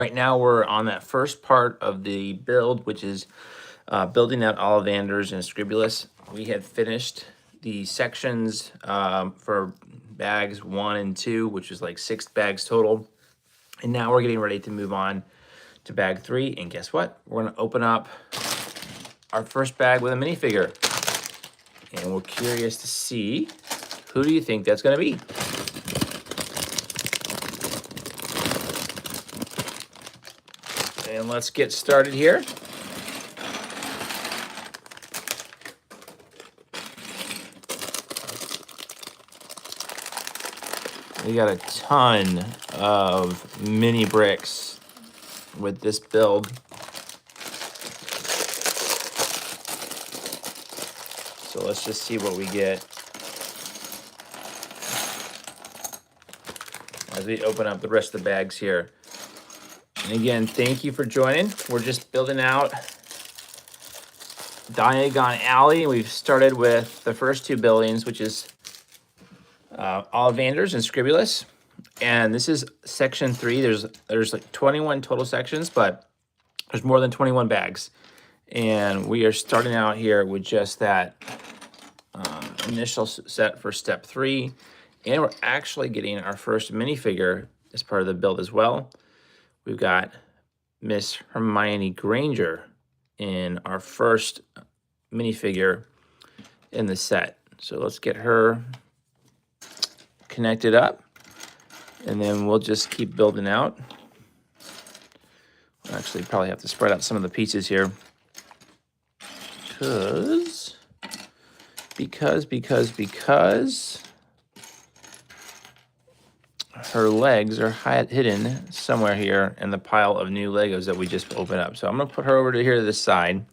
Right now we're on that first part of the build, which is building out Ollivanders and Scribulus. We had finished the sections for bags 1 and 2, which is like 6 bags total. And now we're getting ready to move on to bag 3. And guess what? We're gonna open up our first bag with a minifigure. And we're curious to see, who do you think that's gonna be? And let's get started here. We got a ton of mini bricks with this build. So let's just see what we get as we open up the rest of the bags here. And again, thank you for joining. We're just building out Diagon Alley. We've started with the first 2 buildings, which is Ollivanders and Scribulus. And this is section 3. There's like 21 total sections, but there's more than 21 bags. And we are starting out here with just that initial set for step 3. And we're actually getting our first minifigure as part of the build as well. We've got Miss Hermione Granger in our first minifigure in the set. So let's get her connected up, and then we'll just keep building out. We'll actually probably have to spread out some of the pieces here because her legs are hidden somewhere here in the pile of new Legos that we just opened up. So I'm gonna put her over to here to this side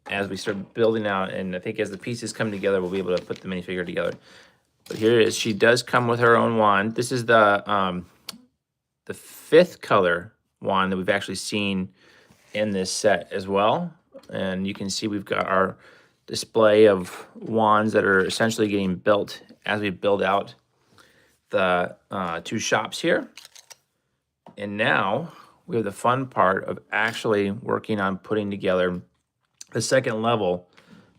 as we start building out, and I think as the pieces come together, we'll be able to put the minifigure together. But here it is. She does come with her own wand. This is the 5th color wand that we've actually seen in this set as well. And you can see we've got our display of wands that are essentially getting built as we build out the 2 shops here. And now we have the fun part of actually working on putting together the second level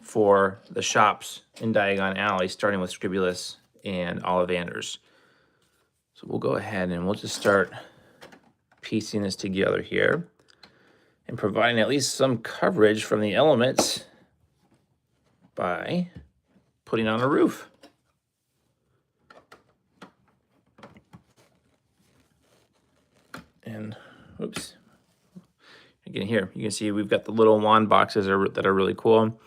for the shops in Diagon Alley, starting with Scribulus and Ollivanders. So we'll go ahead and we'll just start piecing this together here and providing at least some coverage from the elements by putting on a roof. And oops, again here you can see we've got the little wand boxes that are really cool.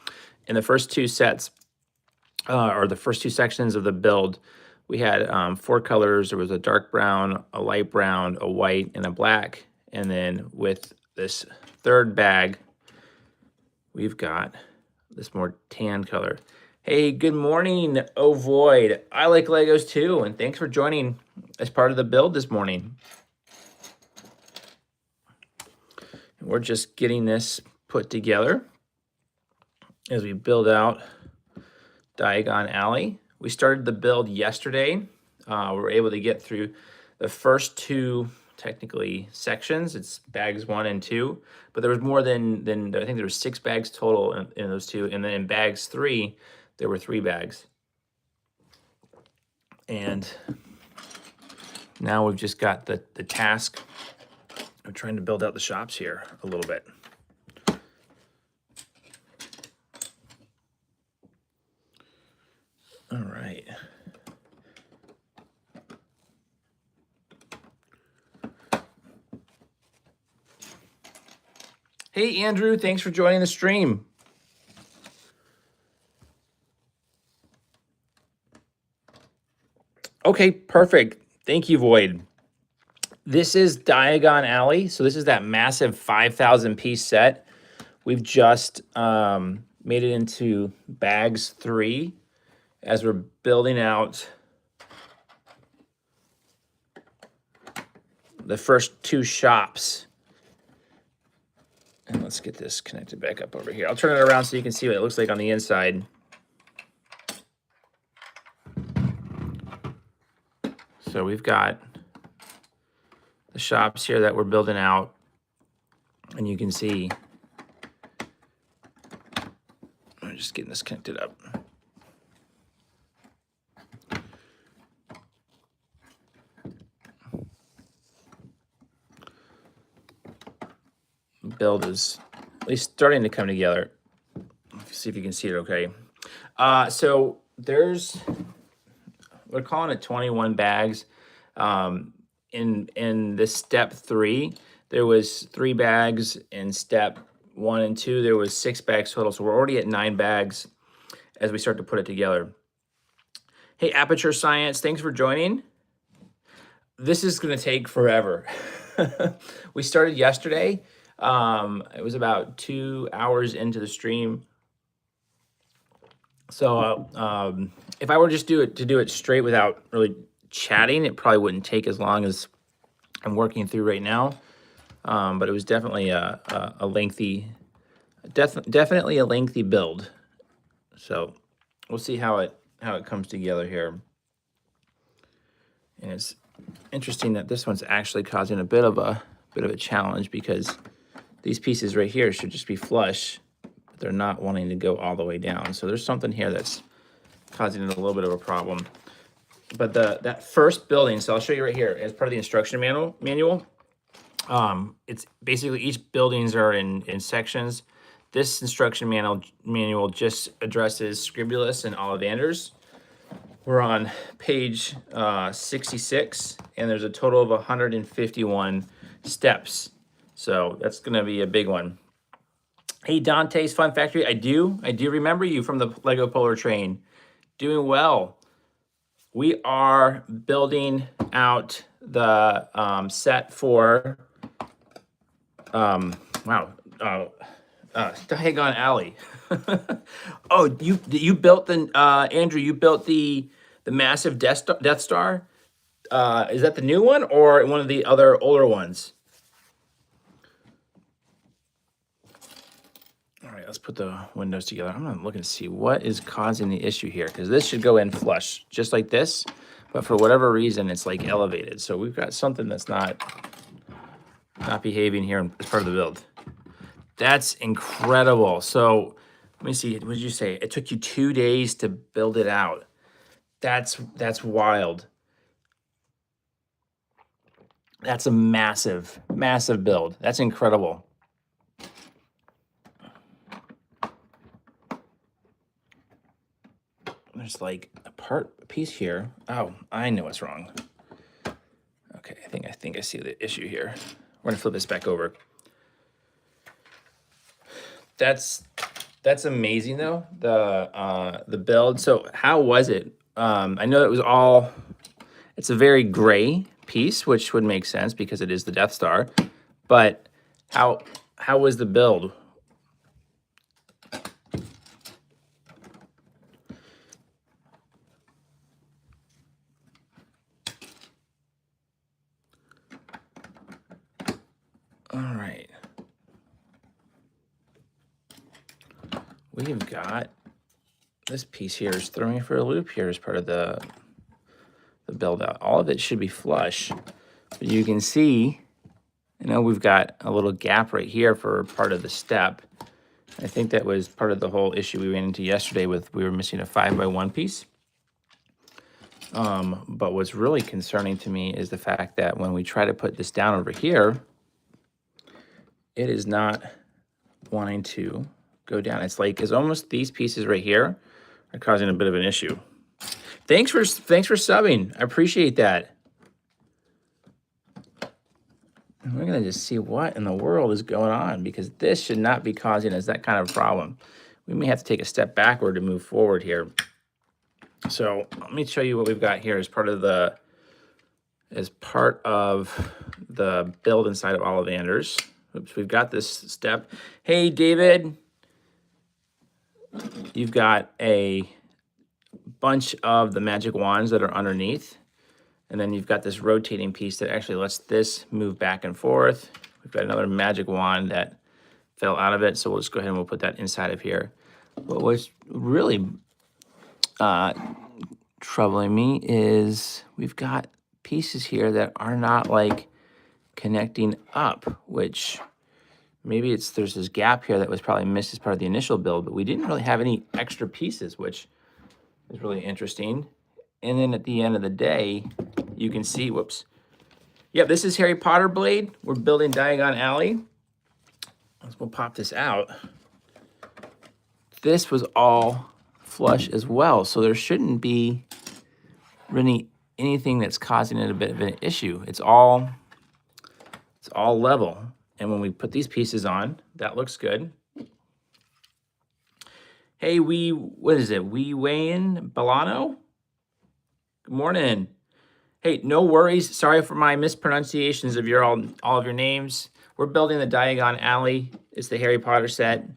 In the first 2 sets, or the first 2 sections of the build, we had 4 colors. There was a dark brown, a light brown, a white, and a black. And then with this 3rd bag, we've got this more tan color. Hey, good morning, Oh Void. I like Legos too, and thanks for joining as part of the build this morning. And we're just getting this put together as we build out Diagon Alley. We started the build yesterday. We were able to get through the first 2, technically, sections. It's bags 1 and 2, but there was more than I think there were 6 bags total in those 2, and then in bags 3, there were 3 bags. And now we've just got the task of trying to build out the shops here a little bit. All right. Hey, Andrew, thanks for joining the stream. Okay, perfect. Thank you, Void. This is Diagon Alley. So this is that massive 5,000 piece set. We've just made it into bags 3 as we're building out the first 2 shops. And let's get this connected back up over here. I'll turn it around so you can see what it looks like on the inside. So we've got the shops here that we're building out. And you can see, I'm just getting this connected up. Build is at least starting to come together. Let's see if you can see it okay. So we're calling it 21 bags. In this step 3, there was 3 bags. In step 1 and 2, there was 6 bags total. So we're already at 9 bags as we start to put it together. Hey, Aperture Science, thanks for joining. This is going to take forever. We started yesterday. It was about 2 hours into the stream. So if I were just to do it straight without really chatting, it probably wouldn't take as long as I'm working through right now. But it was definitely a lengthy, definitely a lengthy build. So we'll see how it comes together here. And it's interesting that this one's actually causing a bit of a challenge, because these pieces right here should just be flush, but they're not wanting to go all the way down. So there's something here that's causing it a little bit of a problem. But that first building, so I'll show you right here as part of the instruction manual. It's basically each buildings are in sections. This instruction manual just addresses Scribulus and Ollivanders. We're on page 66, and there's a total of 151 steps. So that's going to be a big one. Hey, Dante's Fun Factory, I do remember you from the Lego Polar Train. Doing well. We are building out the set for Diagon Alley. Oh, you built the Andrew, you built the massive Death Star. Is that the new one or one of the other older ones? All right, let's put the windows together. I'm gonna look and see what is causing the issue here, because this should go in flush, just like this, but for whatever reason, it's like elevated. So we've got something that's not behaving here as part of the build. That's incredible. So let me see, what did you say? It took you 2 days to build it out. That's wild. That's a massive, massive build. That's incredible. There's like a piece here. Oh, I know what's wrong. Okay, I think I see the issue here. We're gonna flip this back over. That's amazing though, the build. So how was it? I know it was all, it's a very gray piece, which would make sense because it is the Death Star. But how was the build? All right. We've got this piece here is throwing me for a loop here as part of the build out. All of it should be flush, but you can see, we've got a little gap right here for part of the step. I think that was part of the whole issue we ran into yesterday with, we were missing a 5x1 piece. But what's really concerning to me is the fact that when we try to put this down over here, it is not wanting to go down. It's almost these pieces right here are causing a bit of an issue. Thanks for subbing. I appreciate that. And we're gonna just see what in the world is going on, because this should not be causing us that kind of problem. We may have to take a step backward to move forward here. So let me show you what we've got here as part of the build inside of Ollivanders. Oops, we've got this step. Hey, David. You've got a bunch of the magic wands that are underneath. And then you've got this rotating piece that actually lets this move back and forth. We've got another magic wand that fell out of it. So we'll just go ahead and we'll put that inside of here. What was really troubling me is we've got pieces here that are not connecting up, which maybe there's this gap here that was probably missed as part of the initial build, but we didn't really have any extra pieces, which is really interesting. And then at the end of the day, you can see, whoops. Yep, this is Harry Potter blade. We're building Diagon Alley. We'll pop this out. This was all flush as well, so there shouldn't be really anything that's causing it a bit of an issue. It's all level. And when we put these pieces on, that looks good. Hey, what is it? Wayne Bolano? Good morning. Hey, no worries. Sorry for my mispronunciations of all of your names. We're building the Diagon Alley. It's the Harry Potter set.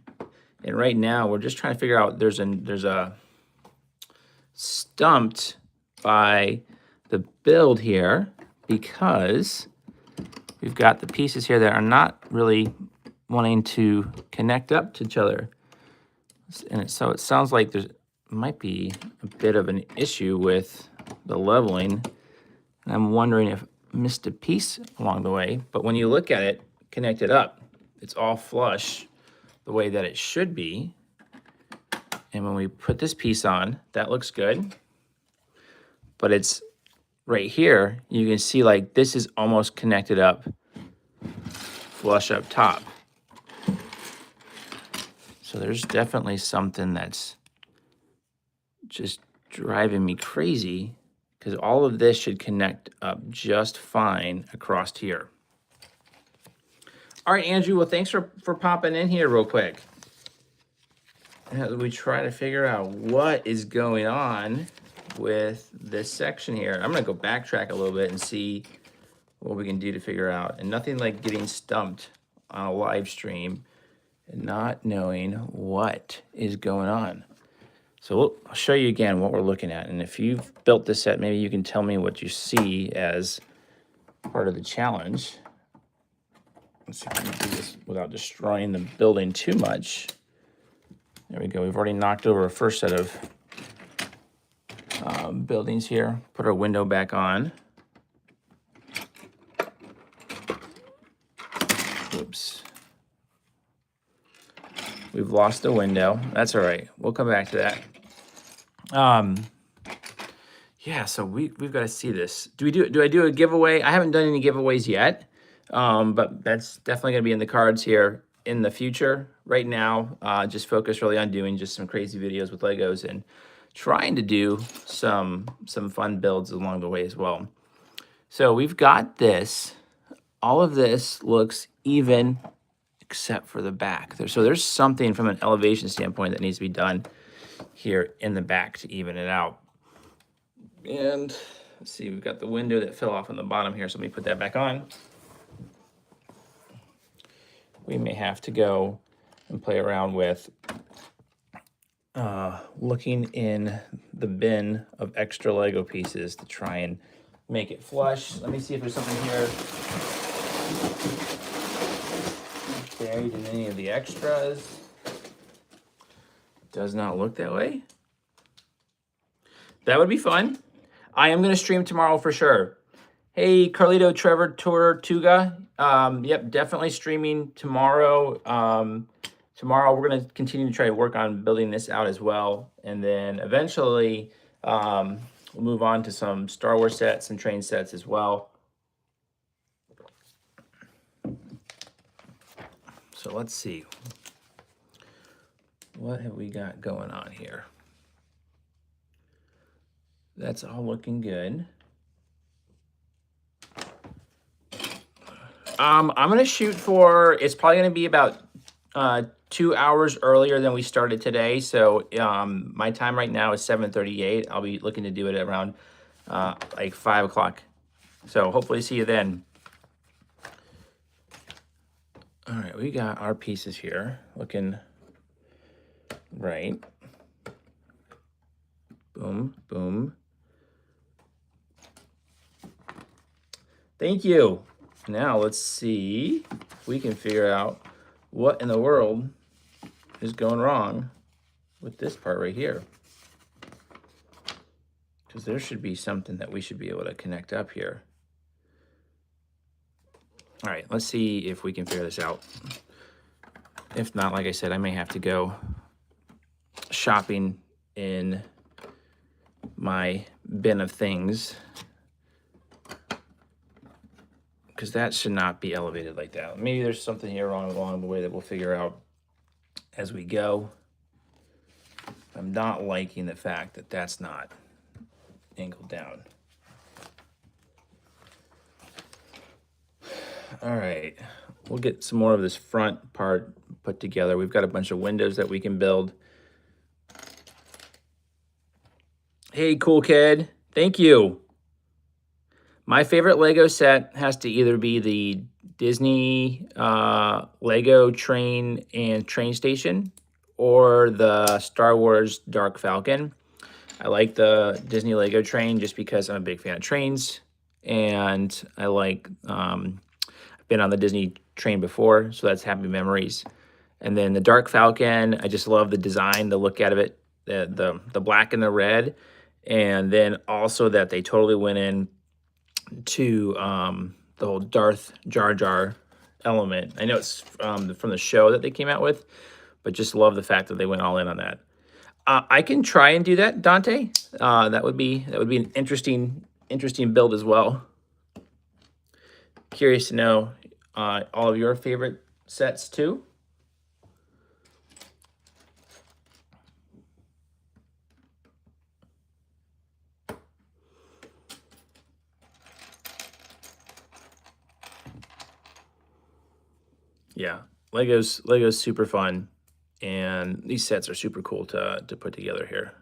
And right now we're just trying to figure out, there's a stumped by the build here because we've got the pieces here that are not really wanting to connect up to each other. And so it sounds like there might be a bit of an issue with the leveling. And I'm wondering if I missed a piece along the way. But when you look at it connected up, it's all flush the way that it should be. And when we put this piece on, that looks good. But it's right here, you can see like this is almost connected up flush up top. So there's definitely something that's just driving me crazy because all of this should connect up just fine across here. All right, Andrew, well, thanks for popping in here real quick. As we try to figure out what is going on with this section here. I'm gonna go backtrack a little bit and see what we can do to figure out. And nothing like getting stumped on a live stream and not knowing what is going on. So I'll show you again what we're looking at. And if you've built this set, maybe you can tell me what you see as part of the challenge. Let's see if we can do this without destroying the building too much. There we go. We've already knocked over a first set of buildings here. Put our window back on. Oops. We've lost the window. That's all right. We'll come back to that. Yeah, so we've got to see this. Do I do a giveaway? I haven't done any giveaways yet, but that's definitely going to be in the cards here in the future. Right now, just focus really on doing just some crazy videos with Legos and trying to do some fun builds along the way as well. So we've got this. All of this looks even except for the back. So there's something from an elevation standpoint that needs to be done here in the back to even it out. And let's see, we've got the window that fell off on the bottom here, so let me put that back on. We may have to go and play around with looking in the bin of extra Lego pieces to try and make it flush. Let me see if there's something here buried in any of the extras. Does not look that way. That would be fun. I am going to stream tomorrow for sure. Hey, Carlito, Trevor, Tortuga. Yep, definitely streaming tomorrow. Tomorrow we're going to continue to try to work on building this out as well. And then eventually we'll move on to some Star Wars sets, some train sets as well. So let's see. What have we got going on here? That's all looking good. I'm going to shoot for, it's probably going to be about 2 hours earlier than we started today. So my time right now is 7:38. I'll be looking to do it around like 5 o'clock. So hopefully see you then. All right, we got our pieces here looking right. Boom, boom. Thank you. Now let's see if we can figure out what in the world is going wrong with this part right here. Because there should be something that we should be able to connect up here. All right, let's see if we can figure this out. If not, like I said, I may have to go shopping in my bin of things, because that should not be elevated like that. Maybe there's something here wrong along the way that we'll figure out as we go. I'm not liking the fact that that's not angled down. All right, we'll get some more of this front part put together. We've got a bunch of windows that we can build. Hey, cool kid, thank you. My favorite Lego set has to either be the Disney Lego train and train station, or the Star Wars Dark Falcon. I like the Disney Lego train just because I'm a big fan of trains, and I like, I've been on the Disney train before, so that's happy memories. And then the Dark Falcon, I just love the design, the look out of it, the black and the red, and then also that they totally went in to the whole Darth Jar Jar element. I know it's from the show that they came out with, but just love the fact that they went all in on that. I can try and do that, Dante. That would be an interesting build as well. Curious to know all of your favorite sets too. Yeah, Lego's super fun, and these sets are super cool to put together here.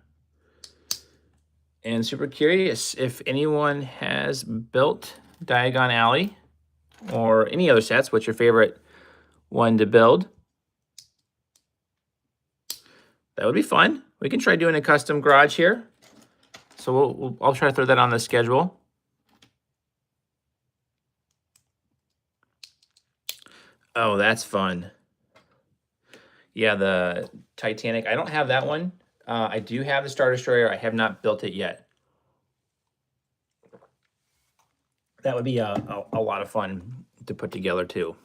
And super curious if anyone has built Diagon Alley or any other sets. What's your favorite one to build? That would be fun. We can try doing a custom garage here. So I'll try to throw that on the schedule. Oh, that's fun. Yeah, the Titanic. I don't have that one. I do have the Star Destroyer. I have not built it yet. That would be a lot of fun to put together too.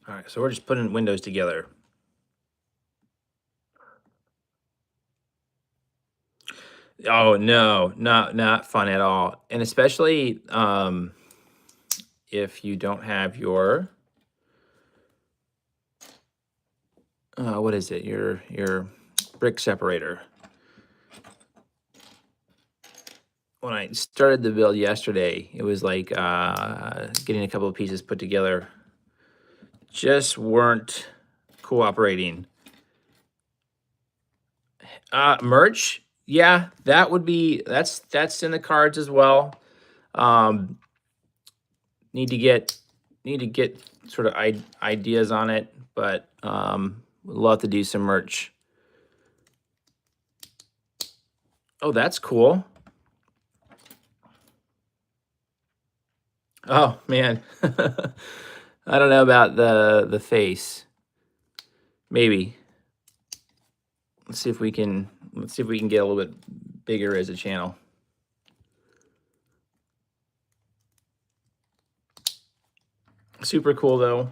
All right, so we're just putting windows together. Oh no, not fun at all. And especially if you don't have your what is it? Your brick separator. When I started the build yesterday, it was like getting a couple of pieces put together just weren't cooperating. Merch, yeah, that would be that's in the cards as well. Need to get sort of ideas on it, but would love to do some merch. Oh, that's cool. Oh man, I don't know about the face. Maybe. Let's see if we can get a little bit bigger as a channel. Super cool though.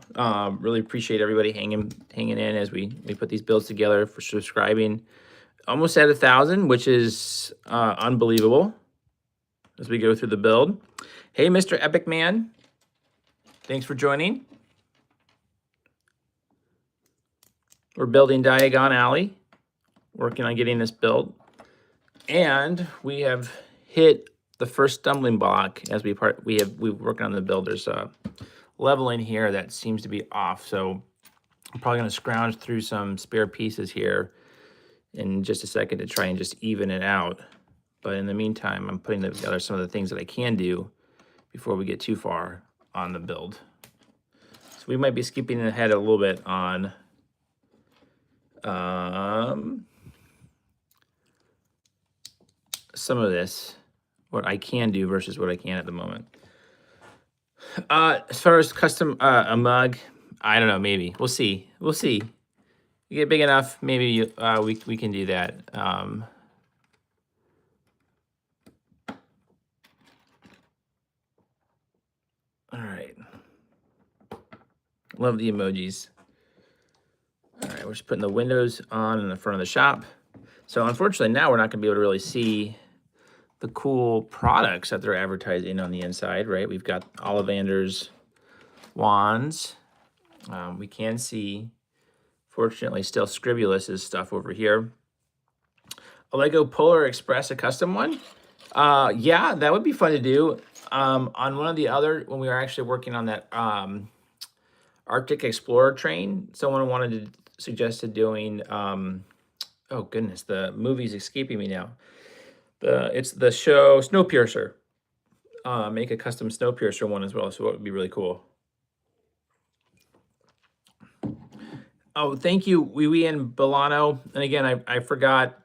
Really appreciate everybody hanging in as we put these builds together, for subscribing. Almost at 1,000, which is unbelievable as we go through the build. Hey, Mr. Epic Man. Thanks for joining. We're building Diagon Alley, working on getting this built. And we have hit the first stumbling block as we're working on the build. There's a leveling here that seems to be off. So I'm probably gonna scrounge through some spare pieces here in just a second to try and just even it out. But in the meantime, I'm putting together some of the things that I can do before we get too far on the build. So we might be skipping ahead a little bit on some of this, what I can do versus what I can at the moment. As far as custom a mug, I don't know, maybe. We'll see. We'll see. You get big enough, maybe we can do that. Love the emojis. All right, we're just putting the windows on in the front of the shop. So unfortunately now we're not gonna be able to really see the cool products that they're advertising on the inside, right? We've got Ollivanders wands. We can see, fortunately, still Scribulus's stuff over here. A Lego Polar Express, a custom one. Yeah, that would be fun to do. On one of the other, when we were actually working on that Arctic Explorer train, someone wanted to suggested doing, oh goodness, the movie's escaping me now. It's the show Snowpiercer. Make a custom Snowpiercer one as well, so it would be really cool. Oh, thank you, Wee and Bolano. And again, I forgot.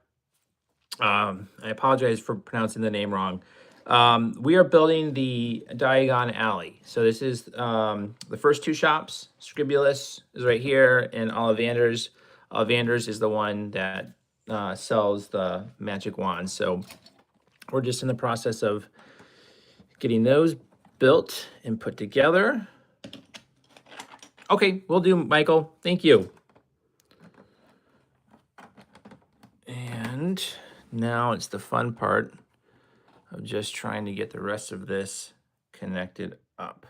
I apologize for pronouncing the name wrong. We are building the Diagon Alley. So this is the first two shops. Scribulus is right here, and Ollivanders. Ollivanders is the one that sells the magic wands. So we're just in the process of getting those built and put together. Okay, will do, Michael. Thank you. And now it's the fun part of just trying to get the rest of this connected up.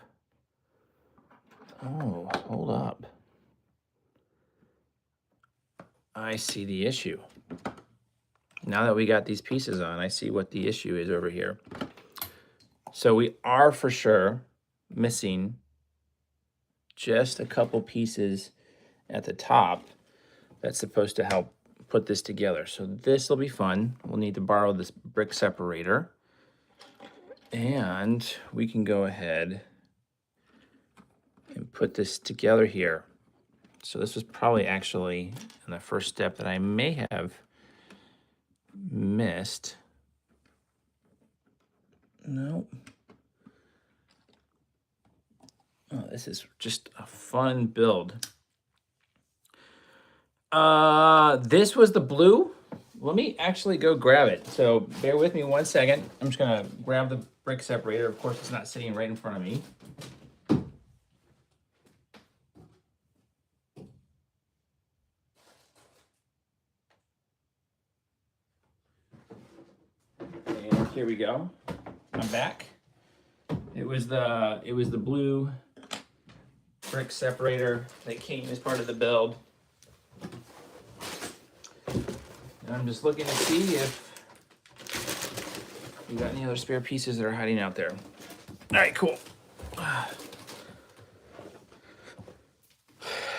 Oh, hold up. I see the issue. Now that we got these pieces on, I see what the issue is over here. So we are for sure missing just a couple pieces at the top that's supposed to help put this together. So this will be fun. We'll need to borrow this brick separator. And we can go ahead and put this together here. So this was probably actually in the first step that I may have missed. No. Oh, this is just a fun build. This was the blue. Let me actually go grab it. So bear with me 1 second. I'm just gonna grab the brick separator. Of course, it's not sitting right in front of me. And here we go. I'm back. It was the blue brick separator that came as part of the build. And I'm just looking to see if we got any other spare pieces that are hiding out there. All right, cool.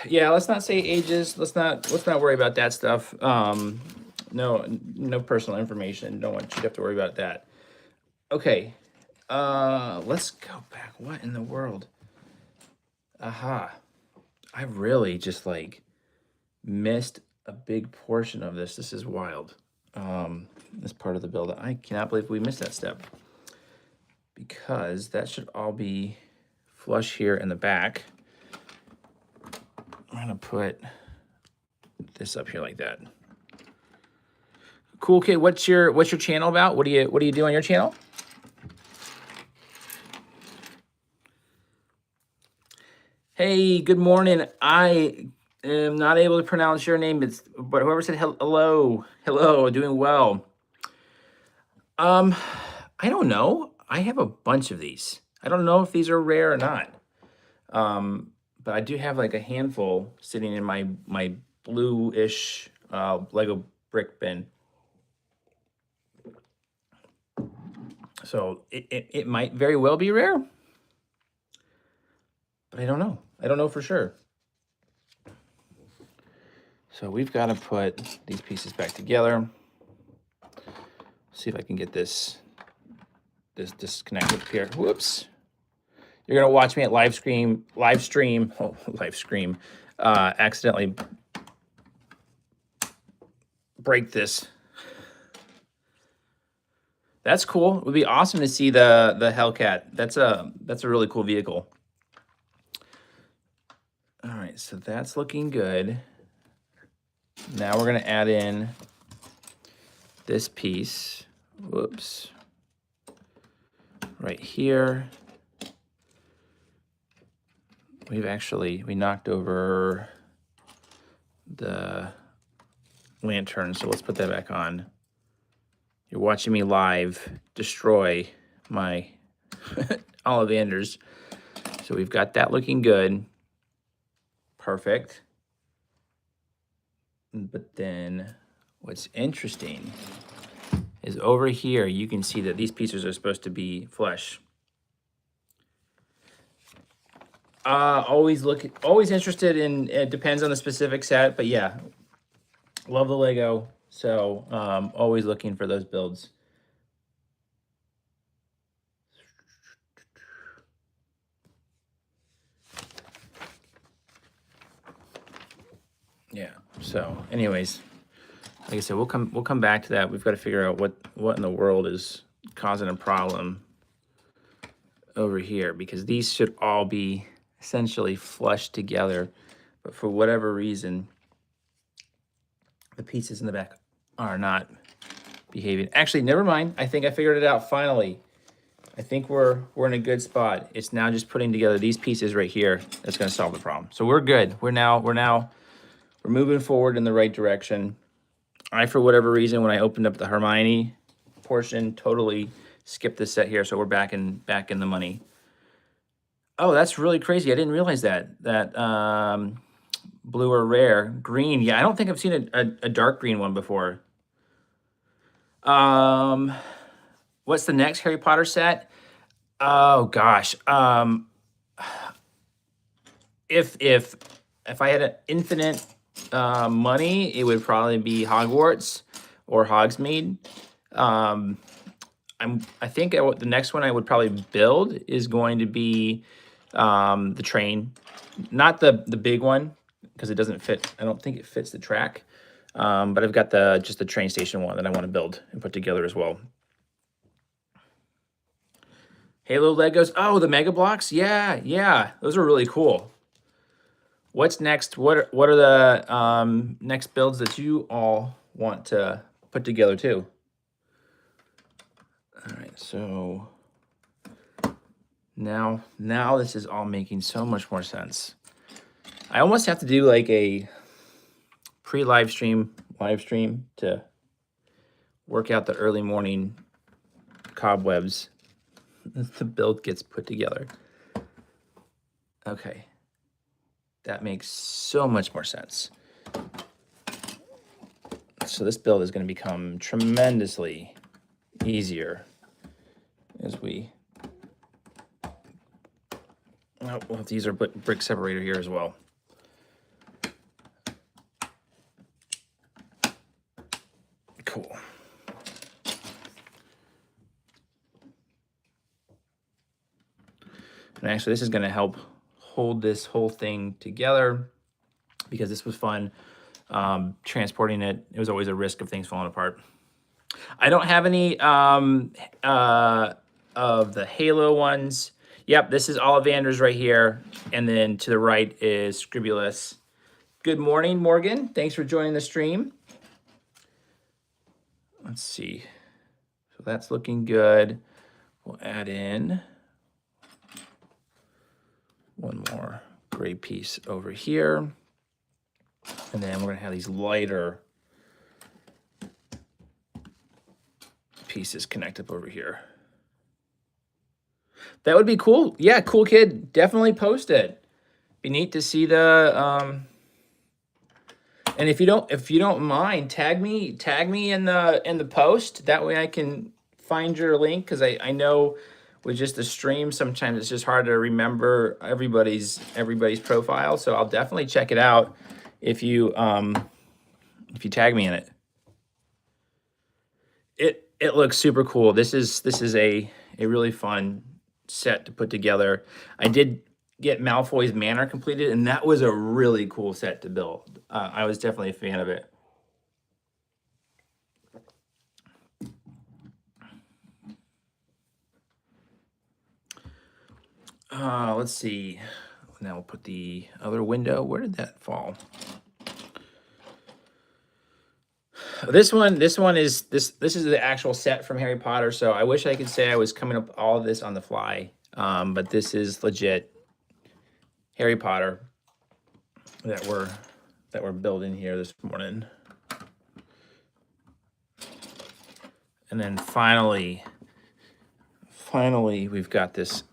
Yeah, let's not say ages. Let's not worry about that stuff. No personal information. Don't want you to have to worry about that. Okay. Let's go back. What in the world? Aha. I really just like missed a big portion of this. This is wild. This part of the build. I cannot believe we missed that step, because that should all be flush here in the back. I'm gonna put this up here like that. Cool kid. What's your channel about? What do you do on your channel? Hey, good morning. I am not able to pronounce your name, but whoever said hello, doing well. I don't know. I have a bunch of these. I don't know if these are rare or not. But I do have like a handful sitting in my blue-ish Lego brick bin. So it might very well be rare, but I don't know. I don't know for sure. So we've got to put these pieces back together. See if I can get this disconnected here. Whoops. You're gonna watch me at live stream, accidentally break this. That's cool. It would be awesome to see the Hellcat. That's a really cool vehicle. All right, so that's looking good. Now we're gonna add in this piece. Whoops. Right here. we knocked over the lantern, so let's put that back on. You're watching me live destroy my Ollivanders. So we've got that looking good. Perfect. But then what's interesting is over here, you can see that these pieces are supposed to be flush. Always interested in, it depends on the specific set, but yeah, love the Lego. So always looking for those builds. Yeah. So anyways, like I said, we'll come back to that. We've got to figure out what in the world is causing a problem over here, because these should all be essentially flushed together, but for whatever reason, the pieces in the back are not behaving. Actually, never mind. I think I figured it out finally. I think we're in a good spot. It's now just putting together these pieces right here that's going to solve the problem. So we're good. We're moving forward in the right direction. I, for whatever reason, when I opened up the Hermione portion, totally skipped this set here, so we're back in the money. Oh, that's really crazy. I didn't realize that blue or rare. Green, yeah, I don't think I've seen a dark green one before. What's the next Harry Potter set? Oh gosh. If I had an infinite money, it would probably be Hogwarts or Hogsmeade. I think the next one I would probably build is going to be the train, not the big one, because it doesn't fit. I don't think it fits the track. But I've got just the train station one that I want to build and put together as well. Halo Legos. Oh, the Mega Blocks. Yeah, those are really cool. What's next? What are the next builds that you all want to put together too? All right, so now this is all making so much more sense. I almost have to do like a live stream to work out the early morning cobwebs. The build gets put together. Okay. That makes so much more sense. So this build is going to become tremendously easier as we... Oh, well, these are brick separator here as well. Cool. And actually, this is going to help hold this whole thing together, because this was fun. Transporting it was always a risk of things falling apart. I don't have any of the Halo ones. Yep, this is Ollivanders right here, and then to the right is Scribulus. Good morning, Morgan. Thanks for joining the stream. Let's see. So that's looking good. We'll add in one more gray piece over here. And then we're going to have these lighter pieces connect up over here. That would be cool. Yeah, cool kid. Definitely post it. Be neat to see the and if you don't mind, tag me in the post. That way I can find your link, because I know with just the stream, sometimes it's just hard to remember everybody's profile. So I'll definitely check it out if you tag me in it. It looks super cool. This is a really fun set to put together. I did get Malfoy's Manor completed, and that was a really cool set to build. I was definitely a fan of it. Let's see. Now we'll put the other window. Where did that fall? This one is this is the actual set from Harry Potter. So I wish I could say I was coming up all of this on the fly, but this is legit Harry Potter that we're building here this morning. And then finally we've got this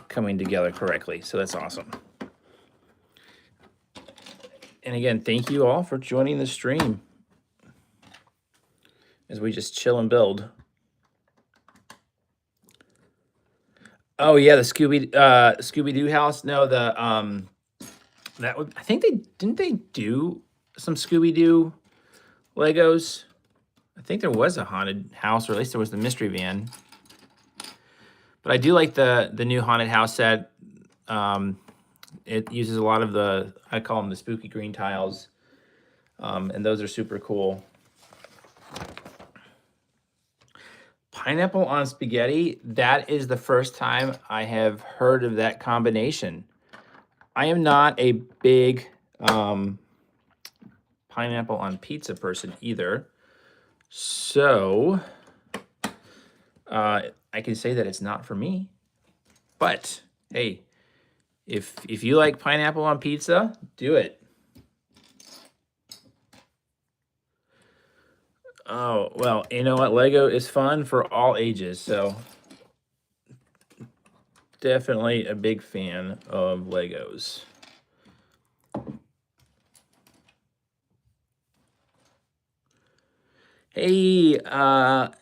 coming together correctly. So that's awesome. And again, thank you all for joining the stream as we just chill and build. Oh yeah, the Scooby-Doo house. No, that would, I think they do some Scooby-Doo Legos. I think there was a haunted house, or at least there was the mystery van. But I do like the new haunted house set. It uses a lot of I call them the spooky green tiles. And those are super cool. Pineapple on spaghetti, that is the first time I have heard of that combination. I am not a big pineapple on pizza person either. So I can say that it's not for me. But hey, if you like pineapple on pizza, do it. Oh, well, you know what? Lego is fun for all ages, so definitely a big fan of Legos. Hey,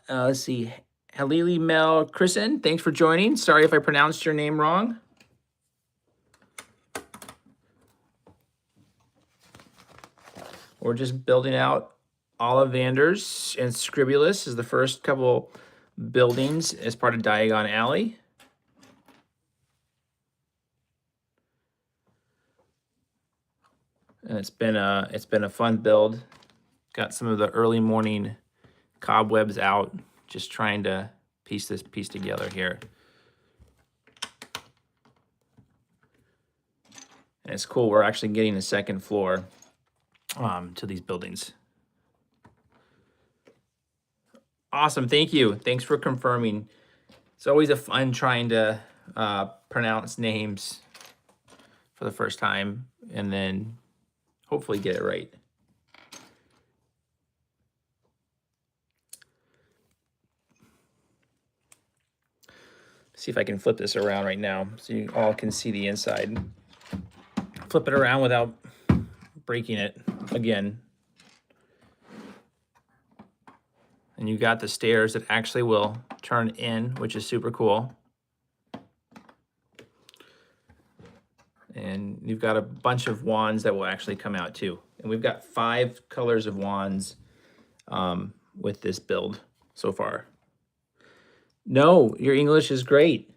let's see. Halili Mel Chrisen, thanks for joining. Sorry if I pronounced your name wrong. We're just building out Ollivanders and Scribulus is the first couple buildings as part of Diagon Alley. And it's been a fun build. Got some of the early morning cobwebs out, just trying to piece this piece together here. And it's cool, we're actually getting a second floor to these buildings. Awesome, thank you. Thanks for confirming. It's always a fun trying to pronounce names for the first time and then hopefully get it right. See if I can flip this around right now so you all can see the inside. Flip it around without breaking it again. And you got the stairs that actually will turn in, which is super cool. And you've got a bunch of wands that will actually come out too. And we've got 5 colors of wands with this build so far. No, your English is great.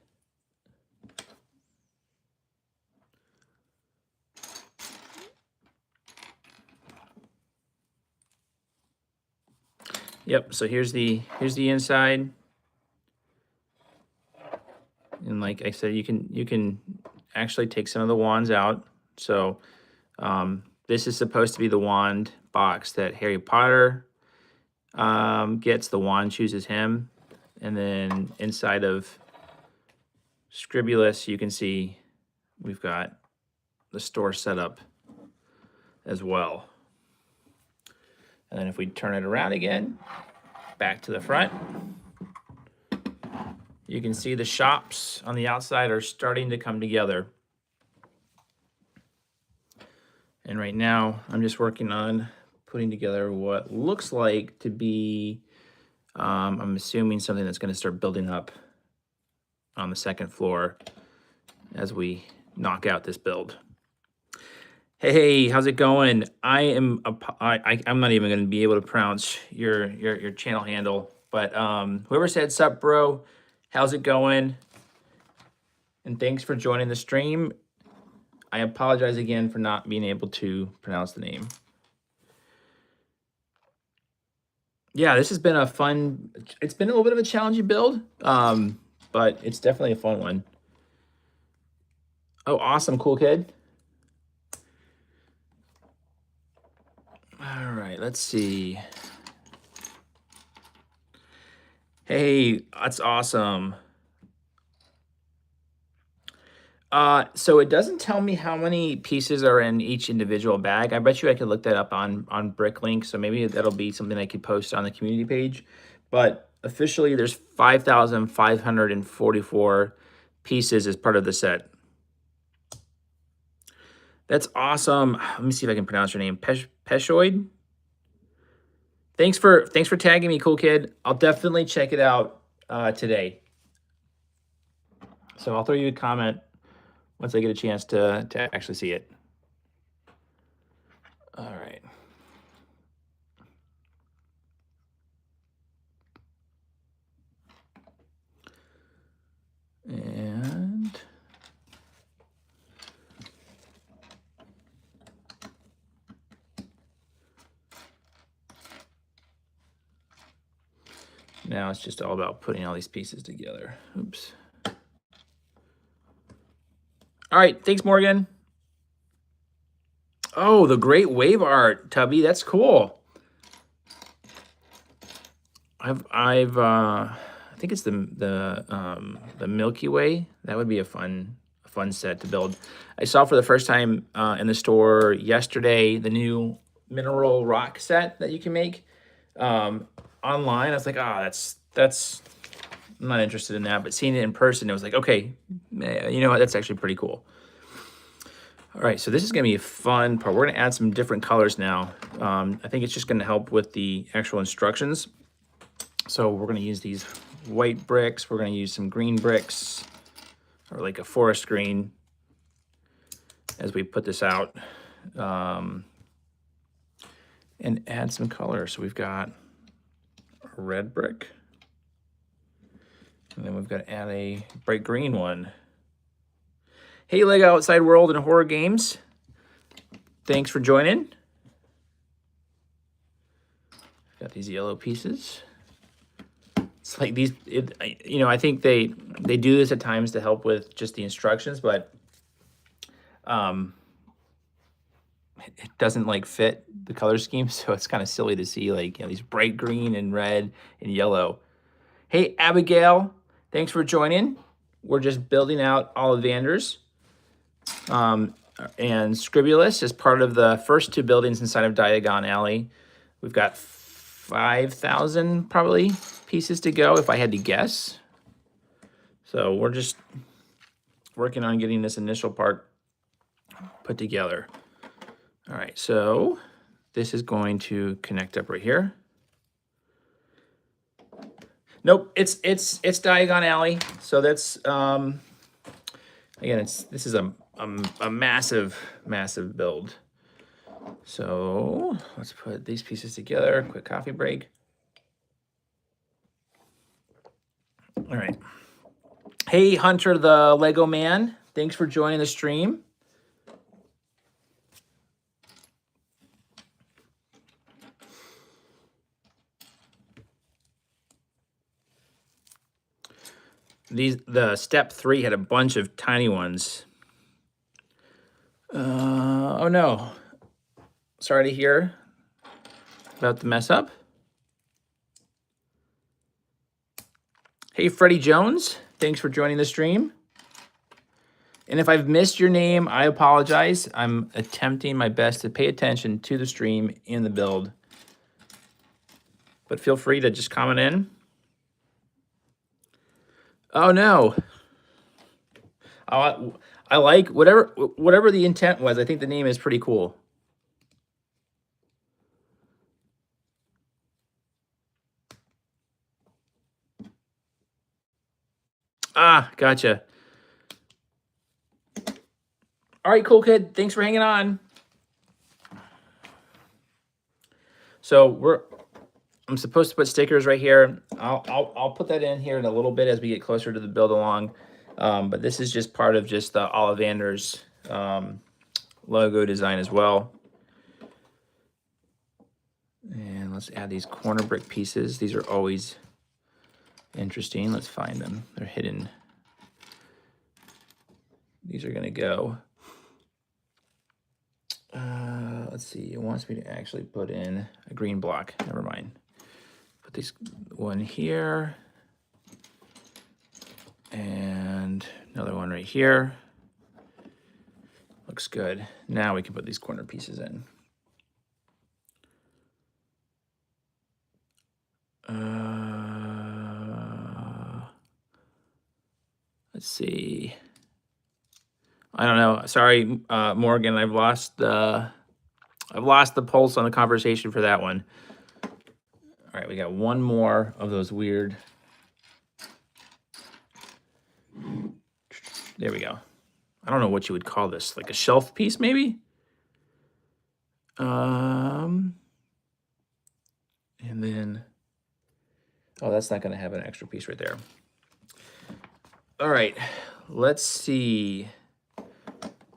Yep, so here's the inside. And like I said, you can actually take some of the wands out. So this is supposed to be the wand box that Harry Potter gets. The wand chooses him. And then inside of Scribulus, you can see we've got the store set up as well. And then if we turn it around again, back to the front, you can see the shops on the outside are starting to come together. And right now, I'm just working on putting together what looks like to be, I'm assuming something that's going to start building up on the second floor as we knock out this build. Hey, how's it going? I'm not even going to be able to pronounce your channel handle, but whoever said sup, bro, how's it going? And thanks for joining the stream. I apologize again for not being able to pronounce the name. Yeah, this has been a fun, it's been a little bit of a challenging build, but it's definitely a fun one. Oh, awesome, cool kid. All right, let's see. Hey, that's awesome. So it doesn't tell me how many pieces are in each individual bag. I bet you I could look that up on BrickLink, so maybe that'll be something I could post on the community page. But officially, there's 5,544 pieces as part of the set. That's awesome. Let me see if I can pronounce your name. Peshoid? Thanks for tagging me, cool kid. I'll definitely check it out today. So I'll throw you a comment once I get a chance to actually see it. All right. And now it's just all about putting all these pieces together. Oops. All right, thanks, Morgan. Oh, the great wave art, Tubby. That's cool. I think it's the Milky Way. That would be a fun set to build. I saw for the first time in the store yesterday the new mineral rock set that you can make online. I was like, oh, that's I'm not interested in that. But seeing it in person, it was like, okay, you know what? That's actually pretty cool. All right, so this is gonna be a fun part. We're gonna add some different colors now. I think it's just gonna help with the actual instructions. So we're gonna use these white bricks. We're gonna use some green bricks, or like a forest green, as we put this out. And add some color. So we've got a red brick. And then we've got to add a bright green one. Hey, Lego Outside World and Horror Games. Thanks for joining. Got these yellow pieces. It's like these, you know, I think they do this at times to help with just the instructions, but it doesn't like fit the color scheme, so it's kind of silly to see like, you know, these bright green and red and yellow. Hey, Abigail, thanks for joining. We're just building out Ollivanders and Scribulus as part of the first two buildings inside of Diagon Alley. We've got 5,000 probably pieces to go if I had to guess. So we're just working on getting this initial part put together. All right, so this is going to connect up right here. Nope, it's Diagon Alley. So that's again, this is a massive build. So let's put these pieces together. Quick coffee break. All right. Hey, Hunter the Lego Man. Thanks for joining the stream. The step 3 had a bunch of tiny ones. Oh no. Sorry to hear about the mess up. Hey, Freddie Jones, thanks for joining the stream. And if I've missed your name, I apologize. I'm attempting my best to pay attention to the stream and the build. But feel free to just comment in. Oh no. I like whatever the intent was. I think the name is pretty cool. Ah, gotcha. All right, cool kid. Thanks for hanging on. So I'm supposed to put stickers right here. I'll put that in here in a little bit as we get closer to the build along. But this is just part of just the Ollivanders logo design as well. And let's add these corner brick pieces. These are always interesting. Let's find them. They're hidden. These are gonna go. Let's see, it wants me to actually put in a green block. Never mind. Put this one here. And another one right here. looks good. Now we can put these corner pieces in. Let's see. I don't know. Sorry, Morgan. I've lost the pulse on the conversation for that one. All right, we got one more of those weird. There we go. I don't know what you would call this, like a shelf piece, maybe. And then, oh, that's not going to have an extra piece right there. All right, let's see.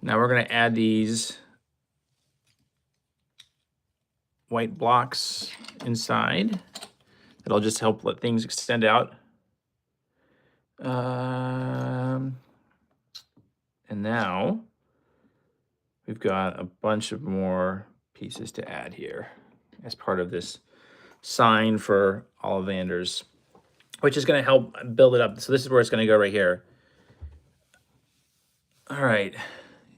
Now we're going to add these white blocks inside. That'll just help let things extend out. And now we've got a bunch of more pieces to add here as part of this sign for Ollivanders, which is going to help build it up. So this is where it's going to go right here. All right.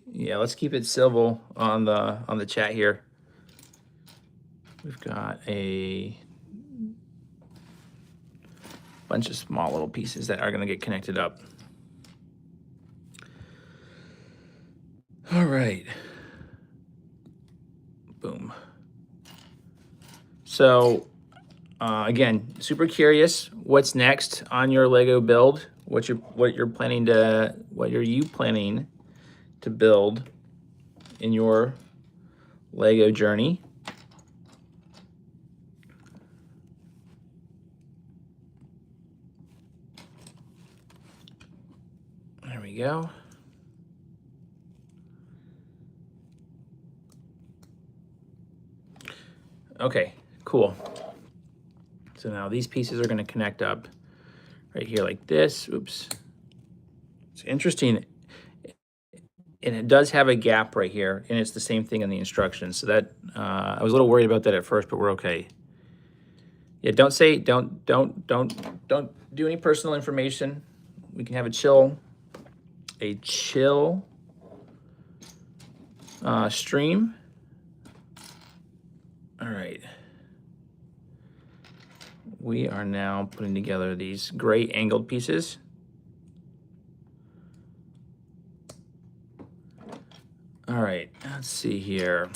Yeah, let's keep it civil on the chat here. We've got a bunch of small little pieces that are going to get connected up. All right. Boom. So again, super curious what's next on your Lego build. What you're planning to build in your Lego journey. There we go. Okay, cool. So now these pieces are going to connect up right here like this. Oops. It's interesting. And it does have a gap right here, and it's the same thing in the instructions. So that I was a little worried about that at first, but we're okay. Yeah, don't do any personal information. We can have a chill stream. All right. We are now putting together these gray angled pieces. All right, let's see here.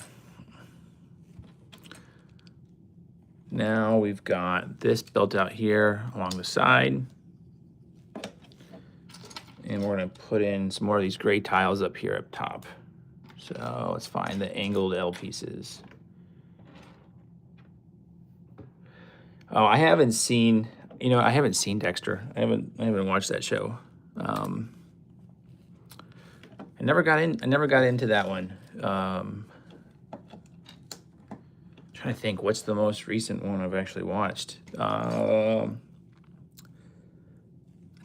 Now we've got this built out here along the side. And we're gonna put in some more of these gray tiles up here up top. So let's find the angled L pieces. Oh, I haven't seen Dexter. I haven't watched that show. I never got into that one. Trying to think what's the most recent one I've actually watched. Tell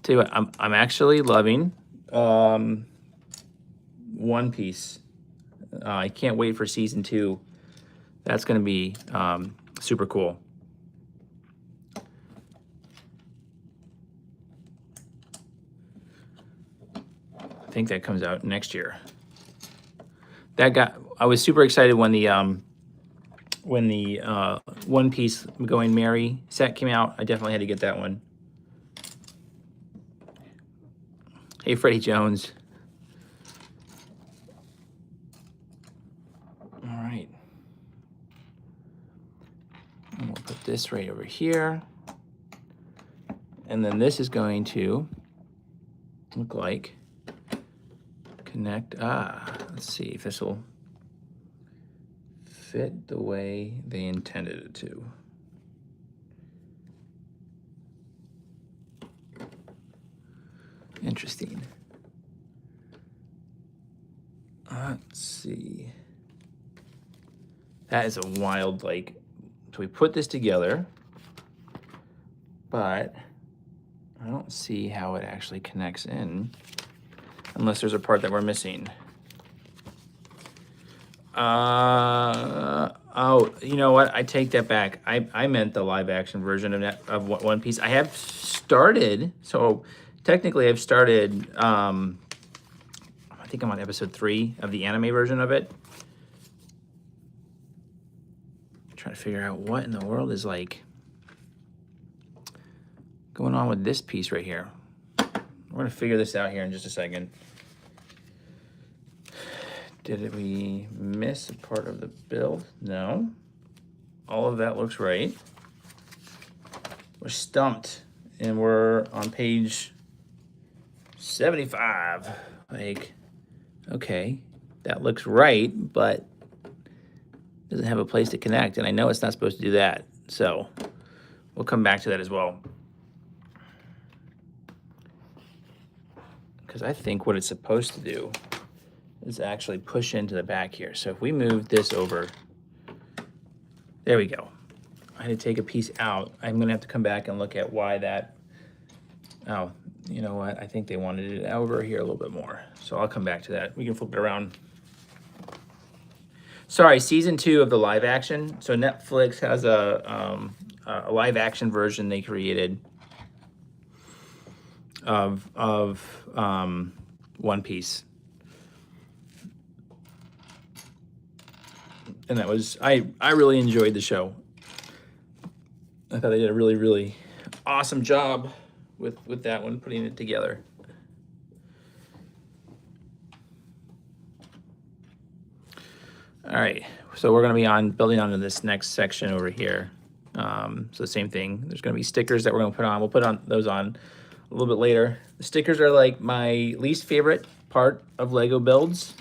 you what, I'm actually loving One Piece. I can't wait for season 2. That's going to be super cool. I think that comes out next year. I was super excited when the One Piece Going Merry set came out. I definitely had to get that one. Hey, Freddie Jones. All right. And we'll put this right over here. And then this is going to look like connect. Let's see if this will fit the way they intended it to. Interesting. Let's see. That is a wild, so we put this together, but I don't see how it actually connects in unless there's a part that we're missing. Oh, you know what? I take that back. I meant the live action version of One Piece. I have started, so technically I've started, I'm think I'm on episode 3 of the anime version of it. I'm trying to figure out what in the world is like going on with this piece right here. We're gonna figure this out here in just a second. Did we miss a part of the build? No. All of that looks right. We're stumped, and we're on page 75. Like, okay, that looks right, but doesn't have a place to connect, and I know it's not supposed to do that. So we'll come back to that as well. Because I think what it's supposed to do is actually push into the back here. So if we move this over, there we go. I had to take a piece out. I'm gonna have to come back and look at why that, oh, you know what? I think they wanted it over here a little bit more. So I'll come back to that. We can flip it around. Sorry, season 2 of the live action. So Netflix has a live action version they created of One Piece. And that was, I really enjoyed the show. I thought they did a really, really awesome job with that one, putting it together. All right, so we're gonna be on building onto this next section over here. So same thing, there's gonna be stickers that we're gonna put on. We'll put those on a little bit later. The stickers are like my least favorite part of Lego builds.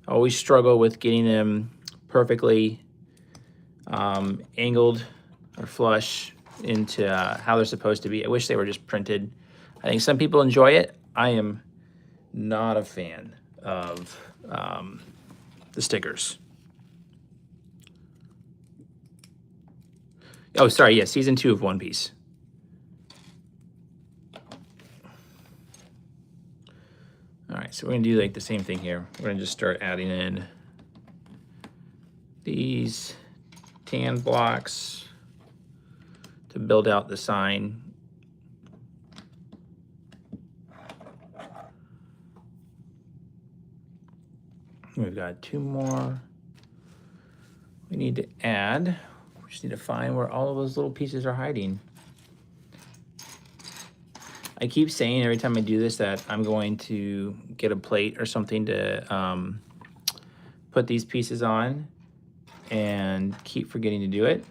I always struggle with getting them perfectly angled or flush into how they're supposed to be. I wish they were just printed. I think some people enjoy it. I am not a fan of the stickers. Oh, sorry, yeah, season 2 of One Piece. All right, so we're gonna do like the same thing here. We're gonna just start adding in these tan blocks to build out the sign. We've got 2 more we need to add. We just need to find where all of those little pieces are hiding. I keep saying every time I do this that I'm going to get a plate or something to put these pieces on, and keep forgetting to do it,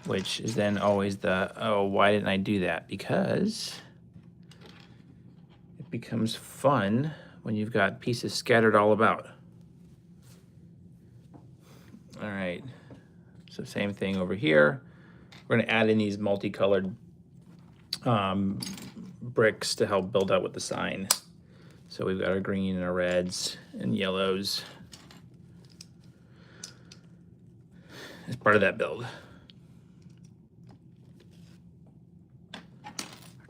which is then always the, oh, why didn't I do that? Because it becomes fun when you've got pieces scattered all about. All right, so same thing over here. We're gonna add in these multicolored bricks to help build out with the sign. So we've got our green and our reds and yellows as part of that build. Our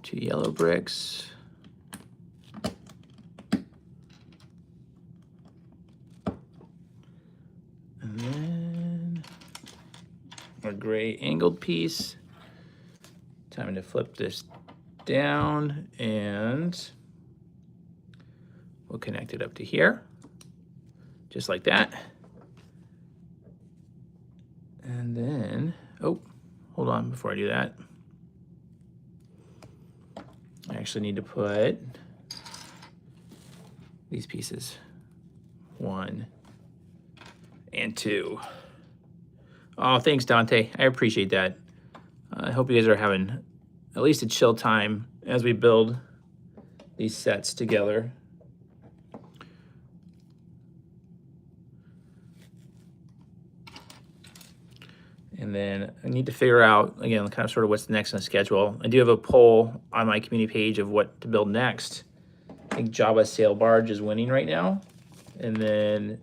2 yellow bricks. And then our gray angled piece. Time to flip this down, and we'll connect it up to here, just like that. And then, oh, hold on before I do that. I actually need to put these pieces, 1 and 2. Oh, thanks, Dante. I appreciate that. I hope you guys are having at least a chill time as we build these sets together. And then I need to figure out, again, kind of sort of what's next on the schedule. I do have a poll on my community page of what to build next. I think Java Sail Barge is winning right now. And then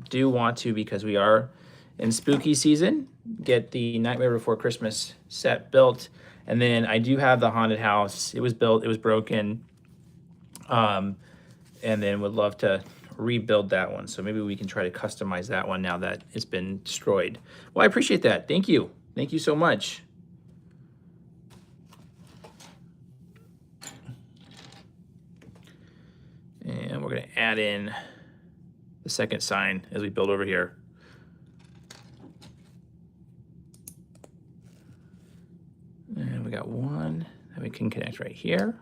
do want to, because we are in spooky season, get the Nightmare Before Christmas set built. And then I do have the haunted house. It was built, it was broken. And then would love to rebuild that one. So maybe we can try to customize that one now that it's been destroyed. Well, I appreciate that. Thank you. Thank you so much. we're gonna add in the second sign as we build over here. And we got one that we can connect right here.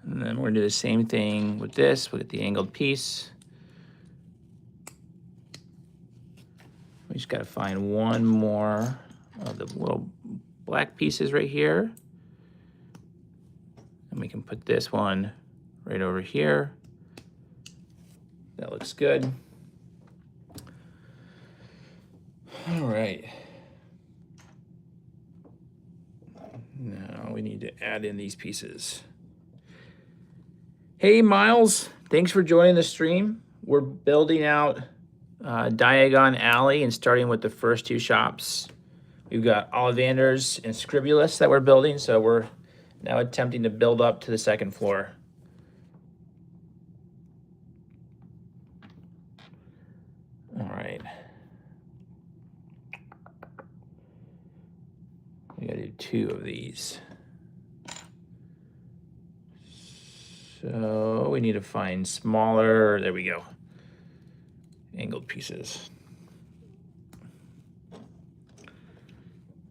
And then we're gonna do the same thing with this. We'll get the angled piece. We just gotta find one more of the little black pieces right here. And we can put this one right over here. That looks good. All right. Now we need to add in these pieces. Hey, Miles, thanks for joining the stream. We're building out Diagon Alley and starting with the first two shops. We've got Ollivanders and Scribulus that we're building, so we're now attempting to build up to the second floor. All right. We gotta do two of these. So we need to find smaller, there we go, angled pieces.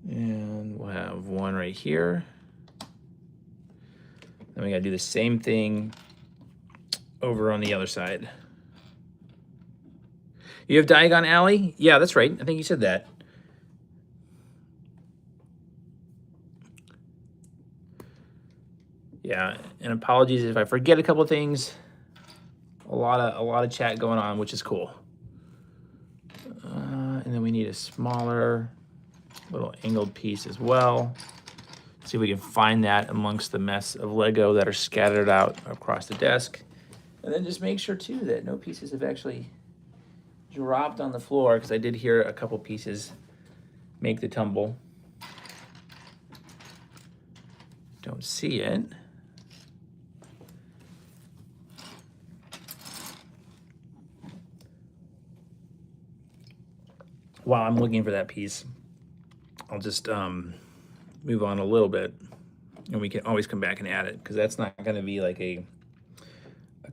And we'll have one right here. Then we gotta do the same thing over on the other side. You have Diagon Alley? Yeah, that's right. I think you said that. Yeah, and apologies if I forget a couple of things. A lot of chat going on, which is cool. And then we need a smaller little angled piece as well. See if we can find that amongst the mess of Lego that are scattered out across the desk. And then just make sure too that no pieces have actually dropped on the floor, because I did hear a couple pieces make the tumble. Don't see it. While I'm looking for that piece, I'll just move on a little bit, and we can always come back and add it, because that's not going to be like a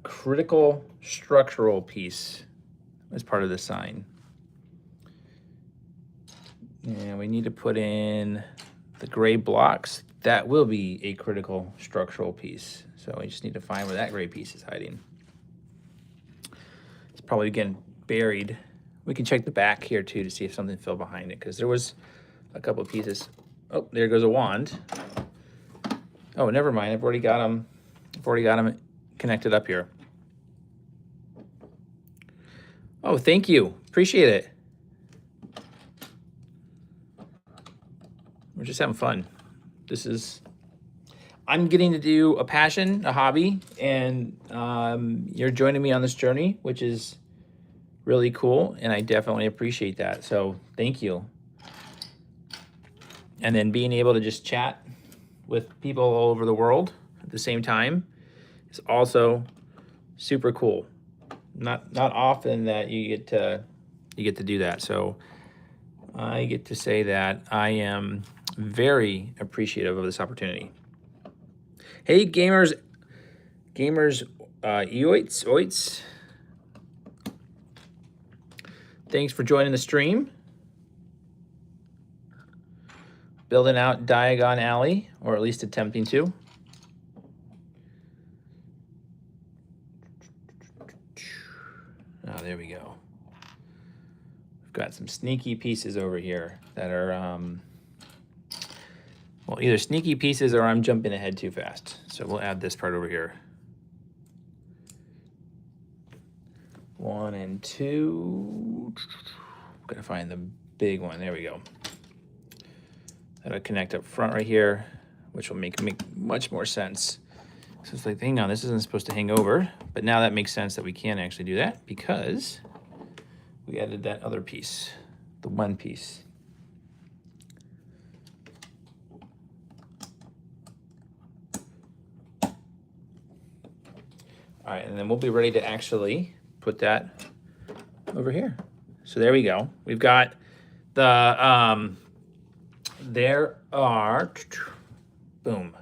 critical structural piece as part of the sign. And we need to put in the gray blocks. That will be a critical structural piece. So we just need to find where that gray piece is hiding. It's probably getting buried. We can check the back here too to see if something fell behind it, because there was a couple of pieces. Oh, there goes a wand. Oh, never mind. I've already got them connected up here. Oh, thank you. Appreciate it. We're just having fun. I'm getting to do a passion, a hobby, and you're joining me on this journey, which is really cool, and I definitely appreciate that. So thank you. And then being able to just chat with people all over the world at the same time is also super cool. Not often that you get to do that. So I get to say that I am very appreciative of this opportunity. Hey, gamers, oits. Thanks for joining the stream. Building out Diagon Alley, or at least attempting to. Oh, there we go. We've got some sneaky pieces over here that are, well, either sneaky pieces or I'm jumping ahead too fast. So we'll add this part over here. 1 and 2. Gotta find the big one. There we go. That'll connect up front right here, which will make much more sense. So it's like, hang on, this isn't supposed to hang over, but now that makes sense that we can actually do that because we added that other piece, the one piece. All right, and then we'll be ready to actually put that over here. So there we go. We've got the, there are, boom.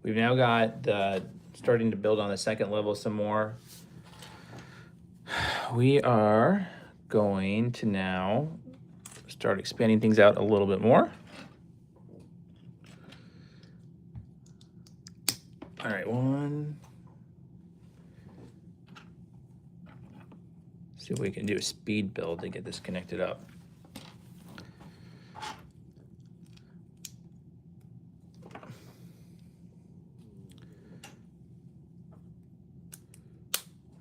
We've now got the starting to build on the second level some more. We are going to now start expanding things out a little bit more. All right, see if we can do a speed build to get this connected up.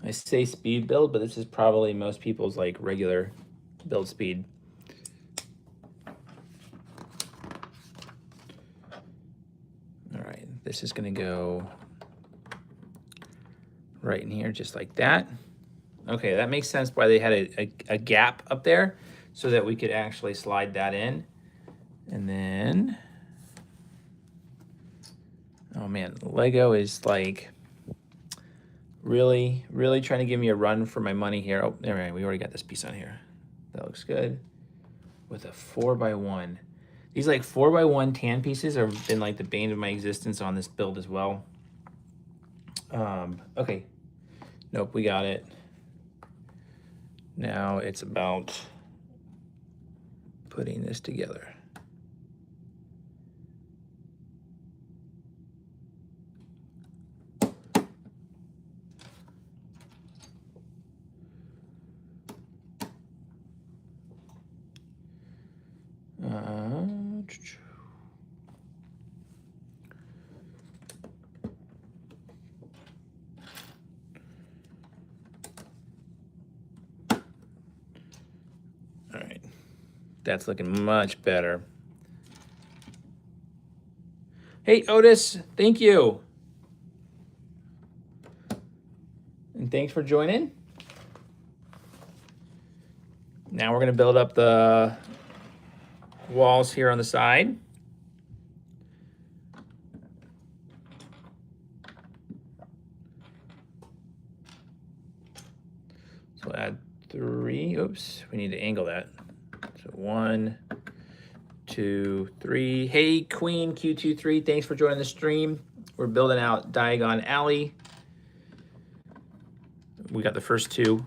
I say speed build, but this is probably most people's like regular build speed. All right, this is gonna go right in here, just like that. Okay, that makes sense why they had a gap up there so that we could actually slide that in. And then, oh man, Lego is like really trying to give me a run for my money here. Oh, there we go. We already got this piece on here. That looks good. With a 4x1. These like 4x1 tan pieces have been like the bane of my existence on this build as well. Okay. Nope, we got it. Now it's about putting this together. All right, that's looking much better. Hey, Otis, thank you. And thanks for joining. Now we're gonna build up the walls here on the side. So add 3, oops, we need to angle that. So 1, 2, 3. Hey, Queen Q23, thanks for joining the stream. We're building out Diagon Alley. We got the first 2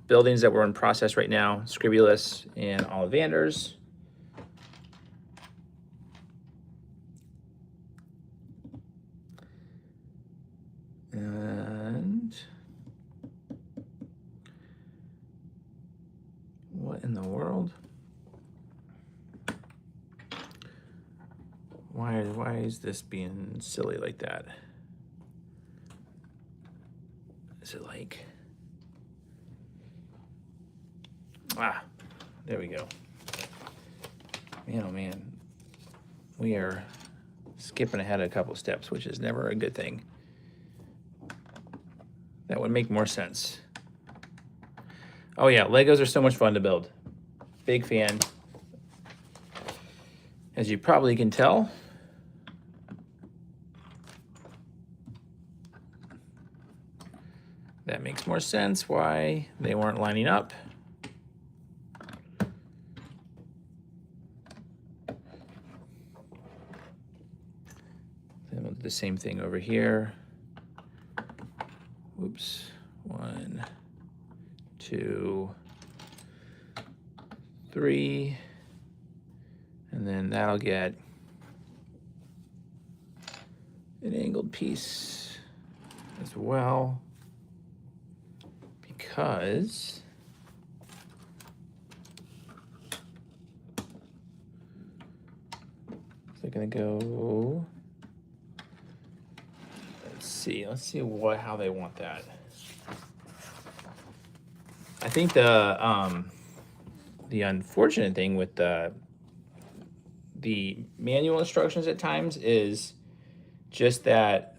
buildings that we're in process right now, Scribulus and Ollivanders. And what in the world? Why is this being silly like that? Is it like, there we go. Man, oh man, we are skipping ahead a couple steps, which is never a good thing. That would make more sense. Oh yeah, Legos are so much fun to build. Big fan. As you probably can tell. That makes more sense why they weren't lining up. Then we'll do the same thing over here. Oops, 1, 2, 3, and then that'll get an angled piece as well, because they're gonna go. Let's see how they want that. I think the unfortunate thing with the manual instructions at times is just that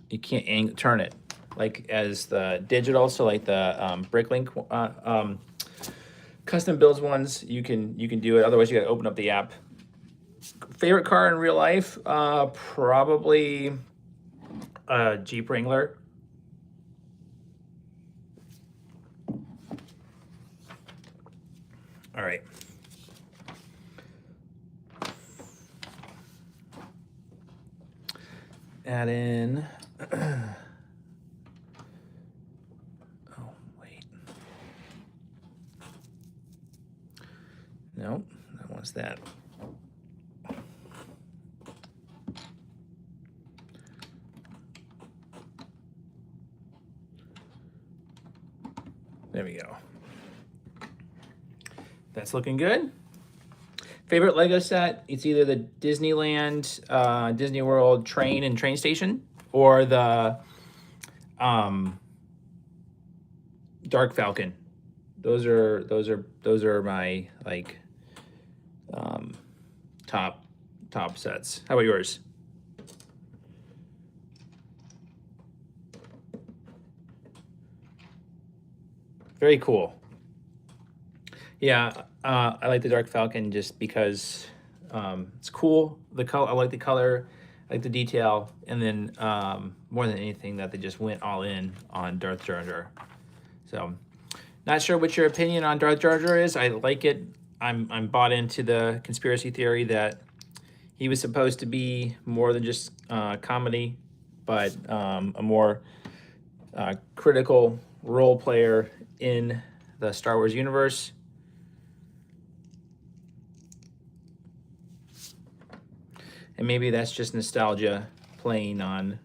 you can't turn it like as the digital. So like the BrickLink custom builds ones, you can do it. Otherwise, you got to open up the app. Favorite car in real life? Probably a Jeep Wrangler. All right. add in, oh, wait. Nope, that wants that. There we go. That's looking good. Favorite Lego set? It's either the Disneyland, Disney World train and train station, or the Dark Falcon. Those are my like top sets. How about yours? Very cool. Yeah, I like the Dark Falcon just because it's cool. The color, I like the color, I like the detail, and then more than anything, that they just went all in on Darth Jar Jar. So, not sure what your opinion on Darth Jar Jar is. I like it. I'm bought into the conspiracy theory that he was supposed to be more than just comedy, but a more critical role player in the Star Wars universe. And maybe that's just nostalgia playing on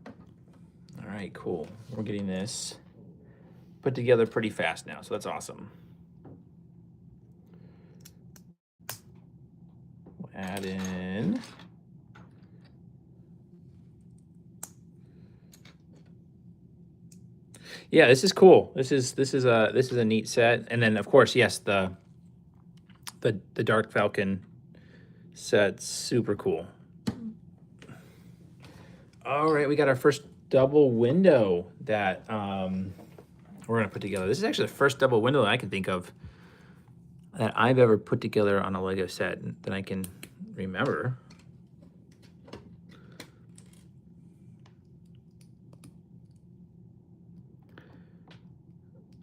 all right, cool. We're getting this put together pretty fast now, so that's awesome. We'll add in yeah, this is cool. This is a neat set. And then of course, yes, the Dark Falcon set's super cool. All right, we got our first double window that we're gonna put together. This is actually the first double window that I can think of that I've ever put together on a Lego set that I can remember.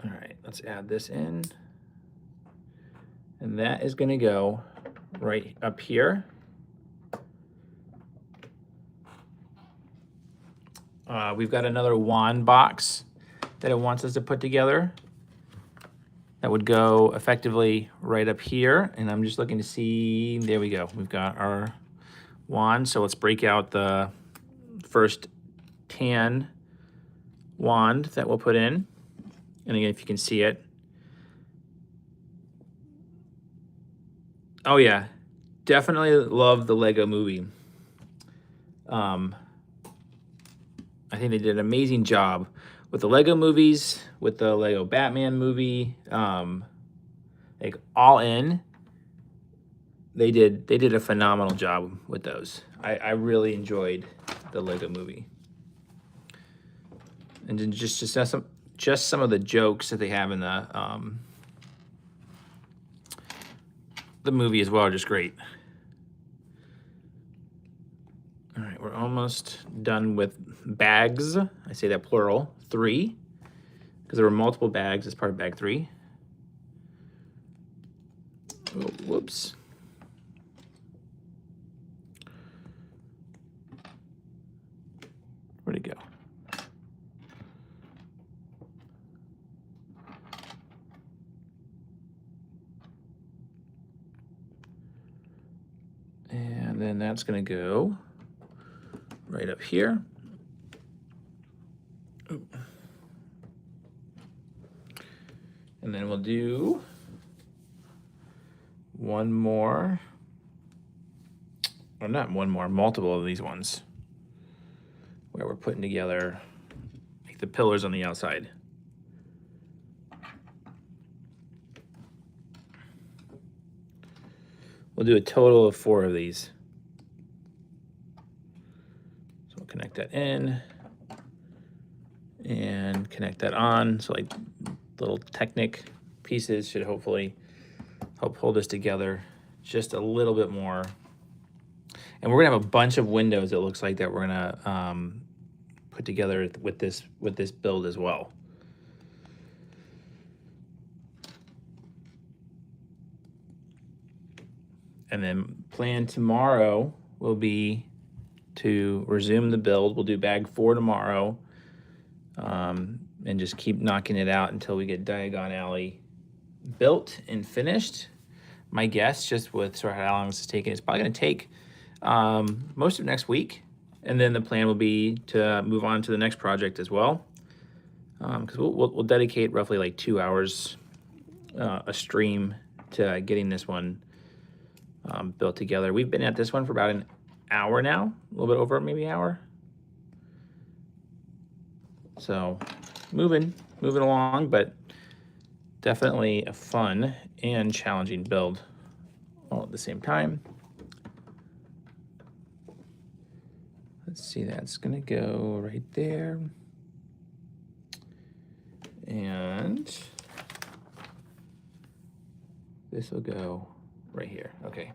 All right, let's add this in. And that is gonna go right up here. We've got another wand box that it wants us to put together. That would go effectively right up here. And I'm just looking to see, there we go. We've got our wand. So let's break out the first tan wand that we'll put in. And again, if you can see it. Oh yeah, definitely love the Lego movie. I think they did an amazing job with the Lego movies, with the Lego Batman movie, like all in. They did a phenomenal job with those. I really enjoyed the Lego movie, and then just some of the jokes that they have in the movie as well are just great. All right, we're almost done with bags. I say that plural, 3, because there were multiple bags as part of bag 3. Oh, whoops. Where'd it go? And then that's gonna go right up here. Oop. And then we'll do one more, or not one more, multiple of these ones, where we're putting together like the pillars on the outside. We'll do a total of 4 of these. So we'll connect that in and connect that on. So like little Technic pieces should hopefully help hold this together just a little bit more. And we're gonna have a bunch of windows, it looks like, that we're gonna put together with this build as well. And then plan tomorrow will be to resume the build. We'll do bag 4 tomorrow, and just keep knocking it out until we get Diagon Alley built and finished. My guess, just with sort of how long this is taking, it's probably going to take most of next week. And then the plan will be to move on to the next project as well. Because we'll dedicate roughly like 2 hours a stream to getting this one built together. We've been at this one for about an hour now, a little bit over maybe an hour. So moving along, but definitely a fun and challenging build all at the same time. Let's see, that's gonna go right there. And this will go right here. Okay.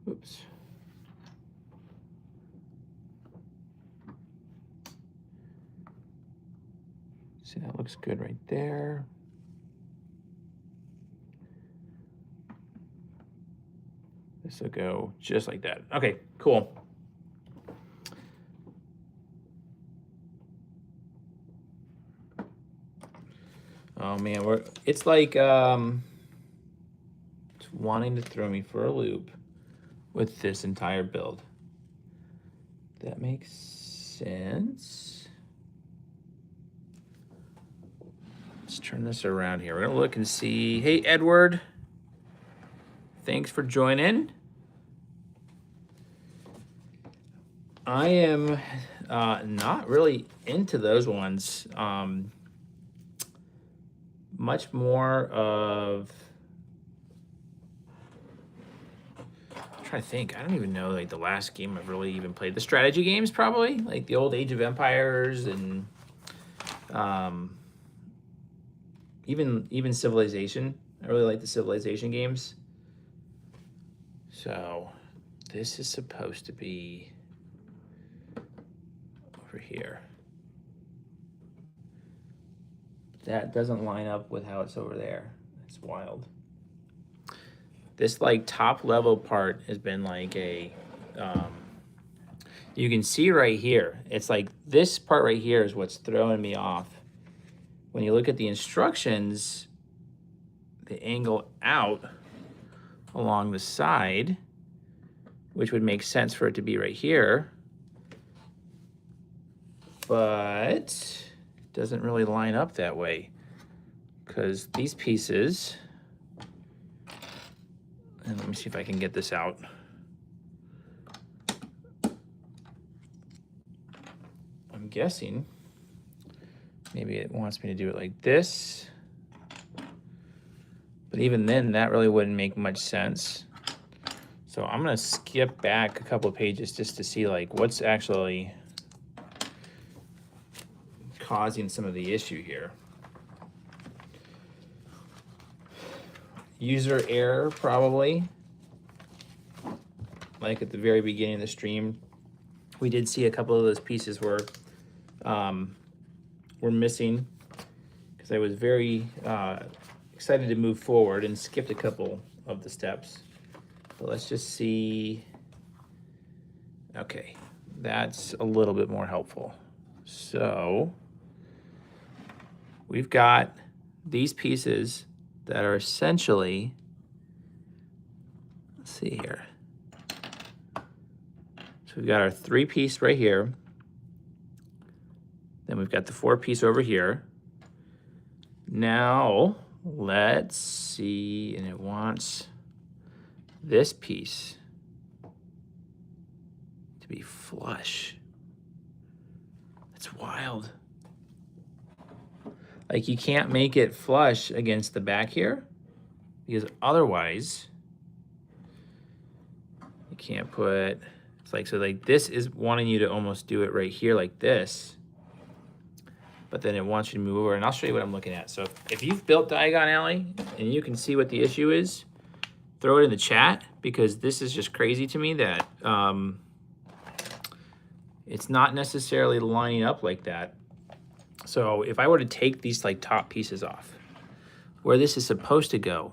Oops. See, that looks good right there. This will go just like that. Okay, cool. Oh man, it's like it's wanting to throw me for a loop with this entire build. That makes sense. Let's turn this around here. We're gonna look and see. Hey, Edward. Thanks for joining. I am not really into those ones. Much more of, I'm trying to think. I don't even know like the last game I've really even played. The strategy games probably, like the old Age of Empires and even Civilization. I really like the Civilization games. So this is supposed to be over here. That doesn't line up with how it's over there. It's wild. This like top level part has been like a, you can see right here, it's like this part right here is what's throwing me off. When you look at the instructions, the angle out along the side, which would make sense for it to be right here, but doesn't really line up that way because these pieces, and let me see if I can get this out. I'm guessing maybe it wants me to do it like this, but even then that really wouldn't make much sense. So I'm gonna skip back a couple of pages just to see like what's actually causing some of the issue here. User error, probably. Like at the very beginning of the stream, we did see a couple of those pieces were missing because I was very excited to move forward and skipped a couple of the steps. But let's just see. Okay, that's a little bit more helpful. So we've got these pieces that are essentially, let's see here. So we've got our 3-piece right here. Then we've got the 4-piece over here. Now let's see, and it wants this piece to be flush. That's wild. Like you can't make it flush against the back here because otherwise you can't put, it's like, so like this is wanting you to almost do it right here like this, but then it wants you to move over, and I'll show you what I'm looking at. So if you've built Diagon Alley and you can see what the issue is, throw it in the chat because this is just crazy to me that it's not necessarily lining up like that. So if I were to take these like top pieces off, where this is supposed to go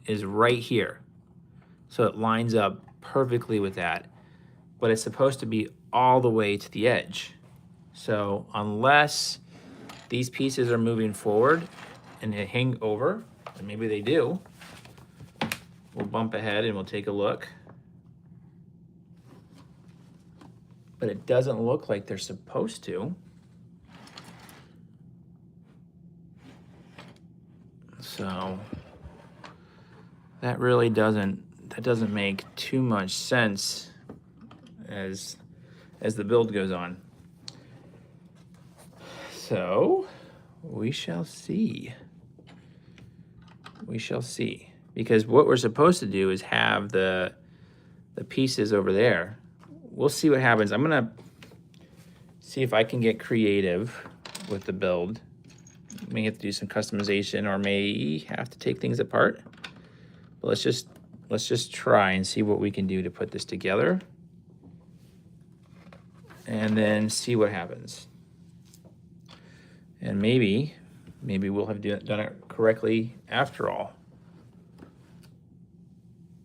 is right here. So it lines up perfectly with that, but it's supposed to be all the way to the edge. So unless these pieces are moving forward and they hang over, and maybe they do, we'll bump ahead and we'll take a look. But it doesn't look like they're supposed to. So that really doesn't make too much sense as the build goes on. So we shall see. We shall see. Because what we're supposed to do is have the pieces over there. We'll see what happens. I'm gonna see if I can get creative with the build. May have to do some customization or may have to take things apart. But let's just try and see what we can do to put this together. And then see what happens. And maybe we'll have done it correctly after all.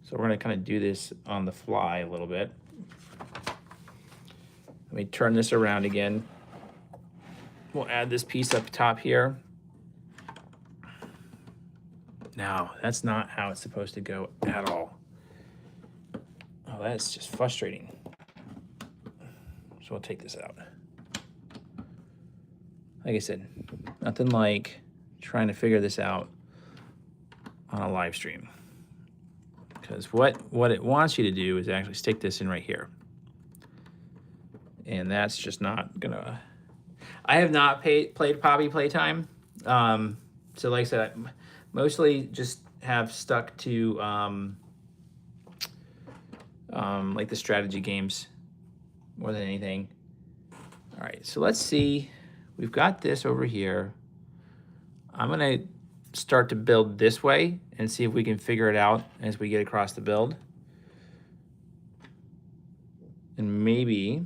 So we're gonna kind of do this on the fly a little bit. Let me turn this around again. We'll add this piece up top here. No, that's not how it's supposed to go at all. Oh, that's just frustrating. So we'll take this out. Like I said, nothing like trying to figure this out on a live stream. Because what it wants you to do is actually stick this in right here. And that's just not gonna... I have not played Poppy Playtime. So like I said, I mostly just have stuck to like the strategy games more than anything. All right, so let's see. We've got this over here. I'm gonna start to build this way and see if we can figure it out as we get across the build. And maybe,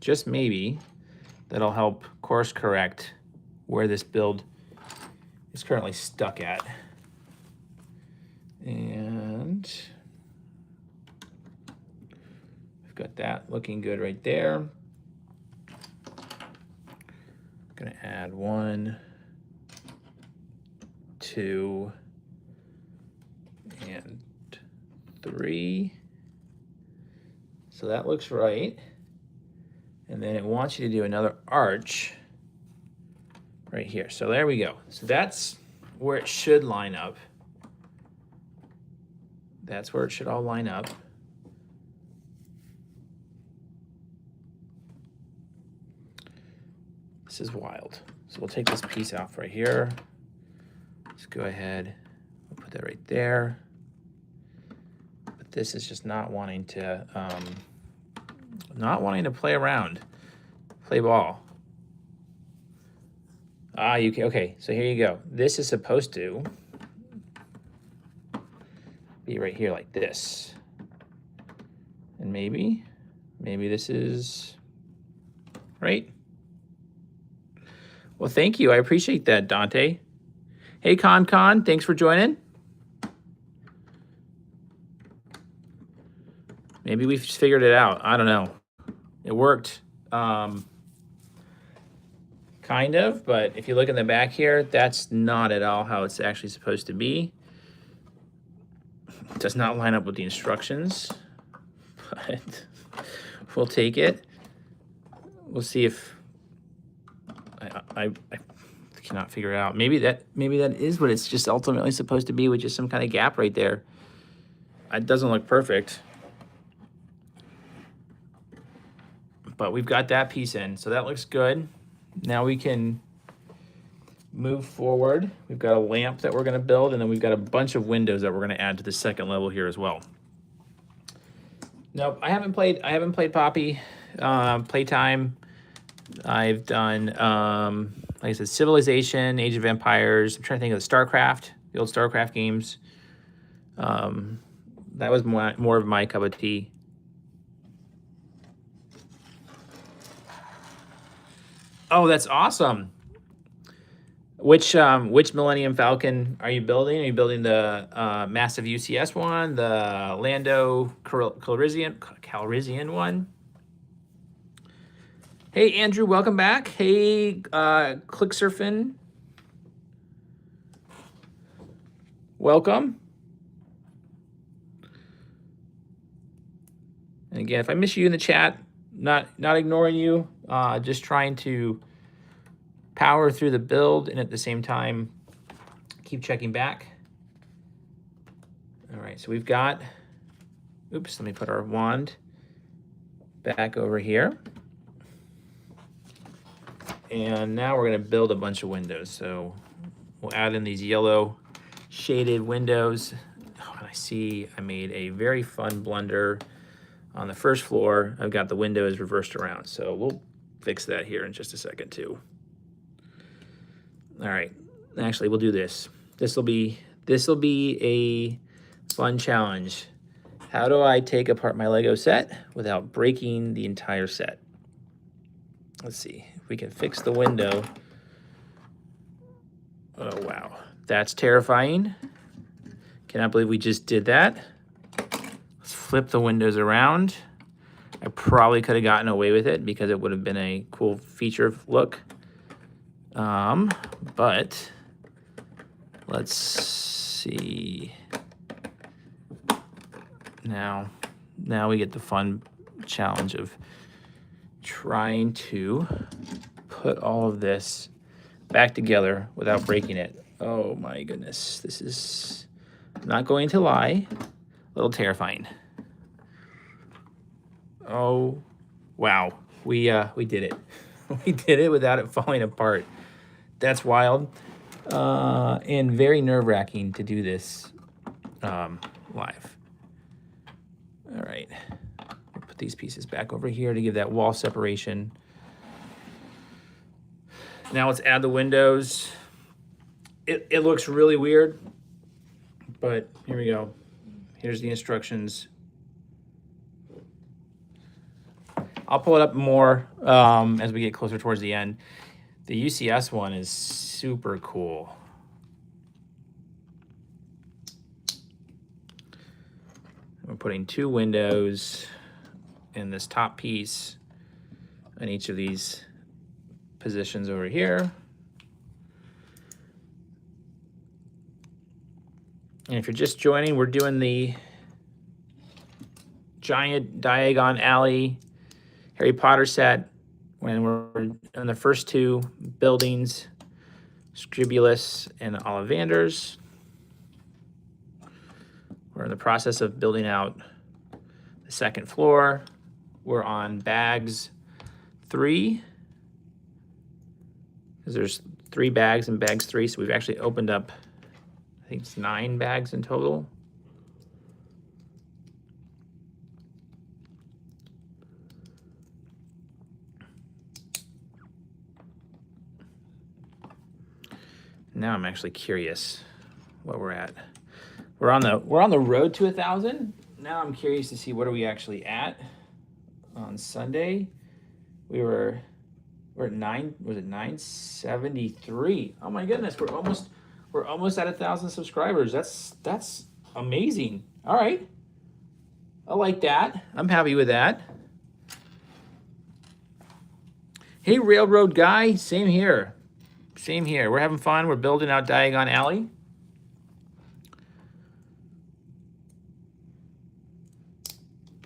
just maybe, that'll help course correct where this build is currently stuck at. And we've got that looking good right there. Gonna add 1, 2, and 3. So that looks right. And then it wants you to do another arch right here. So there we go. So that's where it should line up. That's where it should all line up. This is wild. So we'll take this piece off right here. Let's go ahead, we'll put that right there. But this is just not wanting to play around, play ball. Ah, you can, okay, so here you go. This is supposed to be right here like this. And maybe this is right. Well, thank you. I appreciate that, Dante. Hey, Con, thanks for joining. Maybe we've just figured it out. I don't know. It worked, kind of, but if you look in the back here, that's not at all how it's actually supposed to be. It does not line up with the instructions, but we'll take it. We'll see if I cannot figure it out. Maybe that is what it's just ultimately supposed to be, with just some kind of gap right there. It doesn't look perfect, but we've got that piece in, so that looks good. Now we can move forward. We've got a lamp that we're going to build, and then we've got a bunch of windows that we're going to add to the second level here as well. Nope, I haven't played Poppy Playtime. I've done, like I said, Civilization, Age of Empires. I'm trying to think of the StarCraft, the old StarCraft games. That was more of my cup of tea. Oh, that's awesome. Which Millennium Falcon are you building? Are you building the massive UCS one, the Lando Calrissian one? Hey Andrew, welcome back. Hey Clicksurfing, welcome. And again, if I miss you in the chat, not ignoring you, just trying to power through the build and at the same time keep checking back. All right, so we've got, oops, let me put our wand back over here. And now we're going to build a bunch of windows. So we'll add in these yellow shaded windows. Oh, and I see I made a very fun blunder on the first floor. I've got the windows reversed around. So we'll fix that here in just a second too. All right, actually we'll do this. This will be a fun challenge. How do I take apart my Lego set without breaking the entire set? Let's see if we can fix the window. Oh, wow. That's terrifying. Cannot believe we just did that. Let's flip the windows around. I probably could have gotten away with it because it would have been a cool feature look. But let's see. Now we get the fun challenge of trying to put all of this back together without breaking it. Oh my goodness, this is, I'm not going to lie, a little terrifying. Oh wow, we did it. We did it without it falling apart. That's wild, and very nerve-wracking to do this live. All right. Put these pieces back over here to give that wall separation. Now let's add the windows. It looks really weird, but here we go. Here's the instructions. I'll pull it up more as we get closer towards the end. The UCS one is super cool. We're putting 2 windows in this top piece in each of these positions over here. And if you're just joining, we're doing the giant Diagon Alley Harry Potter set when we're in the first 2 buildings, Scribulus and Ollivanders. We're in the process of building out the 2nd floor. We're on bags 3, because there's 3 bags in bags 3, so we've actually opened up, I think it's 9 bags in total. Now I'm actually curious what we're at. We're on the road to 1,000. Now I'm curious to see what are we actually at. On Sunday, we're at 973. Oh my goodness, we're almost at 1,000 subscribers. That's amazing. All right, I like that. I'm happy with that. Hey, Railroad Guy, same here. Same here. We're having fun. We're building out Diagon Alley.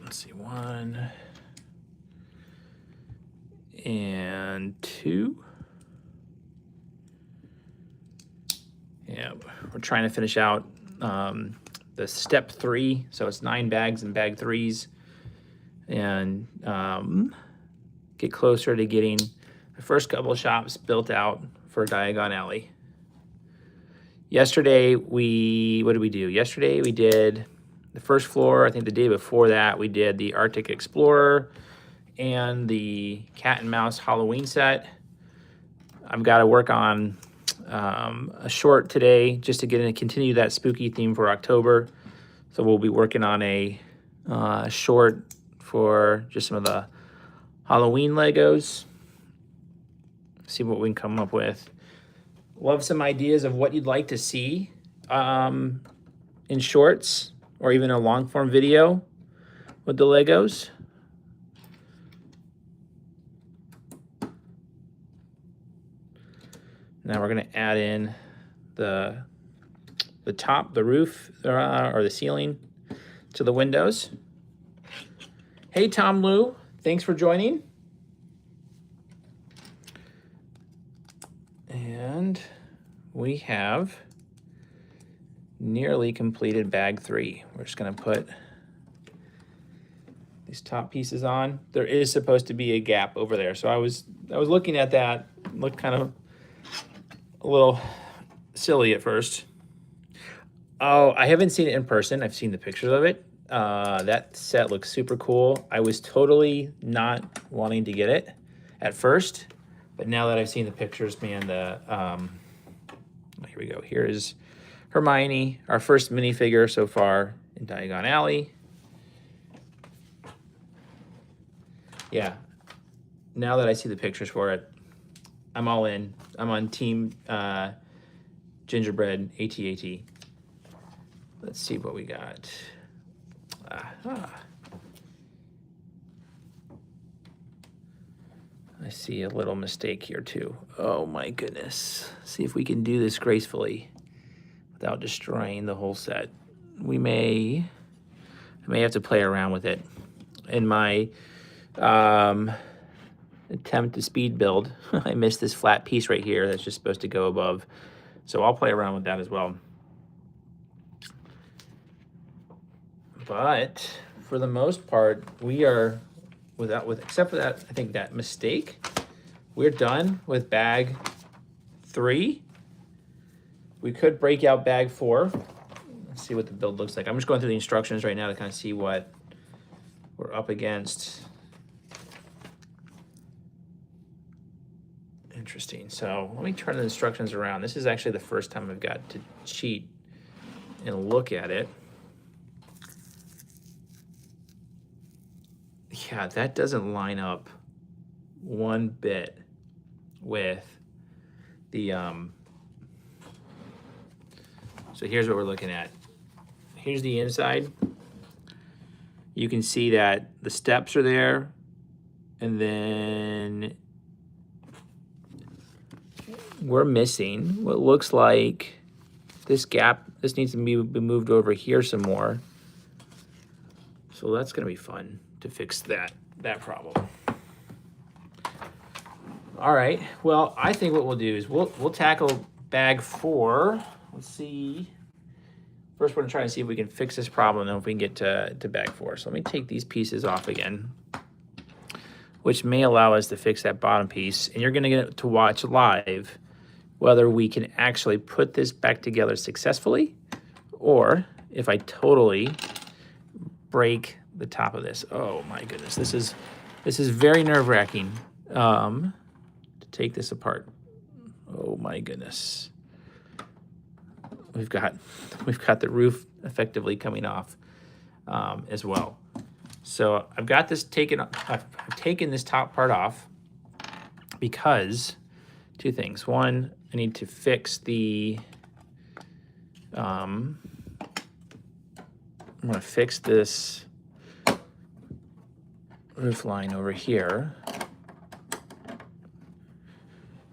Let's see, 1 and 2. Yeah, we're trying to finish out the step 3. So it's 9 bags in bag 3s. And get closer to getting the first couple of shops built out for Diagon Alley. Yesterday, what did we do? Yesterday, we did the first floor. I think the day before that, we did the Arctic Explorer and the Cat and Mouse Halloween set. I've got to work on a short today just to continue that spooky theme for October. So we'll be working on a short for just some of the Halloween Legos. See what we can come up with. Love some ideas of what you'd like to see in shorts or even a long form video with the Legos. Now we're going to add in the top, the roof, or the ceiling to the windows. Hey, Tom Lou, thanks for joining. And we have nearly completed bag 3. We're just going to put these top pieces on. There is supposed to be a gap over there. So I was looking at that, looked kind of a little silly at first. Oh, I haven't seen it in person. I've seen the pictures of it. That set looks super cool. I was totally not wanting to get it at first, but now that I've seen the pictures, man, here we go. Here is Hermione, our first minifigure so far in Diagon Alley. Yeah, now that I see the pictures for it, I'm all in. I'm on team gingerbread AT-AT. Let's see what we got. I see a little mistake here too. Oh my goodness. See if we can do this gracefully without destroying the whole set. I may have to play around with it. In my attempt to speed build, I missed this flat piece right here that's just supposed to go above. So I'll play around with that as well. But for the most part, we are, except for that, I think that mistake, we're done with bag 3. We could break out bag 4. Let's see what the build looks like. I'm just going through the instructions right now to kind of see what we're up against. Interesting. So let me turn the instructions around. This is actually the first time I've got to cheat and look at it. Yeah, that doesn't line up one bit with the, so here's what we're looking at. Here's the inside. You can see that the steps are there, and then we're missing what looks like this gap. This needs to be moved over here some more. So that's gonna be fun to fix that problem. All right, well, I think what we'll do is we'll tackle bag 4. Let's see. First, we're gonna try and see if we can fix this problem, and then if we can get to bag 4. So let me take these pieces off again, which may allow us to fix that bottom piece. And you're gonna get to watch live whether we can actually put this back together successfully, or if I totally break the top of this. Oh my goodness, this is very nerve-wracking to take this apart. Oh my goodness. We've got the roof effectively coming off as well. So I've got this taken. I've taken this top part off because 2 things. One, I need to fix the. I'm gonna fix this roof line over here.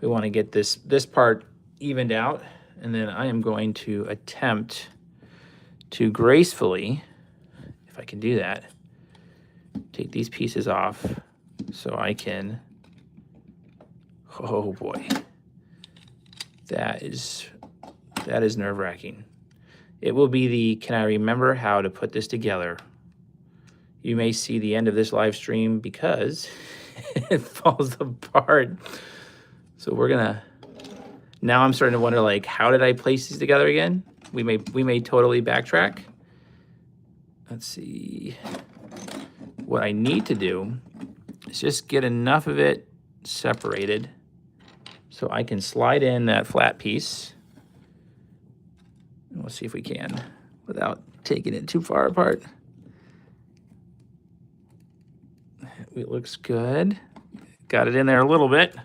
We want to get this part evened out, and then I am going to attempt to gracefully, if I can do that, take these pieces off so I can, oh boy, that is nerve-wracking. It will be the, can I remember how to put this together? You may see the end of this live stream because it falls apart. So we're gonna, now I'm starting to wonder, like, how did I place these together again? We may totally backtrack. Let's see. What I need to do is just get enough of it separated so I can slide in that flat piece. And we'll see if we can without taking it too far apart. It looks good. Got it in there a little bit.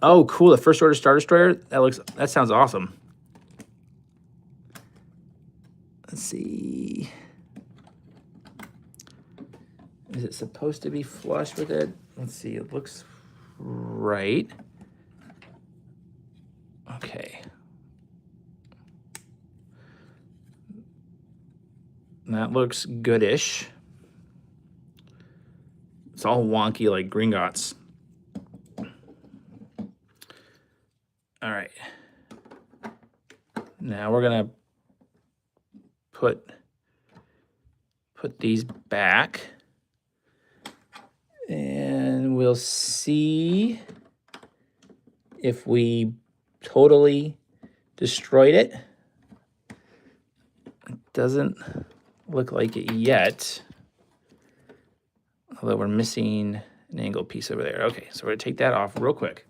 Oh, cool. The first order Star Destroyer. That sounds awesome. Let's see. Is it supposed to be flush with it? Let's see. It looks right. Okay. That looks goodish. It's all wonky like Gringotts. All right. Now we're gonna put these back, and we'll see if we totally destroyed it. It doesn't look like it yet, although we're missing an angle piece over there. Okay, so we're gonna take that off real quick.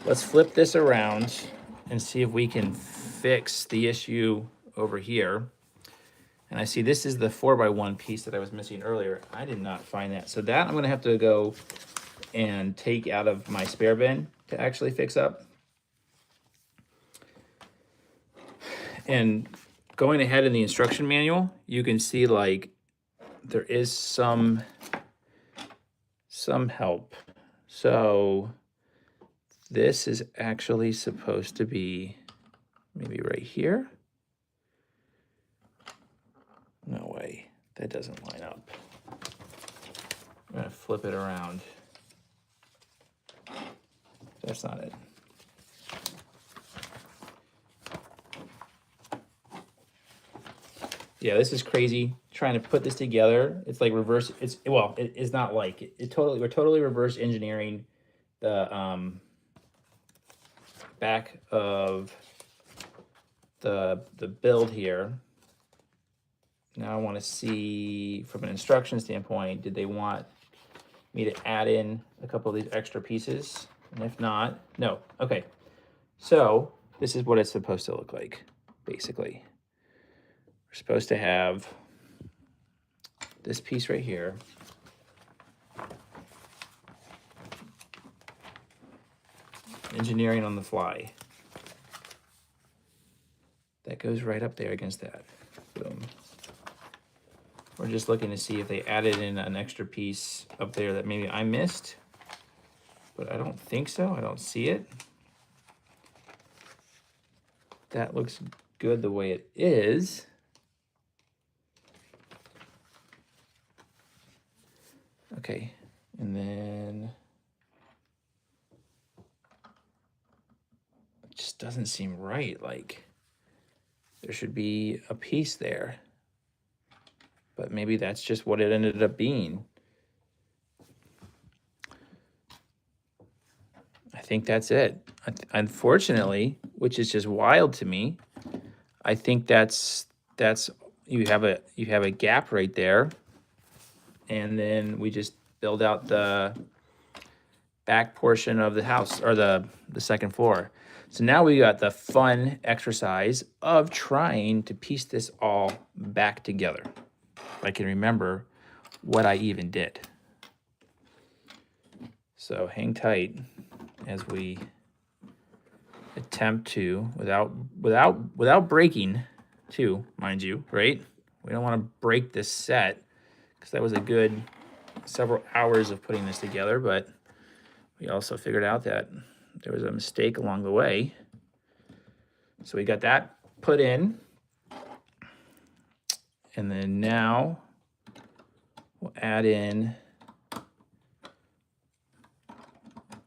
Let's flip this around and see if we can fix the issue over here. And I see this is the 4x1 piece that I was missing earlier. I did not find that. So that I'm gonna have to go and take out of my spare bin to actually fix up. And going ahead in the instruction manual, you can see like there is some help. So this is actually supposed to be maybe right here. No way, that doesn't line up. I'm gonna flip it around. That's not it. Yeah, this is crazy trying to put this together. It's like reverse. It is not like it. We're totally reverse engineering the back of the build here. Now I want to see from an instruction standpoint, did they want me to add in a couple of these extra pieces? And if not, no. Okay. So this is what it's supposed to look like, basically. We're supposed to have this piece right here. Engineering on the fly. That goes right up there against that. Boom. We're just looking to see if they added in an extra piece up there that maybe I missed, but I don't think so. I don't see it. That looks good the way it is. Okay, and then it just doesn't seem right. Like there should be a piece there, but maybe that's just what it ended up being. I think that's it. Unfortunately, which is just wild to me, I think that's you have a gap right there, and then we just build out the back portion of the house, or the second floor. So now we got the fun exercise of trying to piece this all back together. If I can remember what I even did. So hang tight as we attempt to, without breaking too, mind you, right? We don't want to break this set, because that was a good several hours of putting this together, but we also figured out that there was a mistake along the way. So we got that put in. And then now we'll add in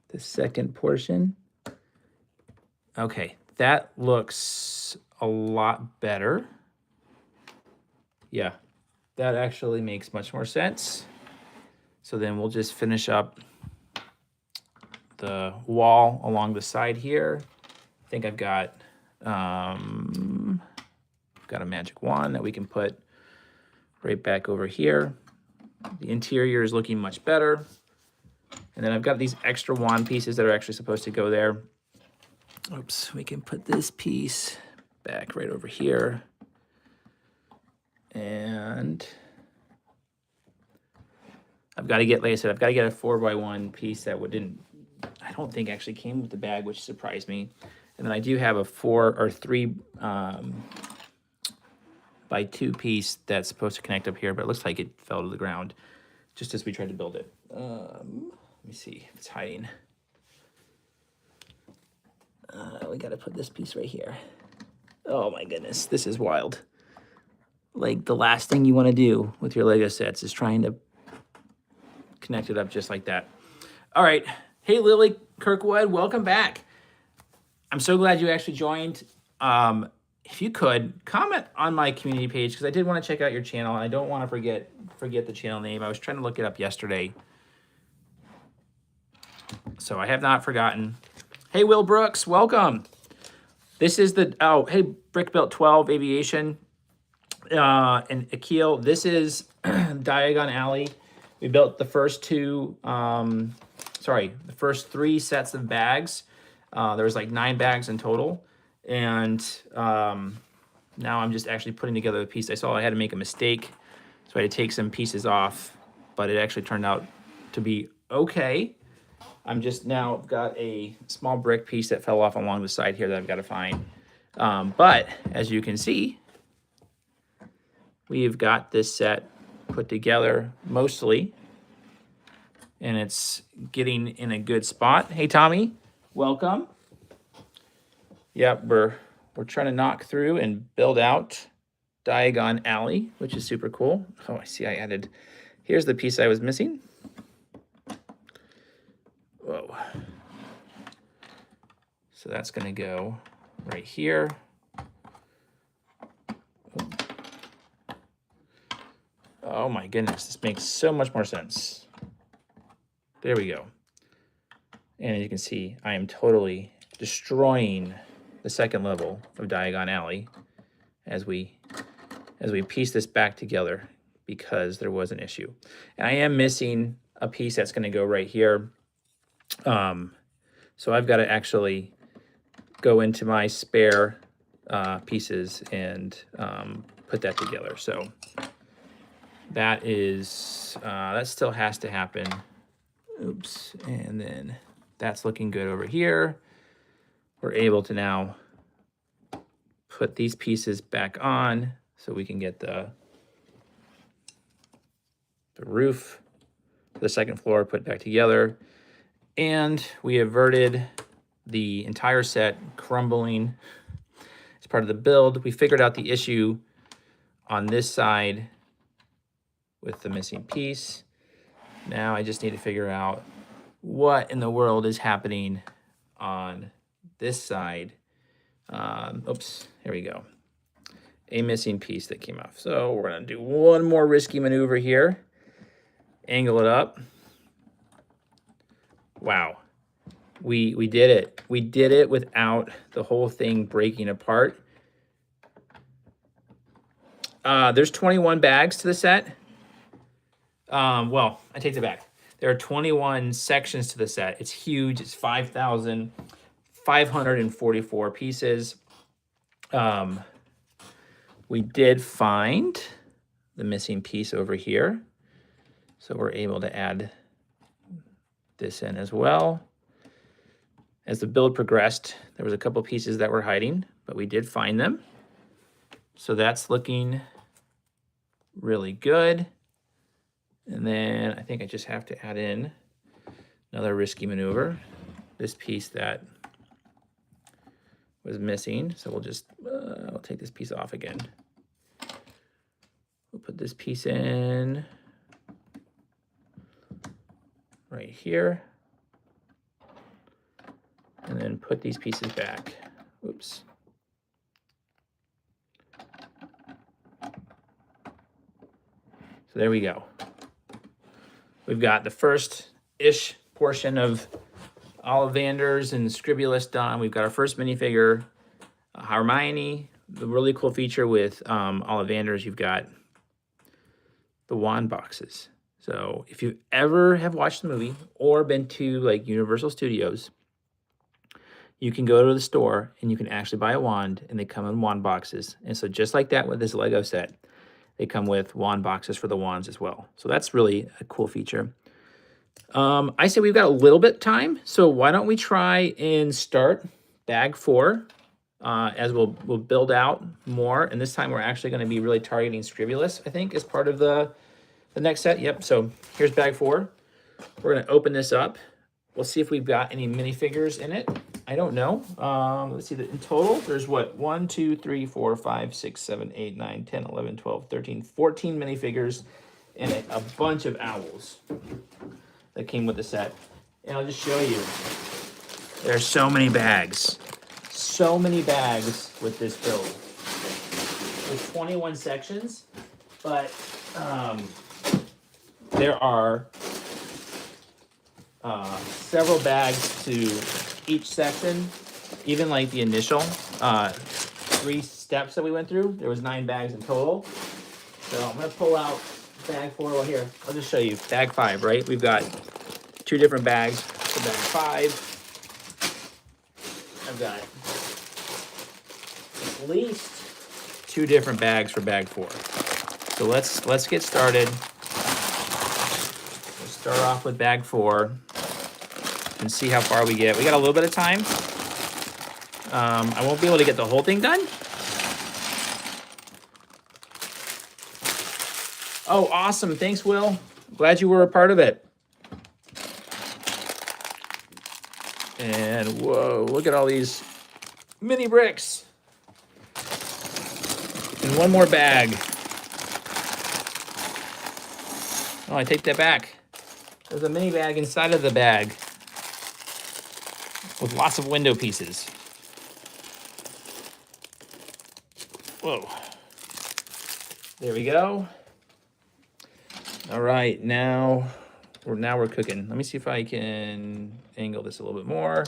the second portion. Okay, that looks a lot better. Yeah, that actually makes much more sense. So then we'll just finish up the wall along the side here. I think I've got a magic wand that we can put right back over here. The interior is looking much better. And then I've got these extra wand pieces that are actually supposed to go there. Oops, we can put this piece back right over here. And I've got to get, like I said, I've got to get a 4x1 piece that I don't think actually came with the bag, which surprised me. And then I do have a 4 or 3 by 2 piece that's supposed to connect up here, but it looks like it fell to the ground just as we tried to build it. Let me see if it's hiding. We got to put this piece right here. Oh my goodness, this is wild. Like, the last thing you want to do with your Lego sets is trying to connect it up just like that. All right. Hey, Lily Kirkwood, welcome back. I'm so glad you actually joined. If you could, comment on my community page, because I did want to check out your channel. I don't want to forget the channel name. I was trying to look it up yesterday, so I have not forgotten. Hey, Will Brooks, welcome. This is the, oh, hey, Brick Built 12 Aviation and Akil. This is Diagon Alley. We built the first the first 3 sets of bags. There was like 9 bags in total. And now I'm just actually putting together the piece. I saw I had to make a mistake, so I had to take some pieces off, but it actually turned out to be okay. I'm just now got a small brick piece that fell off along the side here that I've got to find. But as you can see, we've got this set put together mostly, and it's getting in a good spot. Hey, Tommy, welcome. Yep, we're trying to knock through and build out Diagon Alley, which is super cool. Oh, I see I added, here's the piece I was missing. Whoa. So that's gonna go right here. Oh my goodness, this makes so much more sense. There we go. And as you can see, I am totally destroying the second level of Diagon Alley as we piece this back together, because there was an issue. And I am missing a piece that's going to go right here. So I've got to actually go into my spare pieces and put that together. So that is, that still has to happen. Oops. And then that's looking good over here. We're able to now put these pieces back on so we can get the roof, the second floor put back together. And we averted the entire set crumbling as part of the build. We figured out the issue on this side with the missing piece. Now I just need to figure out what in the world is happening on this side. Oops, here we go. A missing piece that came off. So we're gonna do one more risky maneuver here. Angle it up. Wow, we did it. We did it without the whole thing breaking apart. There's 21 bags to the set. Well, I take it back. There are 21 sections to the set. It's huge. It's 5,544 pieces. We did find the missing piece over here, so we're able to add this in as well. As the build progressed, there was a couple pieces that were hiding, but we did find them. So that's looking really good. And then I think I just have to add in another risky maneuver, this piece that was missing. So we'll just, I'll take this piece off again. We'll put this piece in right here. And then put these pieces back. Oops. So there we go. We've got the first-ish portion of Ollivanders and Scribulus done. We've got our first minifigure, Hermione. The really cool feature with Ollivanders, you've got the wand boxes. So if you ever have watched the movie or been to like Universal Studios, you can go to the store and you can actually buy a wand, and they come in wand boxes. And so just like that with this Lego set, they come with wand boxes for the wands as well. So that's really a cool feature. I say we've got a little bit time, so why don't we try and start bag 4 as we'll build out more, and this time we're actually going to be really targeting Scribulus, I think, as part of the next set. Yep, so here's bag 4. We're going to open this up. We'll see if we've got any minifigures in it. I don't know. Let's see, in total, there's what? 1, 2, 3, 4, 5, 6, 7, 8, 9, 10, 11, 12, 13, 14 minifigures and a bunch of owls that came with the set. And I'll just show you. There are so many bags. So many bags with this build. There's 21 sections, but there are several bags to each section. Even like the initial 3 steps that we went through, there was 9 bags in total. So I'm gonna pull out bag 4. Well, here, I'll just show you bag 5, right? We've got 2 different bags for bag 5. I've got at least 2 different bags for bag 4. So let's get started. We'll start off with bag 4 and see how far we get. We got a little bit of time. I won't be able to get the whole thing done. Oh, awesome. Thanks, Will. Glad you were a part of it. And whoa, look at all these mini bricks. And one more bag. Oh, I take that back. There's a mini bag inside of the bag with lots of window pieces. Whoa. There we go. All right, now we're cooking. Let me see if I can angle this a little bit more.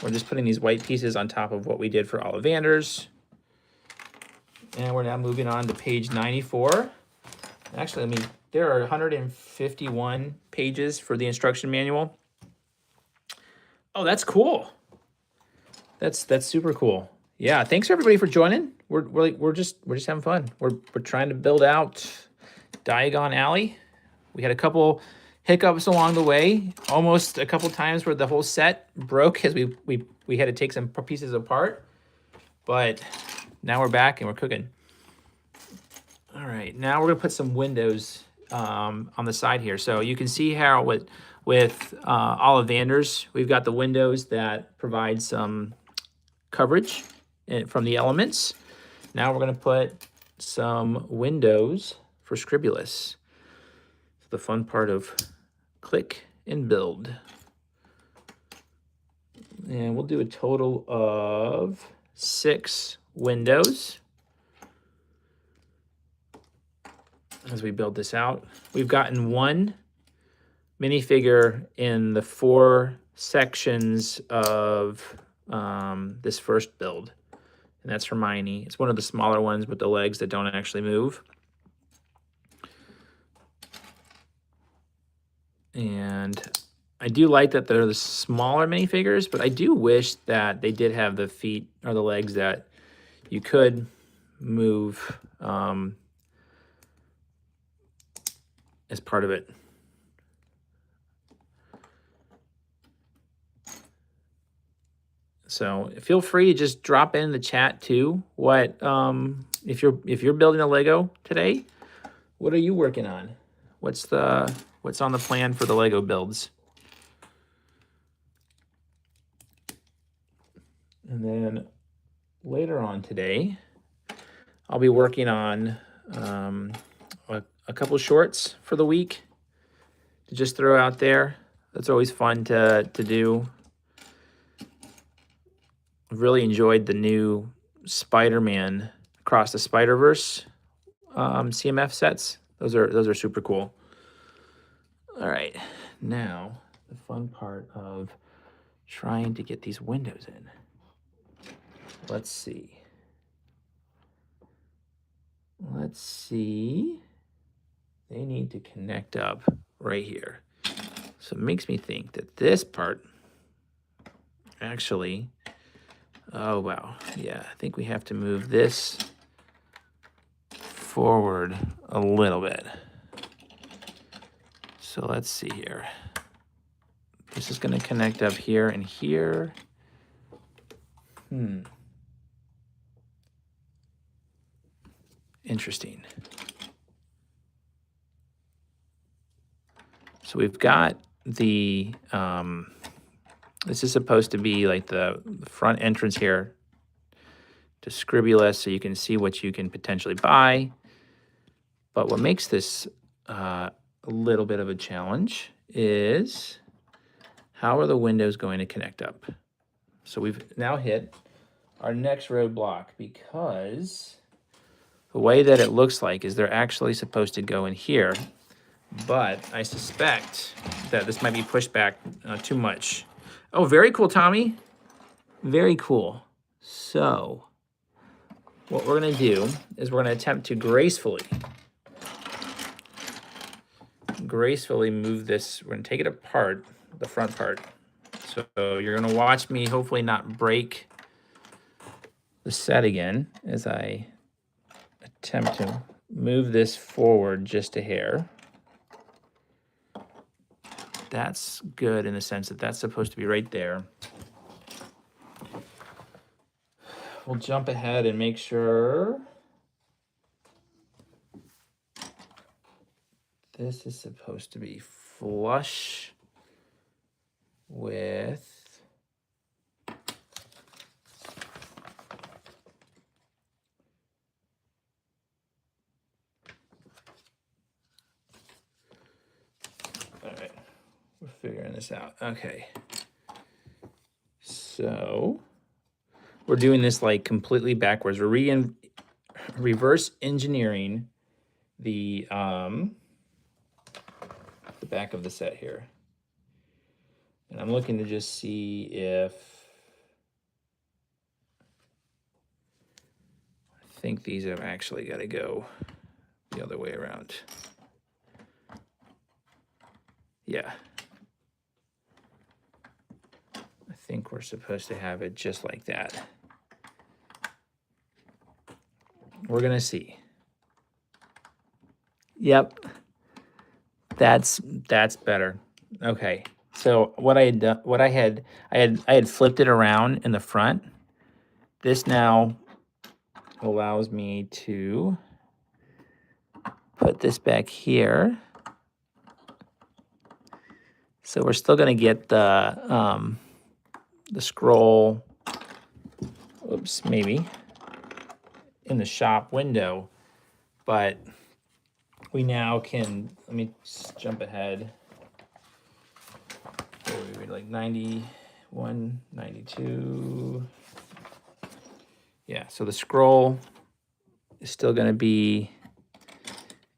We're just putting these white pieces on top of what we did for Ollivanders. And we're now moving on to page 94. Actually, I mean, there are 151 pages for the instruction manual. Oh, that's cool. That's super cool. Yeah, thanks everybody for joining. We're just having fun. We're trying to build out Diagon Alley. We had a couple hiccups along the way, almost a couple times where the whole set broke as we had to take some pieces apart. But now we're back and we're cooking. All right, now we're gonna put some windows on the side here. So you can see how with Ollivanders, we've got the windows that provide some coverage from the elements. Now we're gonna put some windows for Scribulus. The fun part of click and build. And we'll do a total of 6 windows as we build this out. We've gotten 1 minifigure in the 4 sections of this first build, and that's Hermione. It's one of the smaller ones with the legs that don't actually move. And I do like that they're the smaller minifigures, but I do wish that they did have the feet or the legs that you could move as part of it. So feel free to just drop in the chat too. What if you're building a Lego today, what are you working on? What's on the plan for the Lego builds? And then later on today, I'll be working on a couple shorts for the week to just throw out there. That's always fun to do. I've really enjoyed the new Spider-Man Across the Spider-Verse CMF sets. Those are super cool. All right, now the fun part of trying to get these windows in. Let's see. They need to connect up right here. So it makes me think that this part actually, oh wow, yeah, I think we have to move this forward a little bit. So let's see here. This is going to connect up here and here. Interesting. So we've got the, this is supposed to be like the front entrance here to Scribulus, so you can see what you can potentially buy. But what makes this a little bit of a challenge is how are the windows going to connect up? So we've now hit our next roadblock, because the way that it looks like is they're actually supposed to go in here, but I suspect that this might be pushed back too much. Oh, very cool, Tommy. Very cool. So what we're gonna do is we're gonna attempt to gracefully move this. We're gonna take it apart, the front part. So you're gonna watch me hopefully not break the set again as I attempt to move this forward just a hair. That's good in the sense that that's supposed to be right there. We'll jump ahead and make sure this is supposed to be flush with all right, we're figuring this out. Okay, so we're doing this like completely backwards. We're reverse engineering the back of the set here. And I'm looking to just see if I think these have actually got to go the other way around. Yeah. I think we're supposed to have it just like that. We're going to see. Yep. That's better. Okay. So what I had done, I had flipped it around in the front. This now allows me to put this back here. So we're still going to get the scroll, oops, maybe in the shop window, but we now can, let me just jump ahead. We like 91, 92. Yeah, so the scroll is still going to be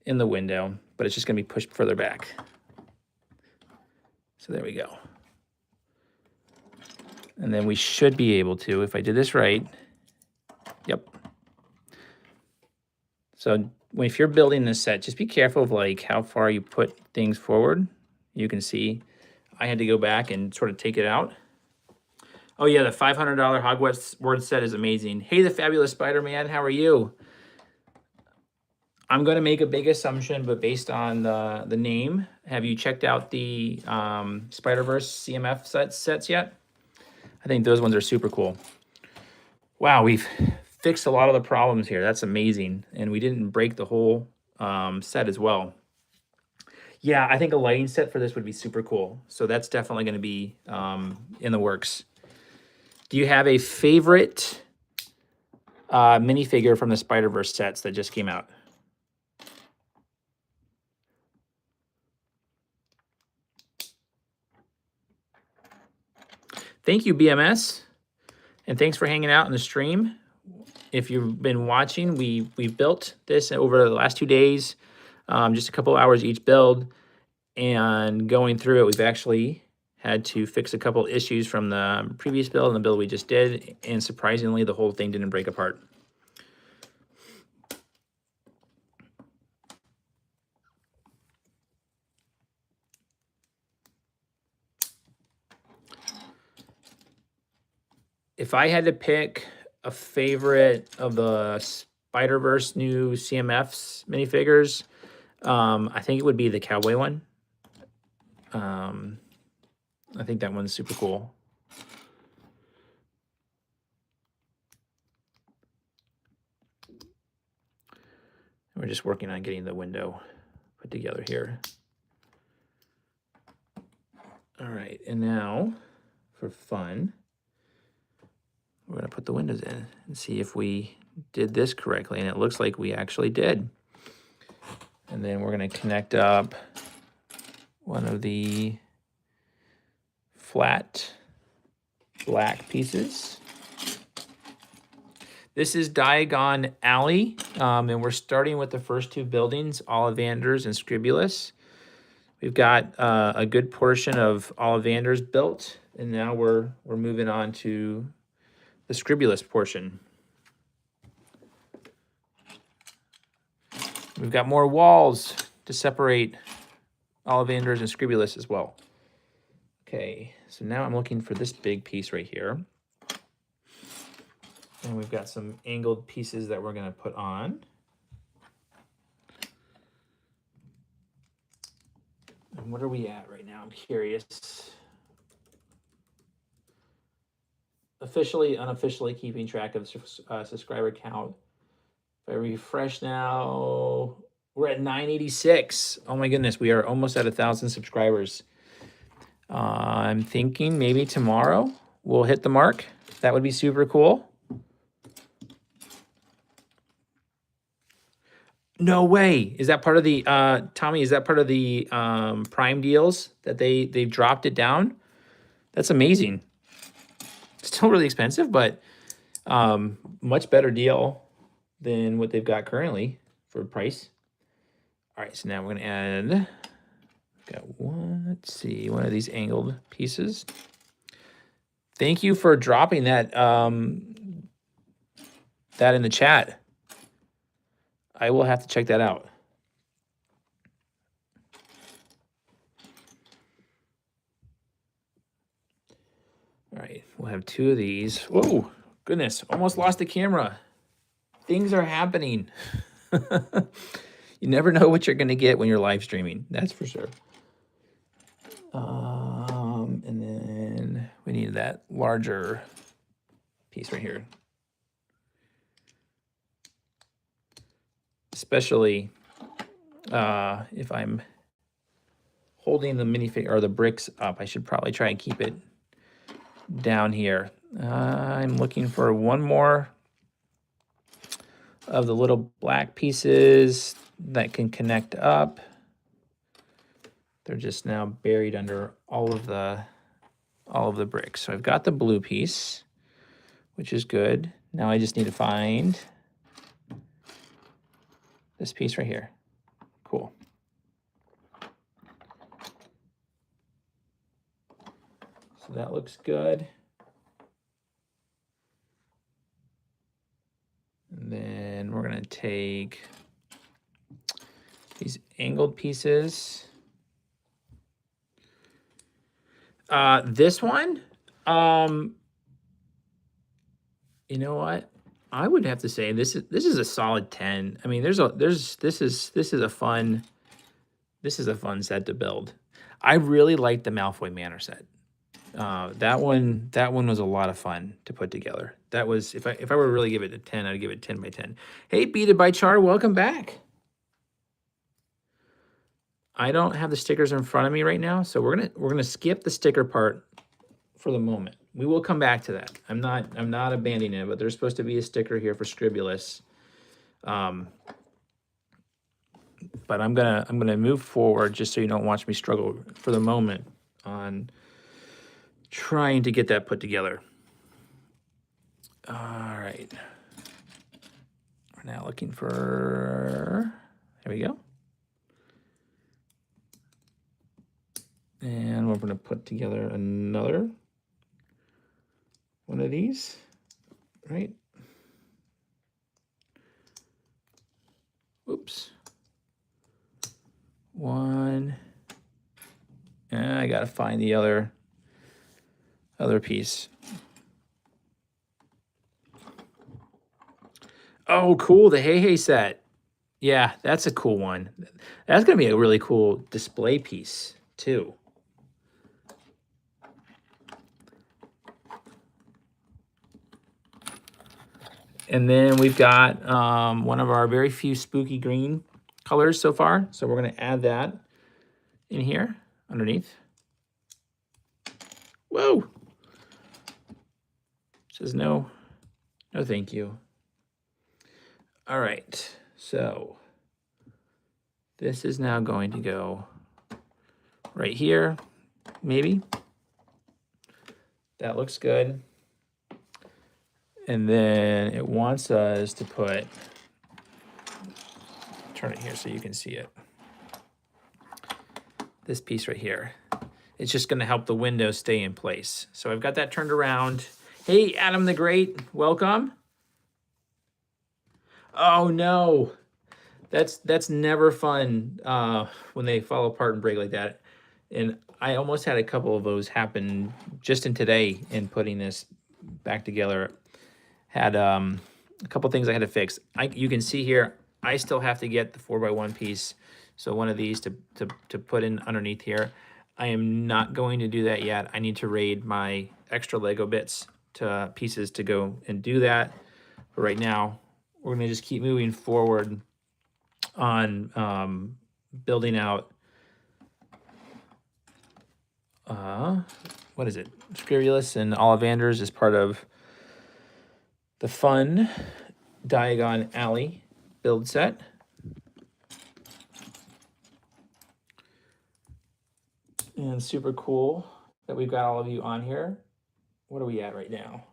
in the window, but it's just going to be pushed further back. So there we go. And then we should be able to, if I did this right, yep. So if you're building this set, just be careful of like how far you put things forward. You can see I had to go back and sort of take it out. Oh yeah, the $500 Hogwarts word set is amazing. Hey, the fabulous Spider-Man, how are you? I'm going to make a big assumption, but based on the name, have you checked out the Spider-Verse CMF sets yet? I think those ones are super cool. Wow, we've fixed a lot of the problems here. That's amazing. And we didn't break the whole set as well. Yeah, I think a lighting set for this would be super cool. So that's definitely going to be in the works. Do you have a favorite minifigure from the Spider-Verse sets that just came out? Thank you, BMS. And thanks for hanging out in the stream. If you've been watching, we've built this over the last 2 days, just a couple hours each build. And going through it, we've actually had to fix a couple issues from the previous build and the build we just did. And surprisingly, the whole thing didn't break apart. If I had to pick a favorite of the Spider-Verse new CMFs minifigures, I think it would be the cowboy one. I think that one's super cool. We're just working on getting the window put together here. All right, and now for fun, we're gonna put the windows in and see if we did this correctly, and it looks like we actually did. And then we're gonna connect up one of the flat black pieces. This is Diagon Alley, and we're starting with the first two buildings, Ollivanders and Scribulus. We've got a good portion of Ollivanders built, and now we're moving on to the Scribulus portion. We've got more walls to separate Ollivanders and Scribulus as well. Okay, so now I'm looking for this big piece right here. And we've got some angled pieces that we're gonna put on. And what are we at right now? I'm curious. Officially, unofficially keeping track of subscriber count. If I refresh now, we're at 986. Oh my goodness, we are almost at 1,000 subscribers. I'm thinking maybe tomorrow we'll hit the mark. That would be super cool. No way. Is that part of the Tommy? Is that part of the Prime deals that they've dropped it down? That's amazing. Still really expensive, but much better deal than what they've got currently for price. All right, so now we're gonna add. Got one. Let's see, one of these angled pieces. Thank you for dropping that that in the chat. I will have to check that out. All right, we'll have two of these. Whoa, goodness, almost lost the camera. Things are happening. You never know what you're gonna get when you're live streaming, that's for sure. And then we need that larger piece right here. Especially if I'm holding the minifigure or the bricks up, I should probably try and keep it down here. I'm looking for one more of the little black pieces that can connect up. They're just now buried under all of the bricks. So I've got the blue piece, which is good. Now I just need to find this piece right here. Cool. So that looks good. And then we're gonna take these angled pieces. This one, you know what? I would have to say this is a solid 10. I mean, this is a fun set to build. I really like the Malfoy Manor set. That one was a lot of fun to put together. That was, if I were to really give it a 10, I'd give it 10 by 10. Hey, Beated by Char, welcome back. I don't have the stickers in front of me right now, so we're gonna skip the sticker part for the moment. We will come back to that. I'm not abandoning it, but there's supposed to be a sticker here for Scribulus. But I'm gonna move forward just so you don't watch me struggle for the moment on trying to get that put together. All right. We're now looking for, there we go. And we're gonna put together another one of these, right? Oops. One. And I gotta find the other piece. Oh, cool, the Hey Hey set. Yeah, that's a cool one. That's gonna be a really cool display piece too. And then we've got one of our very few spooky green colors so far. So we're going to add that in here underneath. Whoa! Says no, no thank you. All right, so this is now going to go right here, maybe. That looks good. And then it wants us to put, turn it here so you can see it. This piece right here. It's just gonna help the window stay in place. So I've got that turned around. Hey, Adam the Great, welcome. Oh no, that's never fun when they fall apart and break like that. And I almost had a couple of those happen just in today in putting this back together. Had a couple things I had to fix. You can see here, I still have to get the 4x1 piece. So one of these to put in underneath here. I am not going to do that yet. I need to raid my extra Lego bits to pieces to go and do that. But right now, we're gonna just keep moving forward on building out, what is it? Scribulus and Ollivanders is part of the fun Diagon Alley build set. And super cool that we've got all of you on here. What are we at right now?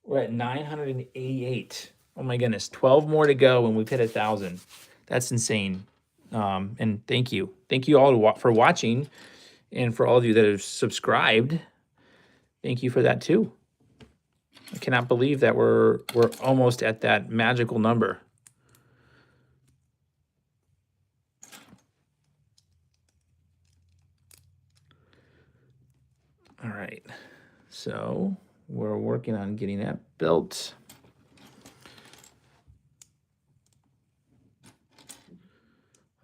We're at 988. Oh my goodness, 12 more to go and we've hit 1,000. That's insane. And thank you. Thank you all for watching, and for all of you that have subscribed. Thank you for that too. I cannot believe that we're almost at that magical number. All right, so we're working on getting that built.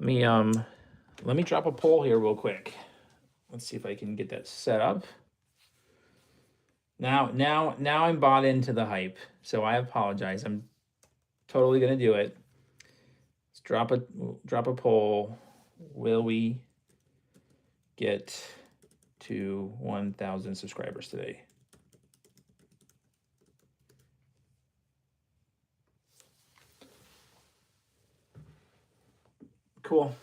Let me drop a poll here real quick. Let's see if I can get that set up. Now I'm bought into the hype, so I apologize. I'm totally gonna do it. Let's drop a poll. Will we get to 1,000 subscribers today? Cool.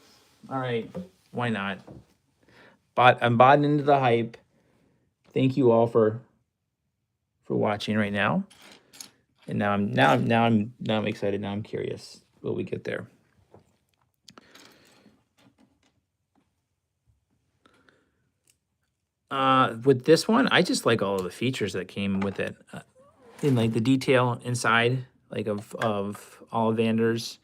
All right. Why not? I'm bought into the hype. Thank you all for watching right now. And now I'm excited. Now I'm curious. Will we get there? With this one, I just like all of the features that came with it. In like the detail inside, like of Ollivanders,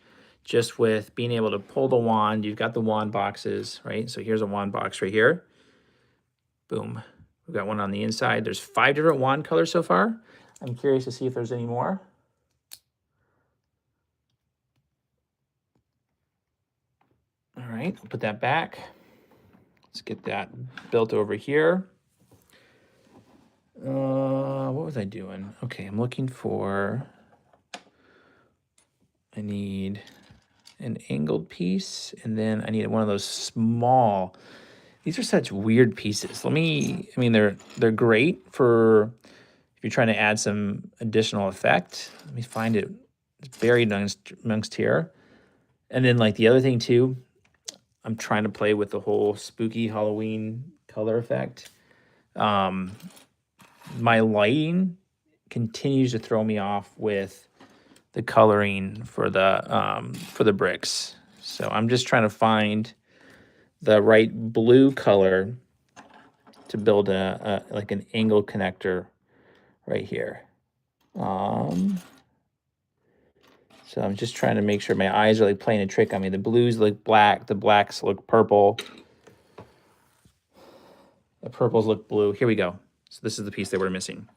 just with being able to pull the wand. You've got the wand boxes, right? So here's a wand box right here. Boom. We've got one on the inside. There's 5 different wand colors so far. I'm curious to see if there's any more. All right, I'll put that back. Let's get that built over here. What was I doing? Okay, I'm looking for, I need an angled piece, and then I need one of those small, these are such weird pieces. They're great for if you're trying to add some additional effect. Let me find it. It's buried amongst here. And then like the other thing too, I'm trying to play with the whole spooky Halloween color effect. My lighting continues to throw me off with the coloring for the bricks. So I'm just trying to find the right blue color to build like an angle connector right here. So I'm just trying to make sure my eyes are like playing a trick on me. The blues look black, the blacks look purple. The purples look blue. Here we go. So this is the piece that we're missing.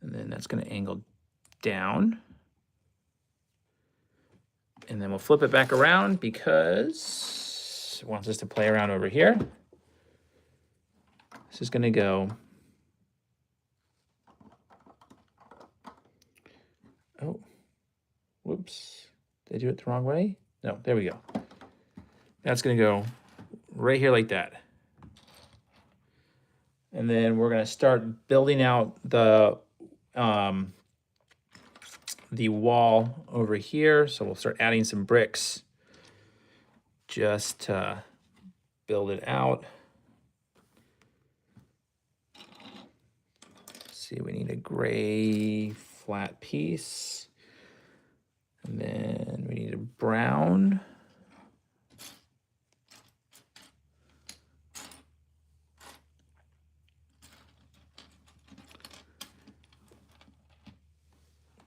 And then that's going to angle down. And then we'll flip it back around because it wants us to play around over here. This is going to go Oh, whoops. Did I do it the wrong way? No, there we go. That's gonna go right here like that. And then we're gonna start building out the wall over here. So we'll start adding some bricks just to build it out. Let's see, we need a gray flat piece. And then we need a brown.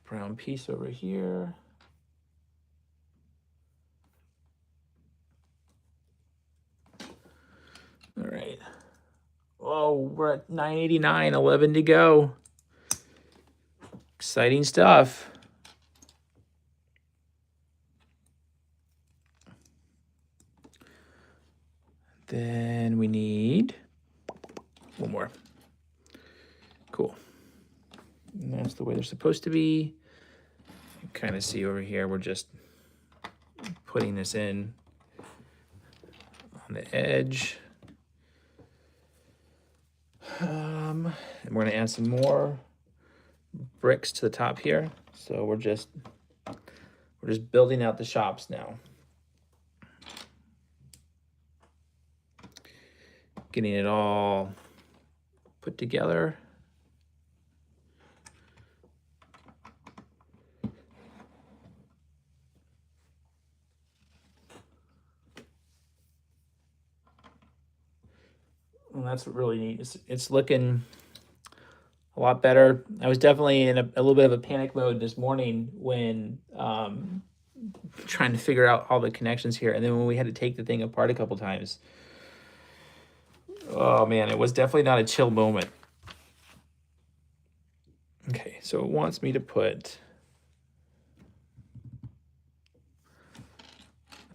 Brown piece over here. All right. Oh, we're at 989, 11 to go. Exciting stuff. Then we need one more. Cool. And that's the way they're supposed to be. You kind of see over here, we're just putting this in on the edge. And we're gonna add some more bricks to the top here. So we're just building out the shops now. Getting it all put together. And that's what really neat. It's looking a lot better. I was definitely in a little bit of a panic mode this morning when trying to figure out all the connections here. And then when we had to take the thing apart a couple times, oh man, it was definitely not a chill moment. Okay, so it wants me to put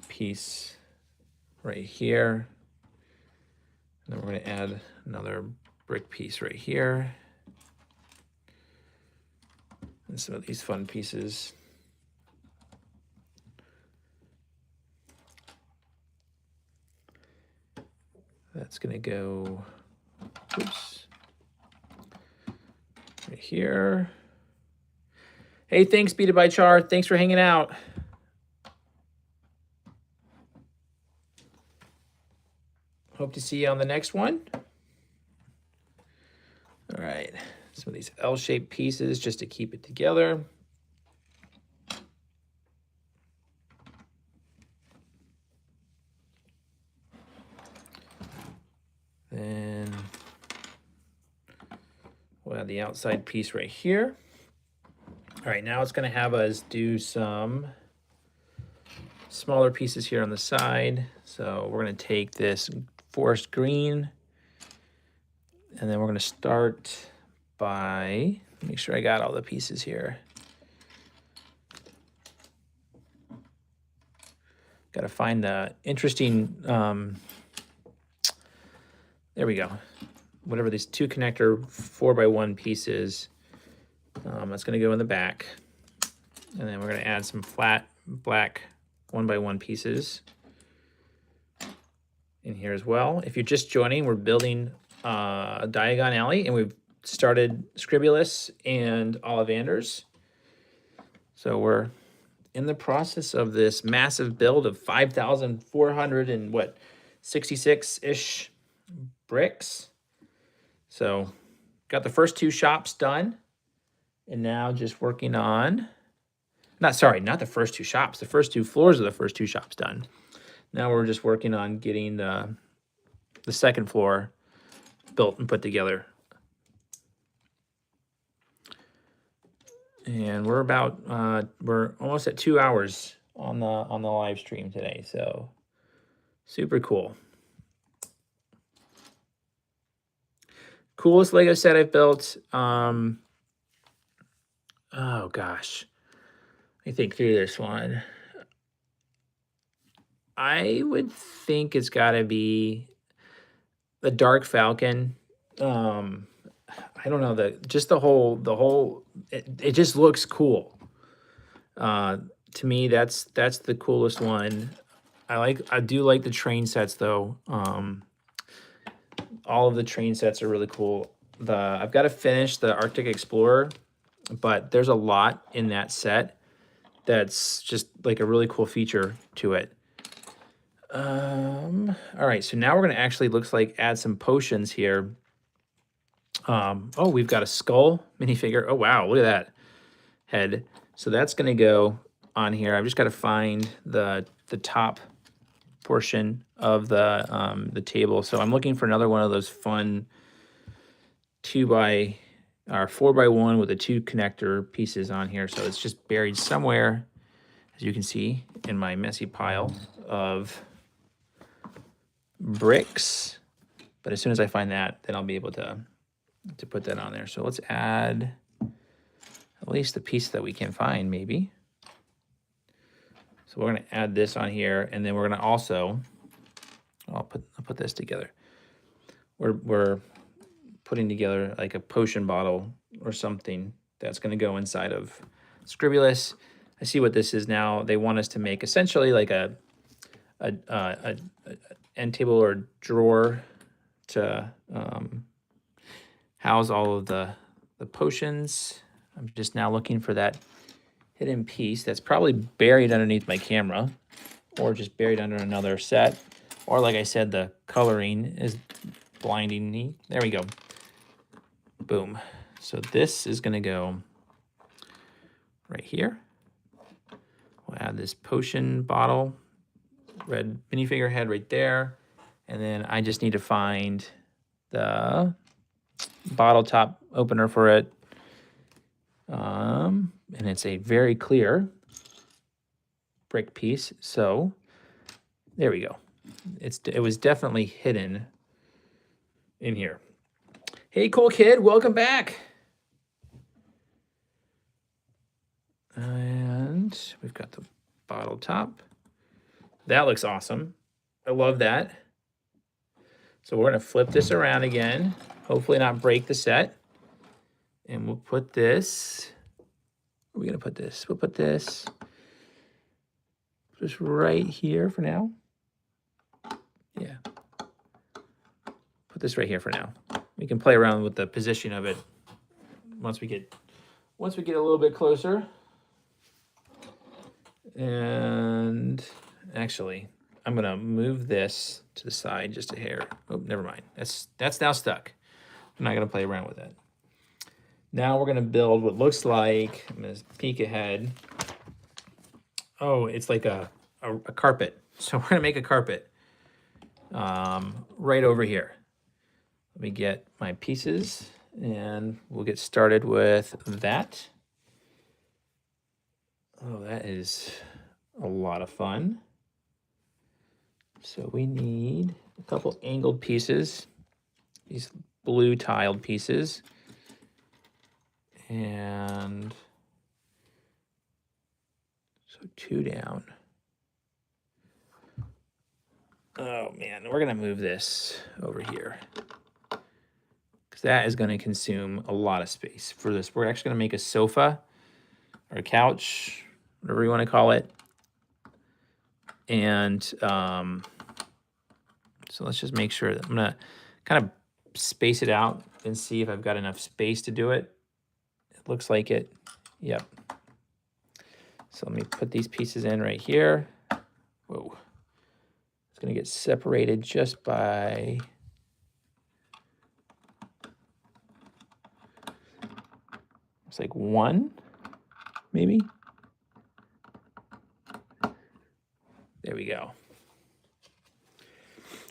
a piece right here. And then we're going to add another brick piece right here. And some of these fun pieces. That's going to go, oops, right here. Hey, thanks, Beat It by Char. Thanks for hanging out. Hope to see you on the next one. All right, some of these L-shaped pieces just to keep it together. Then we'll add the outside piece right here. All right, now it's gonna have us do some smaller pieces here on the side. So we're gonna take this forest green, and then we're gonna start by, make sure I got all the pieces here. Gotta find the interesting, there we go. Whatever these two connector 4x1 pieces, that's gonna go in the back. And then we're gonna add some flat black 1x1 pieces in here as well. If you're just joining, we're building a Diagon alley, and we've started Scribulus and Ollivanders. So we're in the process of this massive build of 5,400 and what, 66-ish bricks. So got the first two shops done, and now just working on, not the first two shops, the first two floors of the first two shops done. Now we're just working on getting the second floor built and put together. And we're we're almost at 2 hours on the live stream today, so super cool. Coolest Lego set I've built. Oh gosh, let me think through this one. I would think it's got to be the Dark Falcon. I don't know, it just looks cool. To me, that's the coolest one. I do like the train sets though. All of the train sets are really cool. I've got to finish the Arctic Explorer, but there's a lot in that set that's just like a really cool feature to it. All right, so now we're gonna actually looks like add some potions here. Oh, we've got a skull minifigure. Oh wow, look at that head. So that's gonna go on here. I've just got to find the top portion of the table. So I'm looking for another one of those fun 4x1 with the 2 connector pieces on here. So it's just buried somewhere, as you can see, in my messy pile of bricks. But as soon as I find that, then I'll be able to put that on there. So let's add at least the piece that we can find, maybe. So we're gonna add this on here, and then we're gonna also, I'll put this together. We're putting together like a potion bottle or something that's gonna go inside of Scribulus. I see what this is now. They want us to make essentially like a end table or drawer to house all of the potions. I'm just now looking for that hidden piece that's probably buried underneath my camera or just buried under another set. Or like I said, the coloring is blinding me. There we go. Boom. So this is gonna go right here. We'll add this potion bottle, red minifigure head right there. And then I just need to find the bottle top opener for it. And it's a very clear brick piece. So there we go. It was definitely hidden in here. Hey, Cole Kid, welcome back. And we've got the bottle top. That looks awesome. I love that. So we're gonna flip this around again, hopefully not break the set. And we'll put this, where are we gonna put this? We'll put this just right here for now. Yeah. Put this right here for now. We can play around with the position of it once we get a little bit closer. And actually, I'm gonna move this to the side just a hair. Oh, never mind. That's now stuck. I'm not gonna play around with it. Now we're gonna build what looks like, I'm gonna peek ahead. Oh, it's like a carpet. So we're gonna make a carpet right over here. Let me get my pieces and we'll get started with that. Oh, that is a lot of fun. So we need a couple angled pieces, these blue tiled pieces. And so 2 down. Oh man, we're gonna move this over here because that is gonna consume a lot of space for this. We're actually gonna make a sofa or a couch, whatever you wanna call it. And so let's just make sure that I'm gonna kind of space it out and see if I've got enough space to do it. It looks like it, yep. So let me put these pieces in right here. Whoa. It's gonna get separated just by, it's like 1, maybe. There we go.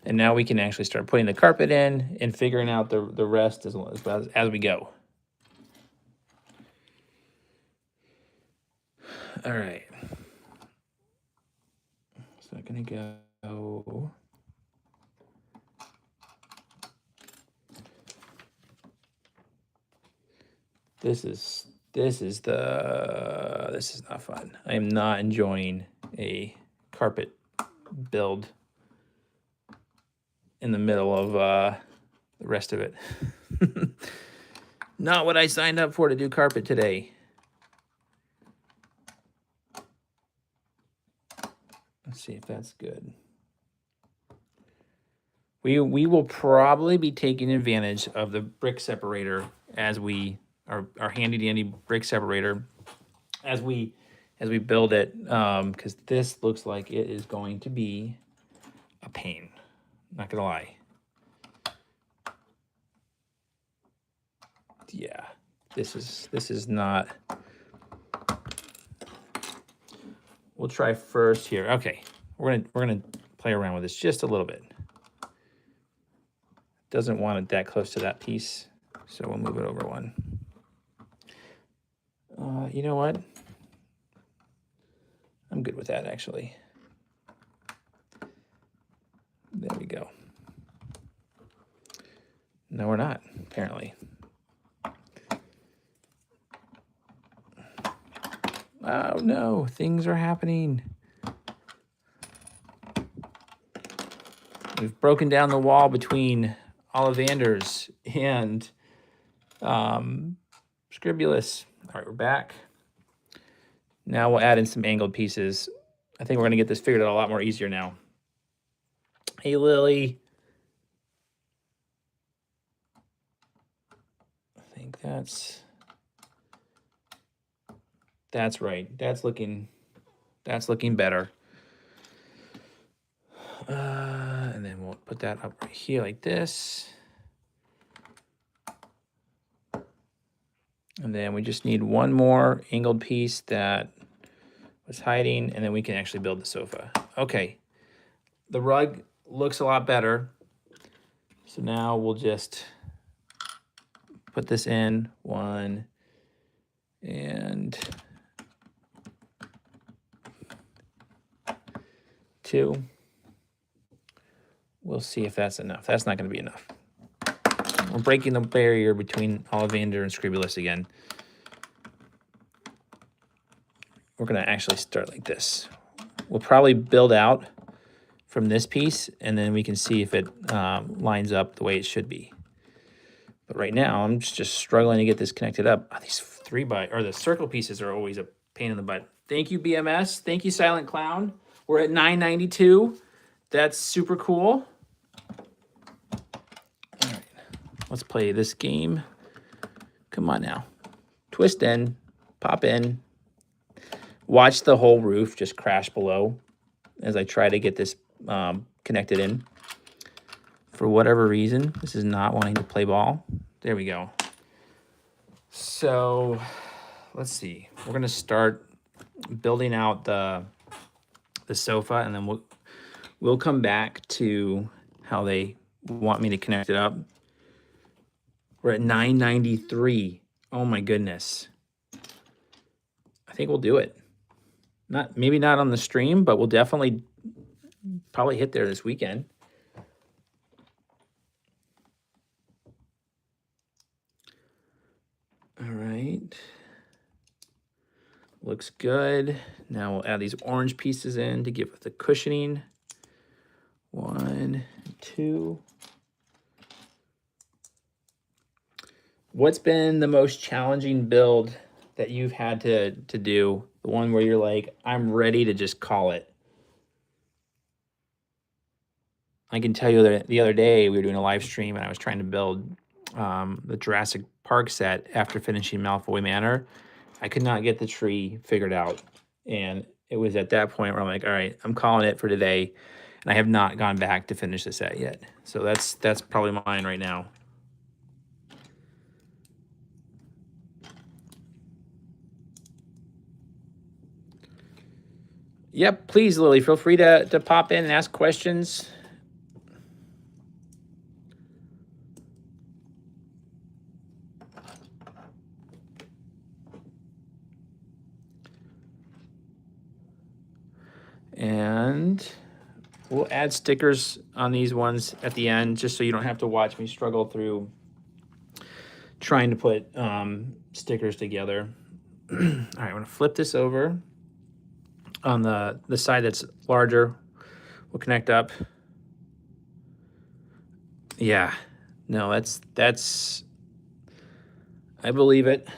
And now we can actually start putting the carpet in and figuring out the rest as we go. All right. So I'm gonna go. This is not fun. I am not enjoying a carpet build in the middle of the rest of it. Not what I signed up for to do carpet today. Let's see if that's good. We will probably be taking advantage of the brick separator as we our handy dandy brick separator as we build it, because this looks like it is going to be a pain. Not gonna lie. Yeah, this is not. We'll try first here. Okay, we're gonna play around with this just a little bit. Doesn't want it that close to that piece, so we'll move it over one. You know what? I'm good with that, actually. There we go. No, we're not, apparently. Oh no, things are happening. We've broken down the wall between Ollivanders and Scribulus. All right, we're back. Now we'll add in some angled pieces. I think we're gonna get this figured out a lot more easier now. Hey, Lily. I think that's right. That's looking better. And then we'll put that up right here like this. And then we just need one more angled piece that was hiding, and then we can actually build the sofa. Okay, the rug looks a lot better. So now we'll just put this in, 1, and 2. We'll see if that's enough. That's not going to be enough. We're breaking the barrier between Ollivander and Scribulus again. We're going to actually start like this. We'll probably build out from this piece, and then we can see if it lines up the way it should be. But right now, I'm just struggling to get this connected up. Oh, these the circle pieces are always a pain in the butt. Thank you, BMS. Thank you, Silent Clown. We're at 992. That's super cool. All right, let's play this game. Come on now. Twist in, pop in. Watch the whole roof just crash below as I try to get this connected in. For whatever reason, this is not wanting to play ball. There we go. So let's see. We're gonna start building out the sofa, and then we'll come back to how they want me to connect it up. We're at 993. Oh my goodness. I think we'll do it. Maybe not on the stream, but we'll definitely probably hit there this weekend. All right. Looks good. Now we'll add these orange pieces in to give it the cushioning. 1, 2. What's been the most challenging build that you've had to do? The one where you're like, I'm ready to just call it. I can tell you that the other day we were doing a live stream and I was trying to build the Jurassic Park set after finishing Malfoy Manor. I could not get the tree figured out. And it was at that point where I'm like, all right, I'm calling it for today. And I have not gone back to finish the set yet. So that's probably mine right now. Yep, please, Lily, feel free to pop in and ask questions. And we'll add stickers on these ones at the end, just so you don't have to watch me struggle through trying to put stickers together. All right, I'm gonna flip this over. On the side that's larger, we'll connect up. Yeah, no, that's, I believe it.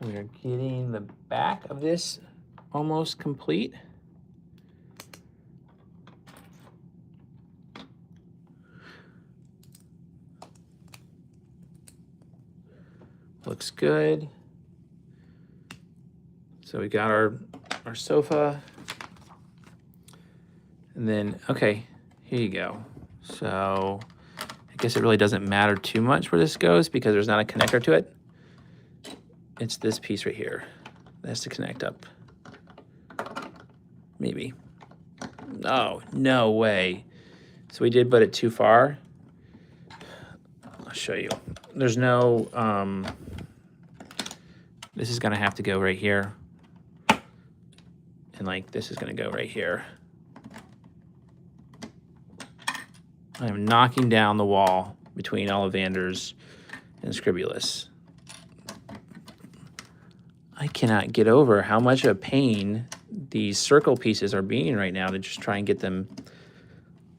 We are getting the back of this almost complete. Looks good. So we got our sofa. And then, okay, here you go. So I guess it really doesn't matter too much where this goes because there's not a connector to it. It's this piece right here that has to connect up. Maybe. Oh, no way. So we did put it too far. I'll show you. There's no, this is gonna have to go right here. And like, this is gonna go right here. I'm knocking down the wall between Ollivanders and Scribulus. I cannot get over how much of a pain these circle pieces are being right now to just try and get them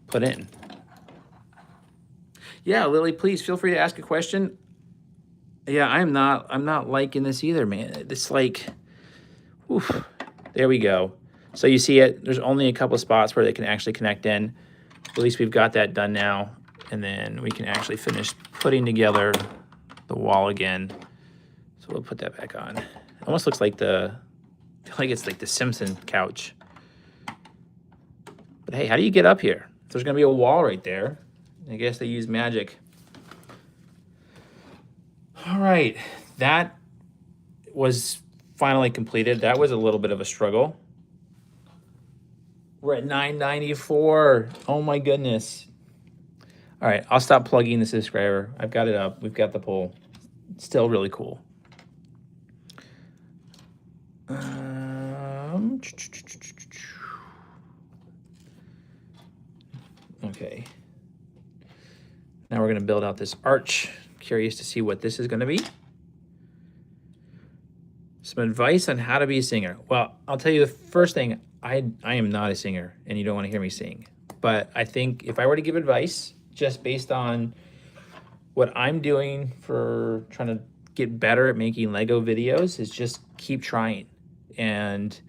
put in. Yeah, Lily, please feel free to ask a question. Yeah, I'm not liking this either, man. It's like, oof, there we go. So you see it, there's only a couple of spots where they can actually connect in. At least we've got that done now. And then we can actually finish putting together the wall again. So we'll put that back on. It almost looks like I feel like it's like the Simpson couch. But hey, how do you get up here? There's gonna be a wall right there. I guess they use magic. All right, that was finally completed. That was a little bit of a struggle. We're at 994. Oh my goodness. All right, I'll stop plugging the subscriber. I've got it up. We've got the poll. Still really cool. Okay. Now we're going to build out this arch. Curious to see what this is going to be. Some advice on how to be a singer. Well, I'll tell you the first thing. I am not a singer, and you don't want to hear me sing. But I think if I were to give advice, just based on what I'm doing for trying to get better at making Lego videos, is just keep trying. And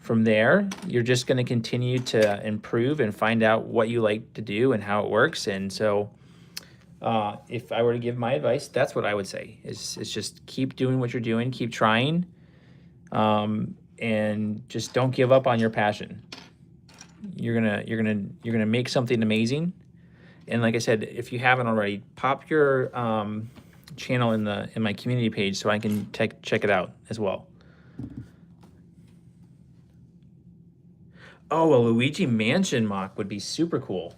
from there, you're just going to continue to improve and find out what you like to do and how it works. And so if I were to give my advice, that's what I would say is just keep doing what you're doing, keep trying, and just don't give up on your passion. You're gonna make something amazing. And like I said, if you haven't already, pop your channel in my community page so I can check it out as well. Oh, a Luigi Mansion mock would be super cool.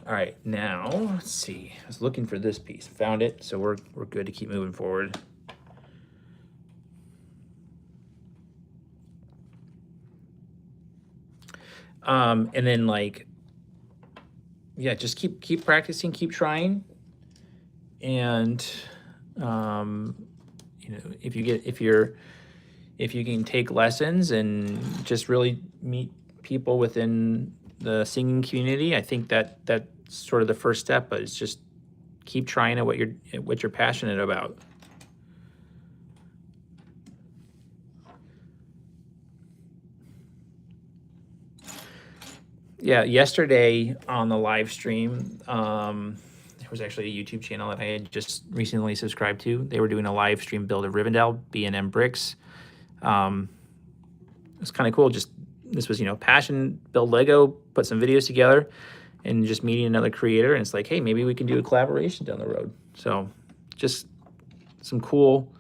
All right, now let's see. I was looking for this piece, found it, so we're good to keep moving forward. And then like, yeah, just keep practicing, keep trying, and you know, if you can take lessons and just really meet people within the singing community, I think that's sort of the first step. But it's just keep trying at what you're passionate about. Yeah, yesterday on the live stream, there was actually a YouTube channel that I had just recently subscribed to. They were doing a live stream build of Rivendell B&M bricks. It's kind of cool. Just this was, you know, passion, build Lego, put some videos together, and just meeting another creator. And it's like, hey, maybe we can do a collaboration down the road. So just some cool,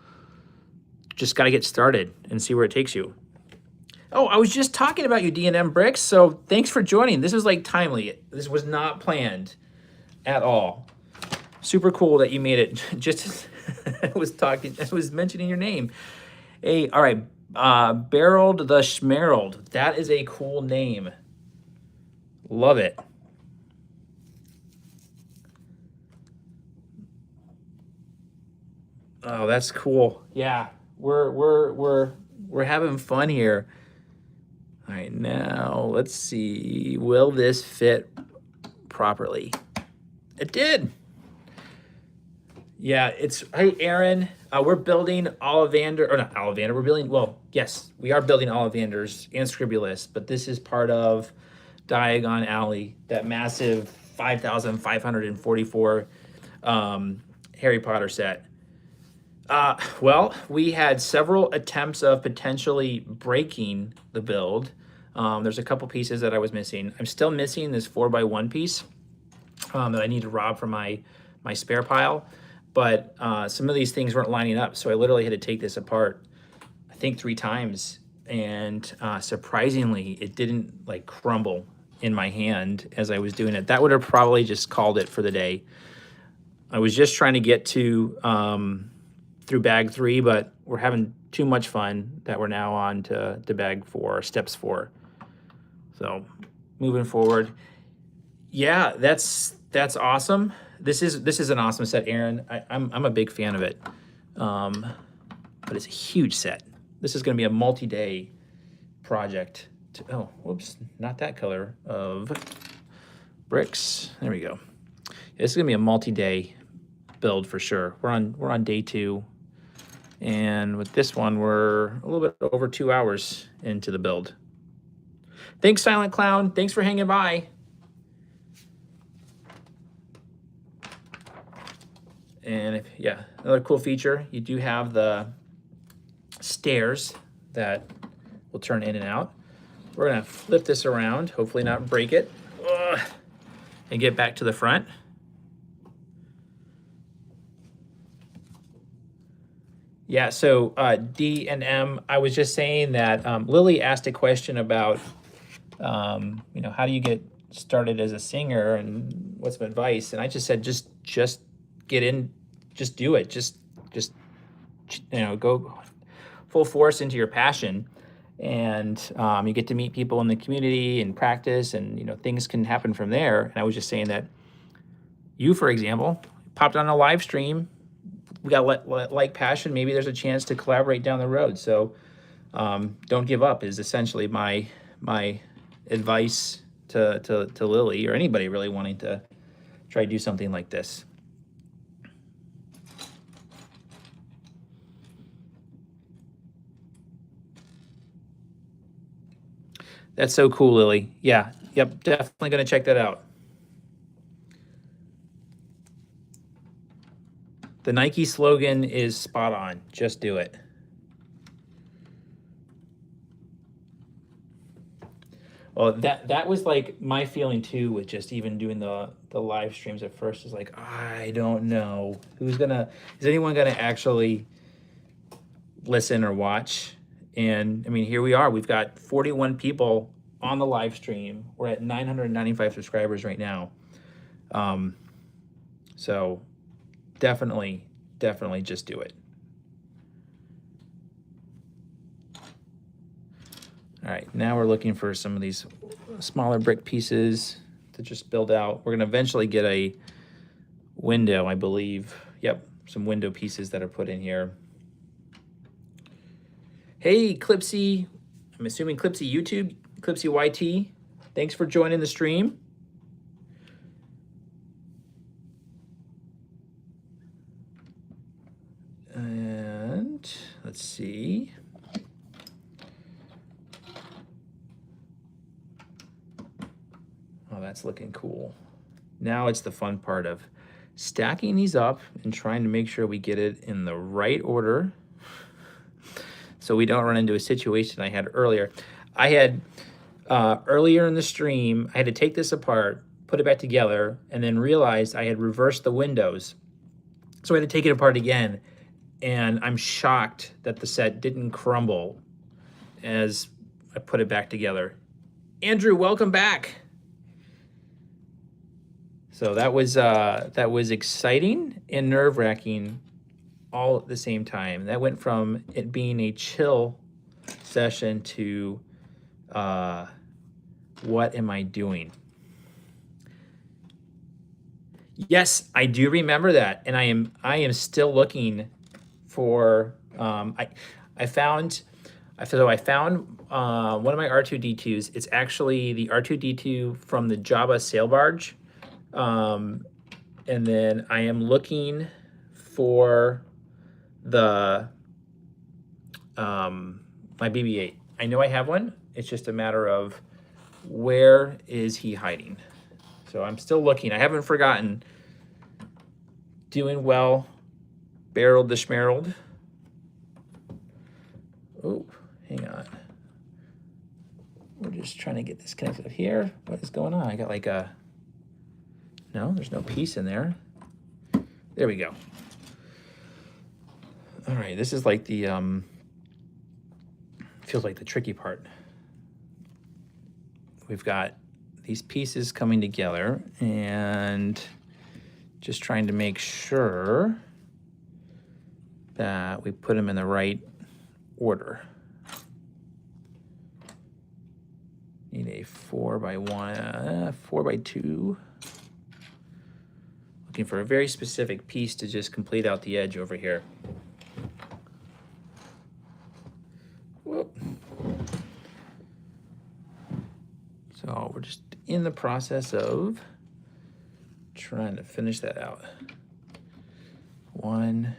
just got to get started and see where it takes you. Oh, I was just talking about you, D&M Bricks, so thanks for joining. This was like timely. This was not planned at all. Super cool that you made it. Just as I was mentioning your name. Hey, all right, Barreled the Schmerald. That is a cool name. Love it. Oh, that's cool. Yeah, we're having fun here. All right, now let's see. Will this fit properly? It did. Yeah, it's, hey, Aaron, We're building Ollivander, or not Ollivander, we're building, well, yes, we are building Ollivanders and Scribulus, but this is part of Diagon Alley, that massive 5,544 Harry Potter set. Well, we had several attempts of potentially breaking the build. There's a couple pieces that I was missing. I'm still missing this 4x1 piece that I need to rob from my spare pile. But some of these things weren't lining up, so I literally had to take this apart, I think 3 times. And surprisingly, it didn't like crumble in my hand as I was doing it. That would have probably just called it for the day. I was just trying to get to through bag 3, but we're having too much fun that we're now on to bag 4, steps 4. So moving forward, yeah, that's awesome. This is an awesome set, Aaron. I'm a big fan of it, but it's a huge set. This is going to be a multi-day project. Oh, whoops, not that color of bricks. There we go. This is going to be a multi-day build for sure. We're on day 2, and with this one, we're a little bit over 2 hours into the build. Thanks, Silent Clown. Thanks for hanging by. And yeah, another cool feature, you do have the stairs that will turn in and out. We're gonna flip this around, hopefully not break it, and get back to the front. Yeah, so D and M, I was just saying that Lily asked a question about, you know, how do you get started as a singer and what's some advice? And I just said, just get in, just do it. Just, you know, go full force into your passion. And you get to meet people in the community and practice, and, you know, things can happen from there. And I was just saying that you, for example, popped on a live stream. We got like passion. Maybe there's a chance to collaborate down the road. So don't give up is essentially my advice to Lily, or anybody really wanting to try to do something like this. That's so cool, Lily. Yeah, yep, definitely gonna check that out. The Nike slogan is spot on. Just do it. Well, that was like my feeling too, with just even doing the live streams at first. Is like, I don't know is anyone gonna actually listen or watch? And I mean, here we are. We've got 41 people on the live stream. We're at 995 subscribers right now. So definitely just do it. All right, now we're looking for some of these smaller brick pieces to just build out. We're gonna eventually get a window, I believe. Yep, some window pieces that are put in here. Hey, Clipsy, I'm assuming Clipsy YouTube, Clipsy YT, thanks for joining the stream. And let's see. Oh, that's looking cool. Now it's the fun part of stacking these up and trying to make sure we get it in the right order, so we don't run into a situation I had earlier. I had, earlier in the stream, I had to take this apart, put it back together, and then realized I had reversed the windows. So I had to take it apart again, and I'm shocked that the set didn't crumble as I put it back together. Andrew, welcome back. So that was exciting and nerve-wracking all at the same time. That went from it being a chill session to what am I doing? Yes, I do remember that, and I am still looking for. I found one of my R2D2s. It's actually the R2D2 from the Jabba sail barge. And then I am looking for the my BB-8. I know I have one. It's just a matter of where is he hiding. So I'm still looking. I haven't forgotten. Doing well. Barreled the schmerled. Oh, hang on. We're just trying to get this connected up here. What is going on? I got like a... No, there's no piece in there. There we go. All right, this is like the... feels like the tricky part. We've got these pieces coming together and just trying to make sure that we put them in the right order. Need a 4x1, 4x2. Looking for a very specific piece to just complete out the edge over here. Whoop. So we're just in the process of trying to finish that out. 1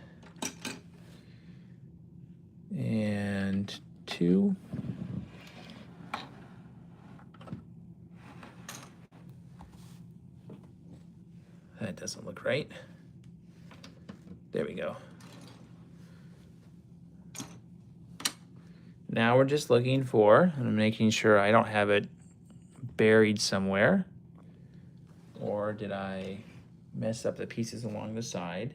and 2. That doesn't look right. There we go. Now we're just looking for, and I'm making sure I don't have it buried somewhere. Or did I mess up the pieces along the side?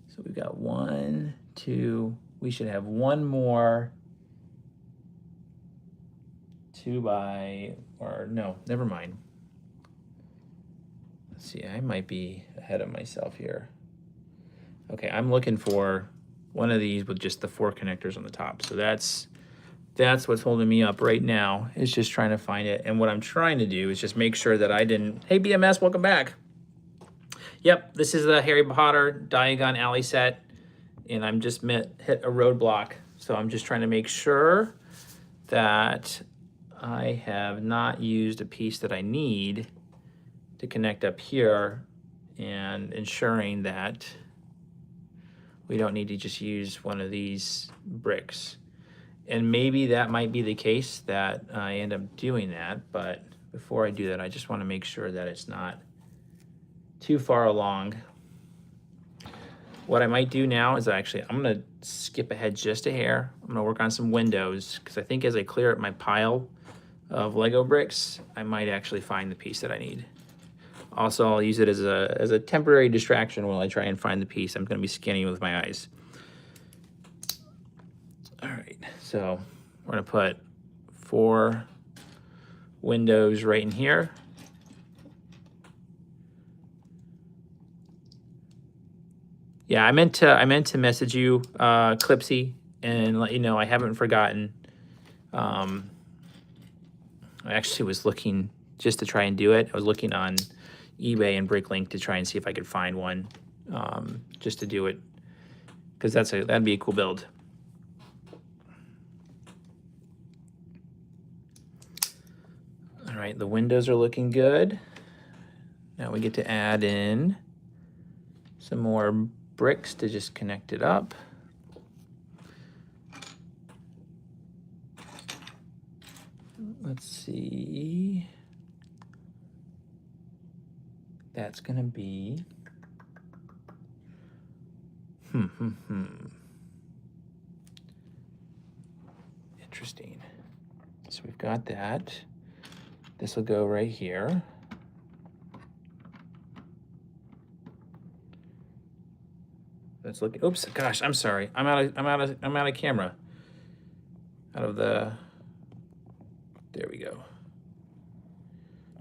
So we've got 1, 2, we should have one more 2x, or no, never mind. Let's see, I might be ahead of myself here. Okay, I'm looking for one of these with just the 4 connectors on the top. So that's what's holding me up right now, is just trying to find it. And what I'm trying to do is just make sure that I didn't... Hey, BMS, welcome back. Yep, this is the Harry Potter Diagon alley set, and I'm just hit a roadblock. So I'm just trying to make sure that I have not used a piece that I need to connect up here, and ensuring that we don't need to just use one of these bricks. And maybe that might be the case that I end up doing that, but before I do that, I just want to make sure that it's not too far along. What I might do now is I'm gonna skip ahead just a hair. I'm gonna work on some windows, because I think as I clear up my pile of Lego bricks, I might actually find the piece that I need. Also, I'll use it as a temporary distraction while I try and find the piece. I'm gonna be scanning with my eyes. All right, so we're gonna put 4 windows right in here. Yeah, I meant to message you, Clipsy, and let you know I haven't forgotten. I actually was looking just to try and do it. I was looking on eBay and BrickLink to try and see if I could find one, just to do it, because that'd be a cool build. All right, the windows are looking good. Now we get to add in some more bricks to just connect it up. Let's see. That's gonna be interesting. So we've got that. This will go right here. Let's look. Oops, gosh, I'm sorry. I'm out of camera. Out of the. There we go.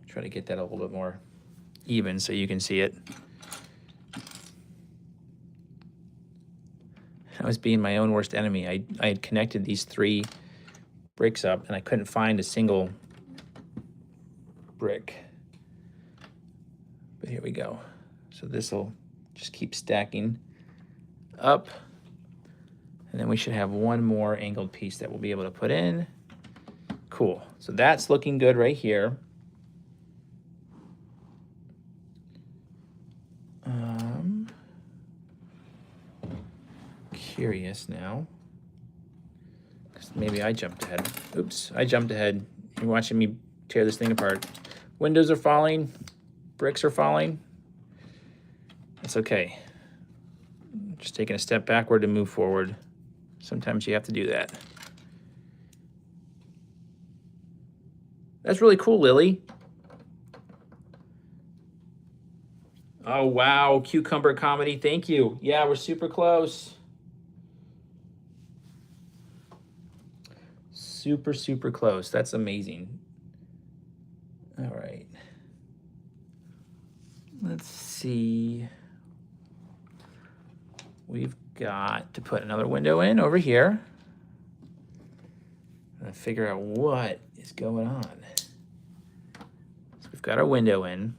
Try to get that a little bit more even so you can see it. I was being my own worst enemy. I had connected these 3 bricks up, and I couldn't find a single brick. But here we go. So this will just keep stacking up, and then we should have one more angled piece that we'll be able to put in. Cool. So that's looking good right here. curious now. Maybe I jumped ahead. Oops, I jumped ahead. You're watching me tear this thing apart. Windows are falling. Bricks are falling. It's okay. Just taking a step backward to move forward. Sometimes you have to do that. That's really cool, Lily. Oh, wow. Cucumber comedy. Thank you. Yeah, we're super close. Super, super close. That's amazing. All right. Let's see. We've got to put another window in over here. And figure out what is going on. So we've got our window in.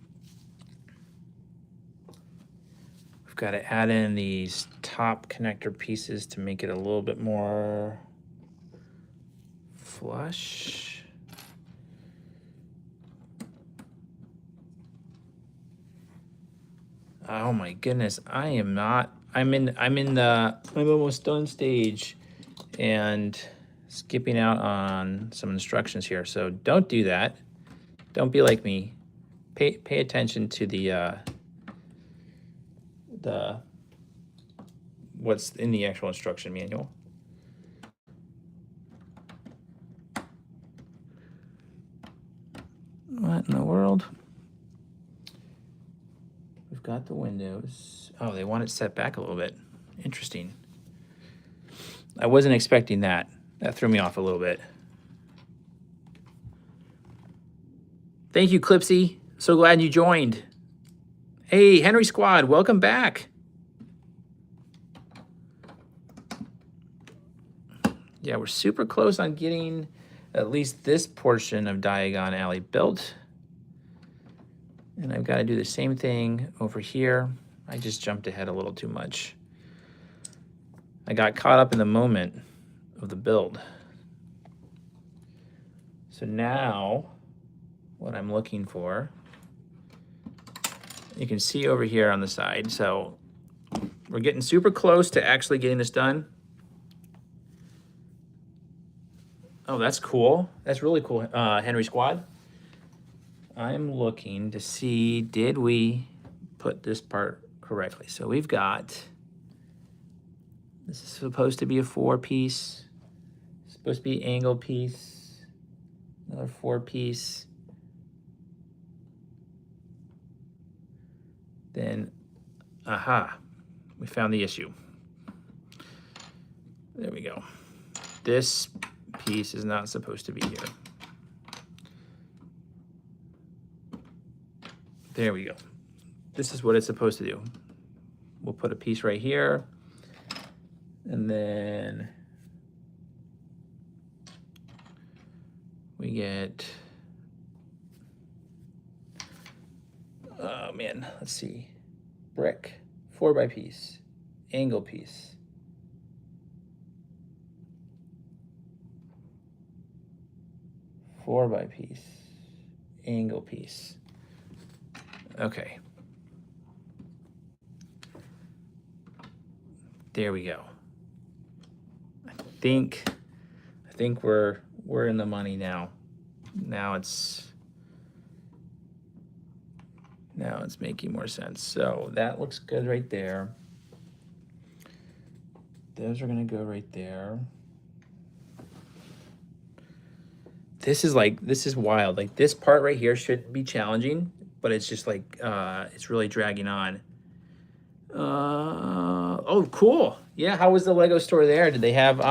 We've got to add in these top connector pieces to make it a little bit more flush. Oh my goodness, I'm almost done stage and skipping out on some instructions here. So don't do that. Don't be like me. Pay attention to the what's in the actual instruction manual. What in the world? We've got the windows. Oh, they want it set back a little bit. Interesting. I wasn't expecting that. That threw me off a little bit. Thank you, Clipsy. So glad you joined. Hey, Henry Squad, welcome back. Yeah, we're super close on getting at least this portion of Diagon Alley built. And I've got to do the same thing over here. I just jumped ahead a little too much. I got caught up in the moment of the build. So now, what I'm looking for, you can see over here on the side. So we're getting super close to actually getting this done. Oh, that's cool. That's really cool, Henry Squad. I'm looking to see, did we put this part correctly? So we've got, this is supposed to be a 4-piece, supposed to be angle piece, another 4-piece. Then, aha, we found the issue. There we go. This piece is not supposed to be here. There we go. This is what it's supposed to do. We'll put a piece right here, and then we get, oh man, let's see. Brick, 4x piece, angle piece. Four by piece, angle piece. Okay. There we go. I think we're in the money now. Now it's making more sense. So that looks good right there. Those are gonna go right there. This is wild. Like this part right here shouldn't be challenging, but it's just like, it's really dragging on. Oh, cool. Yeah, how was the Lego store there? Did they have,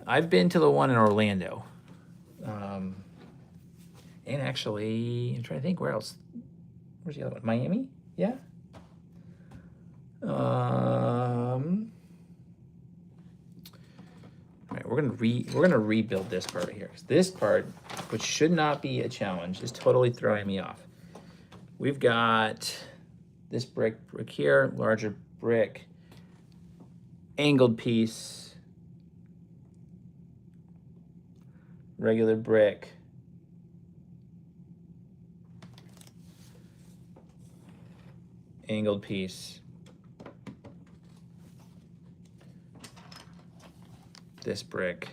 I've been to the one in Orlando. And actually, I'm trying to think where else. Where's the other one? Miami? Yeah. All right, we're gonna rebuild this part right here. This part, which should not be a challenge, is totally throwing me off. We've got this brick here, larger brick, angled piece, regular brick, angled piece, this brick.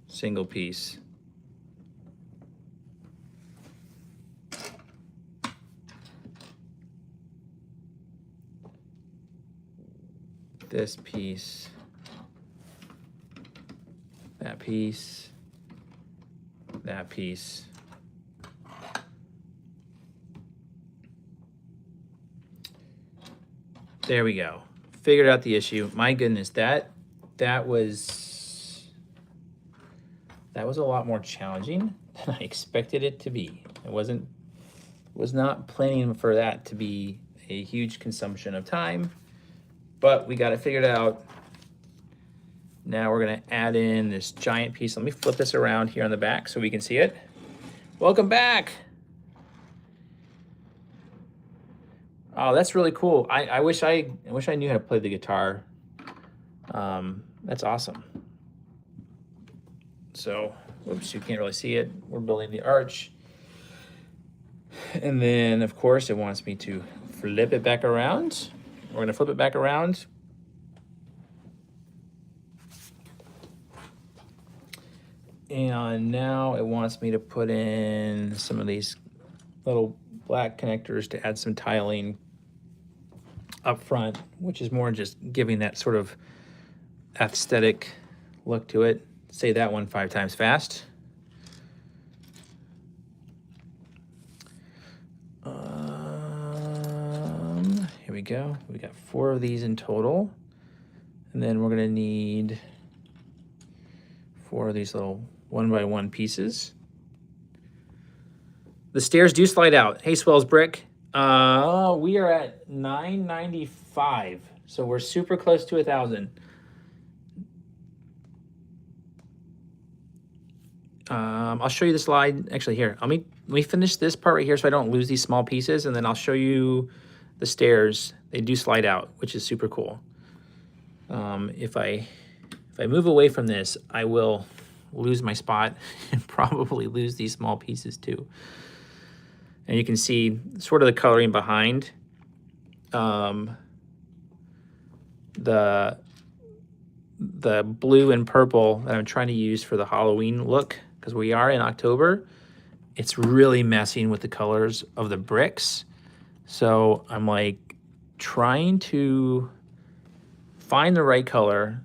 Single piece. This piece. That piece. That piece. There we go. Figured out the issue. My goodness, that was a lot more challenging than I expected it to be. I was not planning for that to be a huge consumption of time, but we got it figured out. Now we're gonna add in this giant piece. Let me flip this around here on the back so we can see it. Welcome back. Oh, that's really cool. I wish I knew how to play the guitar. That's awesome. So, whoops, you can't really see it. We're building the arch. And then, of course, it wants me to flip it back around. We're gonna flip it back around. And now it wants me to put in some of these little black connectors to add some tiling up front, which is more just giving that sort of aesthetic look to it. Say that one 5 times fast. Here we go. We got 4 of these in total. And then we're gonna need 4 of these little 1x1 pieces. The stairs do slide out. Hey, Swells Brick. We are at 995, so we're super close to 1,000. I'll show you the slide. Actually, here, let me finish this part right here so I don't lose these small pieces, and then I'll show you the stairs. They do slide out, which is super cool. If I move away from this, I will lose my spot and probably lose these small pieces too. And you can see sort of the coloring behind the blue and purple that I'm trying to use for the Halloween look, because we are in October. It's really messing with the colors of the bricks. So I'm like trying to find the right color,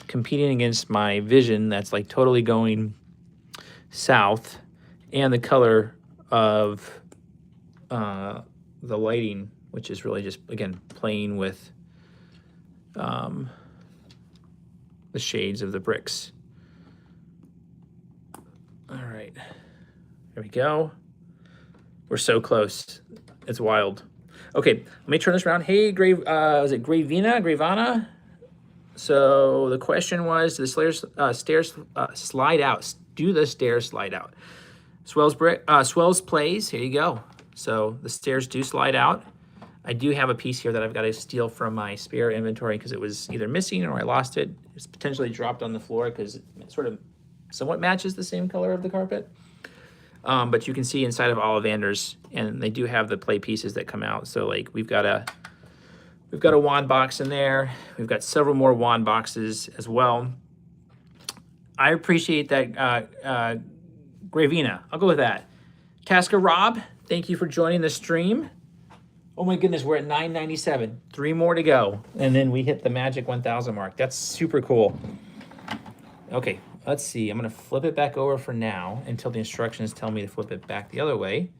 competing against my vision that's like totally going south, and the color of the lighting, which is really just, again, playing with the shades of the bricks. All right, there we go. We're so close. It's wild. Okay, let me turn this around. Hey, was it Gravana? So the question was, do the stairs slide out? Do the stairs slide out? Swells Plays, here you go. So the stairs do slide out. I do have a piece here that I've got to steal from my spare inventory because it was either missing or I lost it. It's potentially dropped on the floor because it sort of somewhat matches the same color of the carpet. But you can see inside of Ollivanders, and they do have the play pieces that come out. So like we've got a wand box in there. We've got several more wand boxes as well. I appreciate that, Gravina. I'll go with that. Tasker Rob, thank you for joining the stream. Oh my goodness, we're at 997. 3 more to go, and then we hit the magic 1,000 mark. That's super cool. Okay, let's see. I'm gonna flip it back over for now until the instructions tell me to flip it back the other way.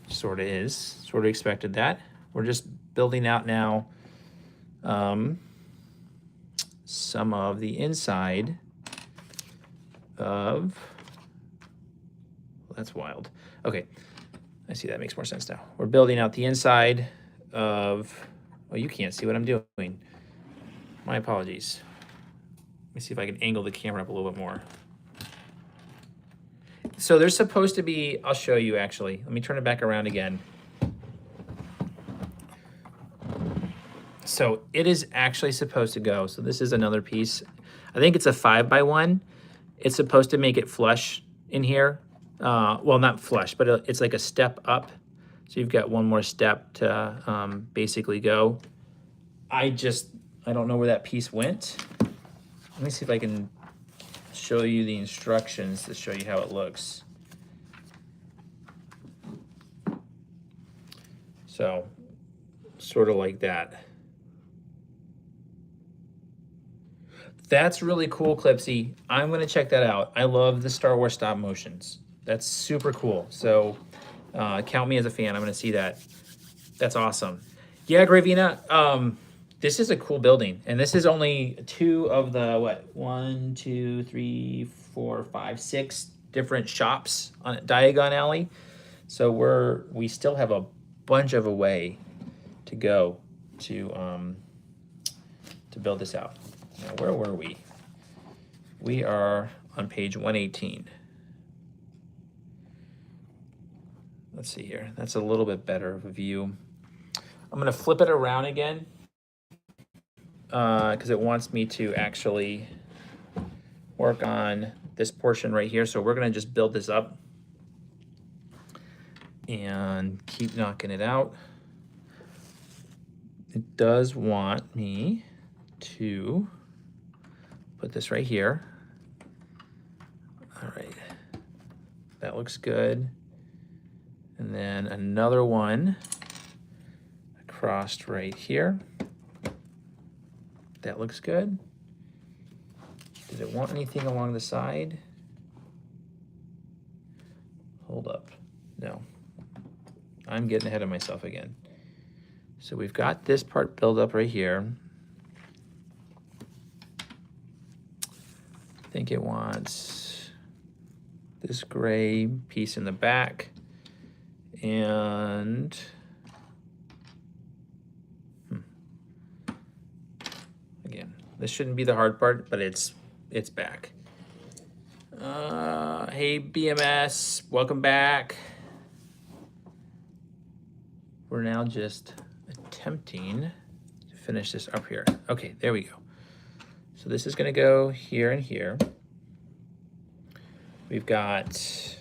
Sort of expected that. We're just building out now some of the inside of, well, that's wild. Okay, I see, that makes more sense now. We're building out the inside of, oh, you can't see what I'm doing. My apologies. Let me see if I can angle the camera up a little bit more. So there's supposed to be, I'll show you actually. Let me turn it back around again. So it is actually supposed to go. So this is another piece. I think it's a 5x1. It's supposed to make it flush in here. Well, not flush, but it's like a step up. So you've got one more step to basically go. I don't know where that piece went. Let me see if I can show you the instructions to show you how it looks. So, sort of like that. That's really cool, Clipsy. I'm gonna check that out. I love the Star Wars stop motions. That's super cool. So, count me as a fan. I'm gonna see that. That's awesome. Yeah, Gravina, this is a cool building. And this is only 2 of the, what, 1, 2, 3, 4, 5, 6 different shops on Diagon Alley. So we still have a bunch of a way to go to build this out. Now, where were we? We are on page 118. Let's see here. That's a little bit better of a view. I'm gonna flip it around again because it wants me to actually work on this portion right here. So we're gonna just build this up and keep knocking it out. It does want me to put this right here. All right, that looks good. And then another one across right here. That looks good. Did it want anything along the side? Hold up, no. I'm getting ahead of myself again. So we've got this part built up right here. I think it wants this gray piece in the back. And again, this shouldn't be the hard part, but it's back. Hey BMS, welcome back. We're now just attempting to finish this up here. Okay, there we go. So this is gonna go here and here. We've got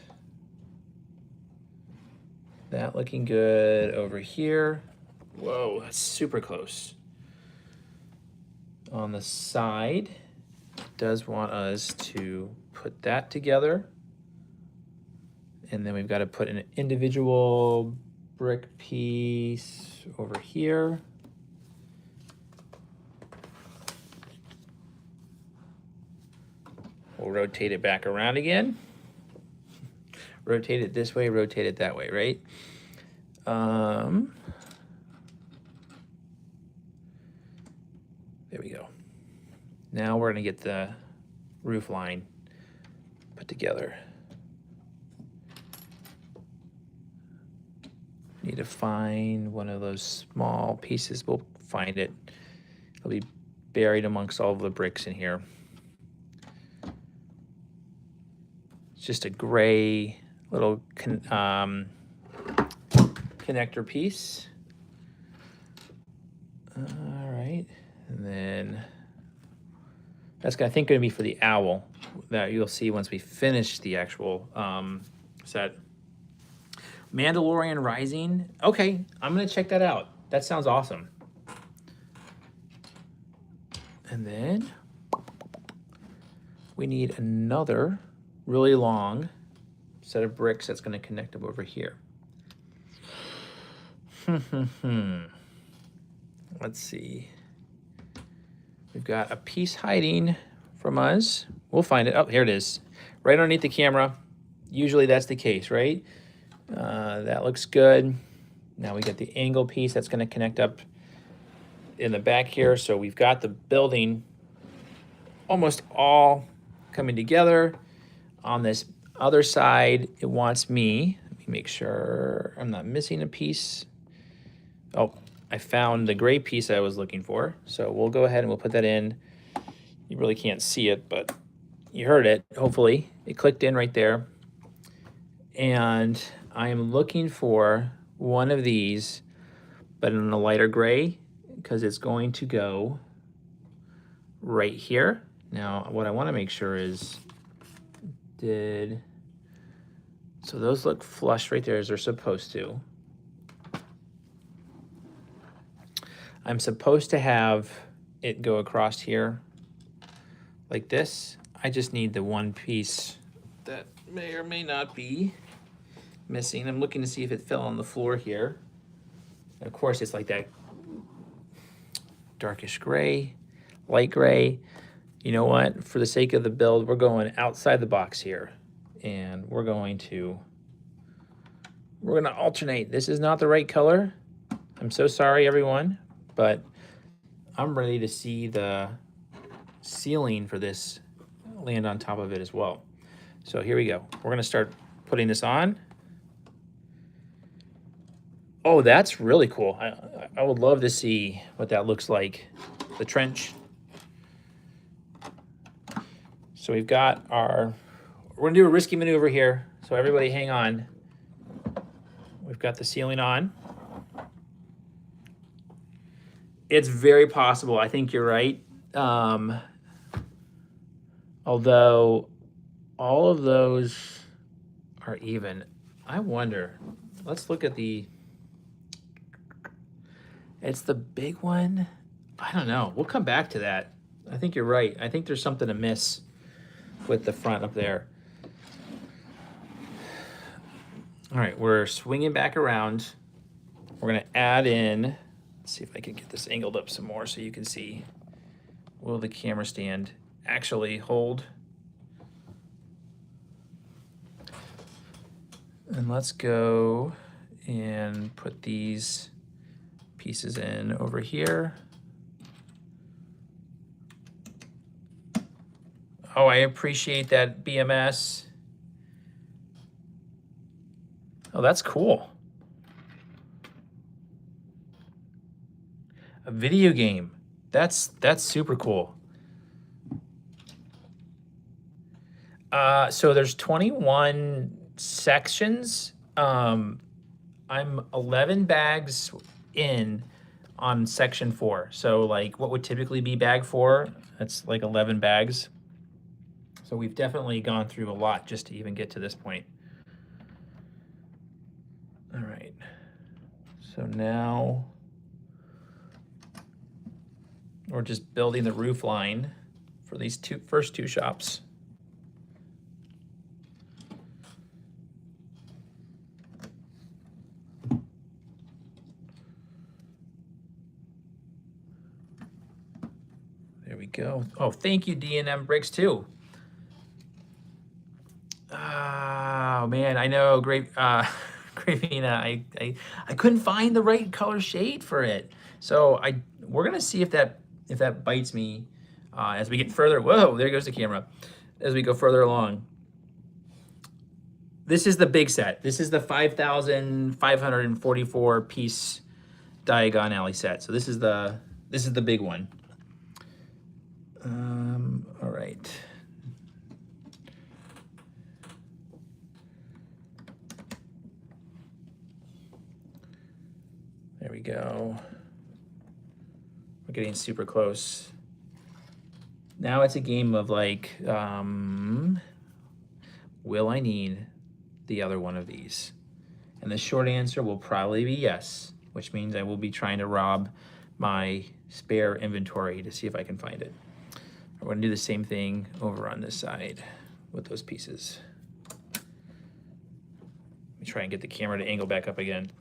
that looking good over here. Whoa, that's super close. On the side, it does want us to put that together. And then we've got to put an individual brick piece over here. We'll rotate it back around again. Rotate it this way, rotate it that way, right? There we go. Now we're gonna get the roof line put together. Need to find one of those small pieces. We'll find it. It'll be buried amongst all of the bricks in here. It's just a gray little connector piece. All right, and then that's I think going to be for the owl that you'll see once we finish the actual set. Mandalorian Rising. Okay, I'm going to check that out. That sounds awesome. And then we need another really long set of bricks that's going to connect them over here. Let's see. We've got a piece hiding from us. We'll find it. Oh, here it is. Right underneath the camera. Usually that's the case, right? That looks good. Now we got the angle piece that's going to connect up in the back here. So we've got the building almost all coming together. On this other side, it wants me, let me make sure I'm not missing a piece. Oh, I found the gray piece I was looking for. So we'll go ahead and we'll put that in. You really can't see it, but you heard it, hopefully. It clicked in right there. And I am looking for one of these, but in a lighter gray, because it's going to go right here. Now, what I want to make sure is, so those look flush right there as they're supposed to. I'm supposed to have it go across here like this. I just need the one piece that may or may not be missing. I'm looking to see if it fell on the floor here. And of course, it's like that darkish gray, light gray. You know what? For the sake of the build, we're going outside the box here. And we're going to alternate. This is not the right color. I'm so sorry, everyone, but I'm ready to see the ceiling for this land on top of it as well. So here we go. We're gonna start putting this on. Oh, that's really cool. I would love to see what that looks like, the trench. So we've got we're gonna do a risky maneuver here. So everybody hang on. We've got the ceiling on. It's very possible, I think you're right. Although all of those are even. I wonder, let's look at it's the big one. I don't know, we'll come back to that. I think you're right. I think there's something amiss with the front up there. All right, we're swinging back around. We're gonna add in, let's see if I can get this angled up some more so you can see. Will the camera stand actually hold? And let's go and put these pieces in over here. Oh, I appreciate that BMS. Oh, that's cool. A video game. That's super cool. So there's 21 sections. I'm 11 bags in on section 4. So like what would typically be bag 4, that's like 11 bags. So we've definitely gone through a lot just to even get to this point. All right, so now we're just building the roof line for these first two shops. There we go. Oh, thank you, D&M Bricks, too. Oh, man, I know, great, Gravina, I couldn't find the right color shade for it. So we're gonna see if that bites me as we get further. Whoa, there goes the camera. As we go further along. This is the big set. This is the 5,544 piece Diagon alley set. So this is the big one. All right. There we go. We're getting super close. Now it's a game of like, will I need the other one of these? And the short answer will probably be yes, which means I will be trying to rob my spare inventory to see if I can find it. We're gonna do the same thing over on this side with those pieces. Let me try and get the camera to angle back up again.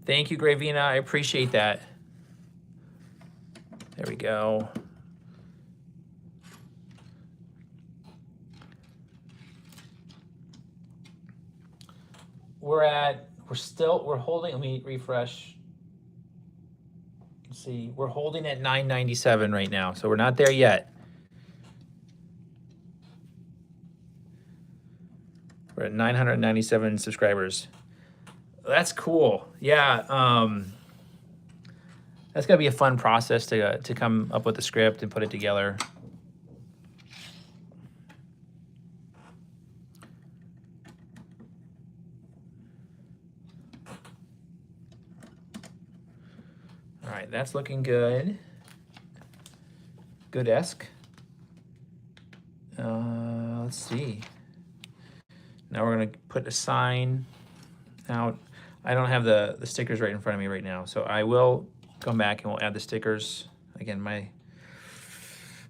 Thank you, Gravina, I appreciate that. There we go. We're holding, let me refresh. Let's see, we're holding at 997 right now, so we're not there yet. We're at 997 subscribers. That's cool. Yeah, that's gonna be a fun process to come up with the script and put it together. All right, that's looking good. Good-esque. Let's see. Now we're gonna put a sign out. I don't have the stickers right in front of me right now, so I will come back and we'll add the stickers. Again, my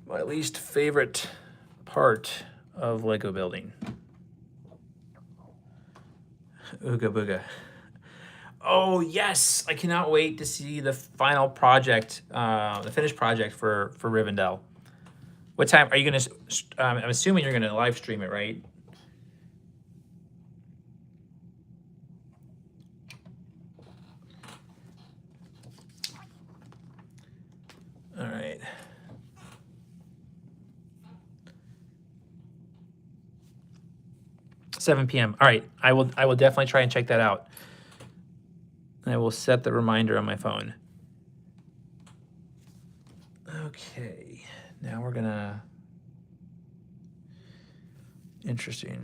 least favorite part of Lego building. Ooga booga. Oh yes, I cannot wait to see the final project, the finished project for Rivendell. What time are you gonna? I'm assuming you're gonna live stream it, right? All right. $7 p.m. All right, I will definitely try and check that out. I will set the reminder on my phone. Okay, now we're gonna. Interesting.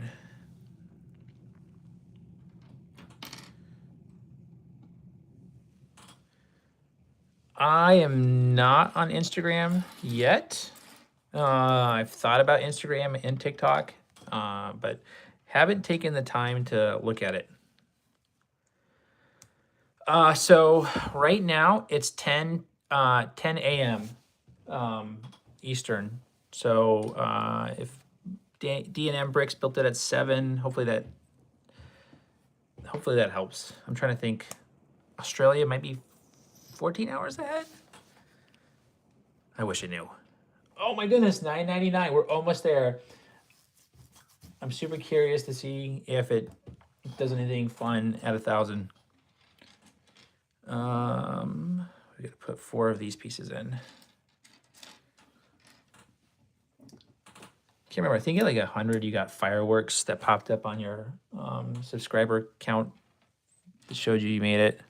I am not on Instagram yet. I've thought about Instagram and TikTok, but haven't taken the time to look at it. So right now it's 10 a.m. Eastern. So if D&M Bricks built it at 7, hopefully that helps. I'm trying to think. Australia might be 14 hours ahead. I wish I knew. Oh my goodness, $9.99. We're almost there. I'm super curious to see if it does anything fun at 1,000. We gotta put 4 of these pieces in. Can't remember. I think at like 100, you got fireworks that popped up on your subscriber count that showed you made it.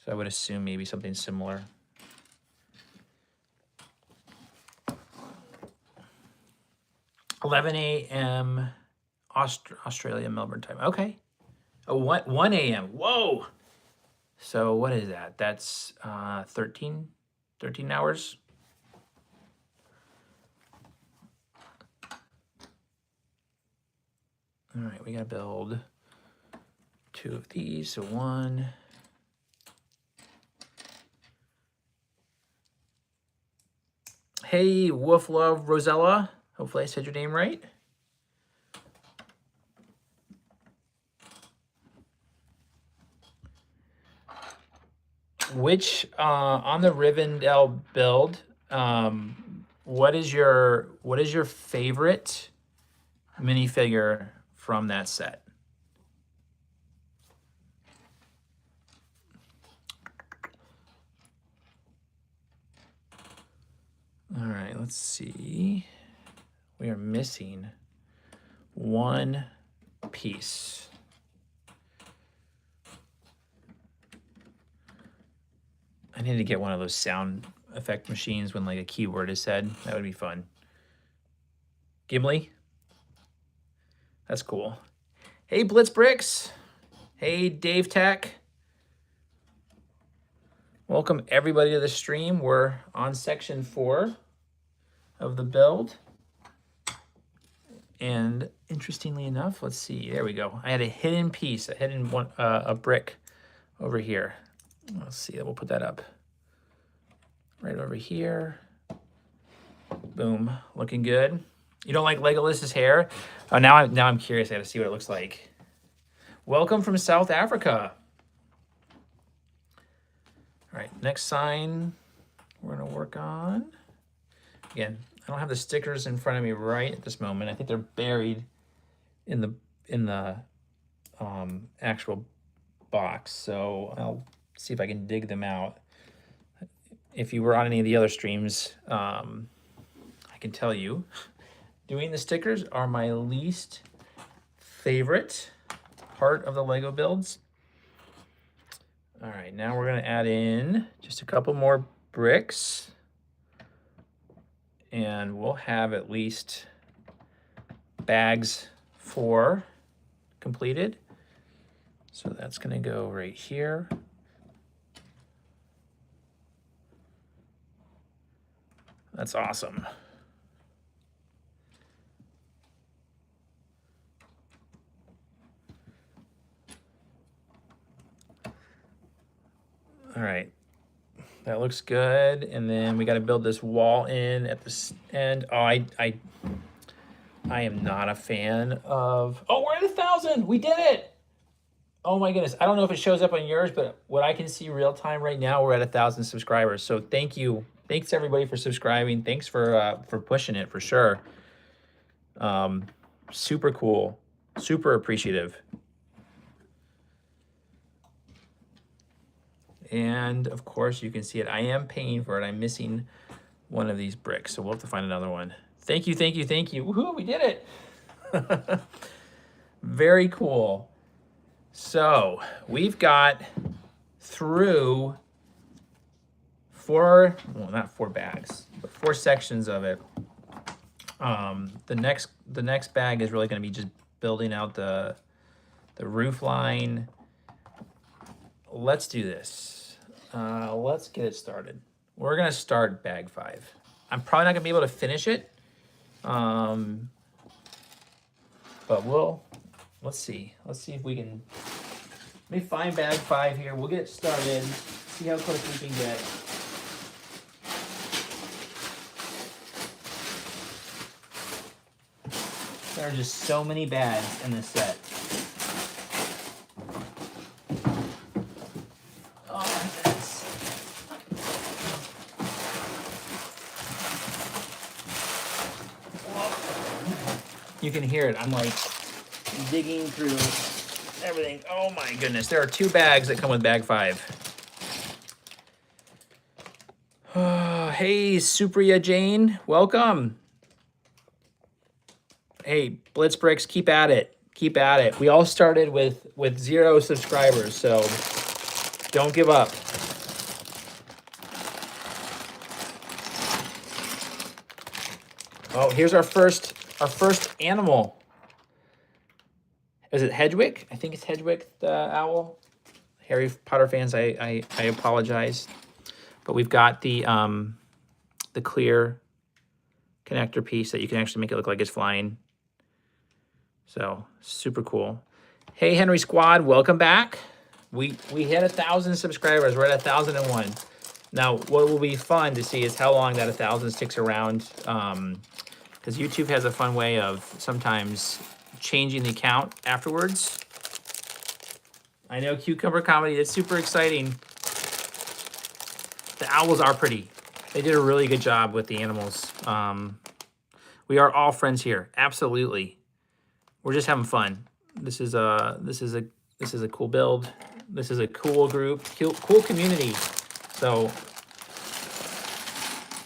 So I would assume maybe something similar. $11 a.m. Australia, Melbourne time. Okay. Oh, 1 a.m. Whoa. So what is that? That's 13 hours. All right, we gotta build 2 of these. So 1. Hey, Wolf Love Rosella. Hopefully I said your name right. Which on the Rivendell build, what is your favorite minifigure from that set? All right, let's see. We are missing 1 piece. I need to get one of those sound effect machines when like a keyword is said. That would be fun. Gimli? That's cool. Hey, Blitz Bricks. Hey, Dave Tech. Welcome everybody to the stream. We're on section 4 of the build. And interestingly enough, let's see, there we go. I had a hidden piece, a brick over here. Let's see, we'll put that up right over here. Boom, looking good. You don't like Legolas's hair? Oh, now I'm curious. I gotta see what it looks like. Welcome from South Africa. All right, next sign we're gonna work on. Again, I don't have the stickers in front of me right at this moment. I think they're buried in the actual box. So I'll see if I can dig them out. If you were on any of the other streams, I can tell you, doing the stickers are my least favorite part of the Lego builds. All right, now we're gonna add in just a couple more bricks. And we'll have at least bags 4 completed. So that's gonna go right here. That's awesome. All right. That looks good. And then we got to build this wall in at this end. Oh, I am not a fan of... Oh, we're at 1,000. We did it. Oh my goodness. I don't know if it shows up on yours, but what I can see real time right now, we're at 1,000 subscribers. So thank you. Thanks everybody for subscribing. Thanks for pushing it for sure. Super cool. Super appreciative. And of course you can see it. I am paying for it. I'm missing one of these bricks. So we'll have to find another one. Thank you, thank you, thank you. Woohoo, we did it. Very cool. So we've got through four, well, not 4 bags, but 4 sections of it. The next bag is really going to be just building out the roof line. Let's do this. Let's get it started. We're going to start bag 5. I'm probably not going to be able to finish it. But let's see. Let's see if we can, let me find bag 5 here. We'll get started, see how close we can get. There are just so many bags in this set. Oh my goodness. You can hear it. I'm like digging through everything. Oh my goodness. There are 2 bags that come with bag 5. Hey, Supriya Jane. Welcome. Hey, Blitz Bricks, keep at it. Keep at it. We all started with 0 subscribers, so don't give up. Oh, here's our first animal. Is it Hedwig? I think it's Hedwig the owl. Harry Potter fans, I apologize. But we've got the clear connector piece that you can actually make it look like it's flying. So super cool. Hey, Henry Squad, welcome back. We hit 1,000 subscribers. We're at 1,001. Now, what will be fun to see is how long that 1,000 sticks around. Because YouTube has a fun way of sometimes changing the count afterwards. I know, Cucumber Comedy, it's super exciting. The owls are pretty. They did a really good job with the animals. We are all friends here, absolutely. We're just having fun. This is a cool build. This is a cool group, cool community. So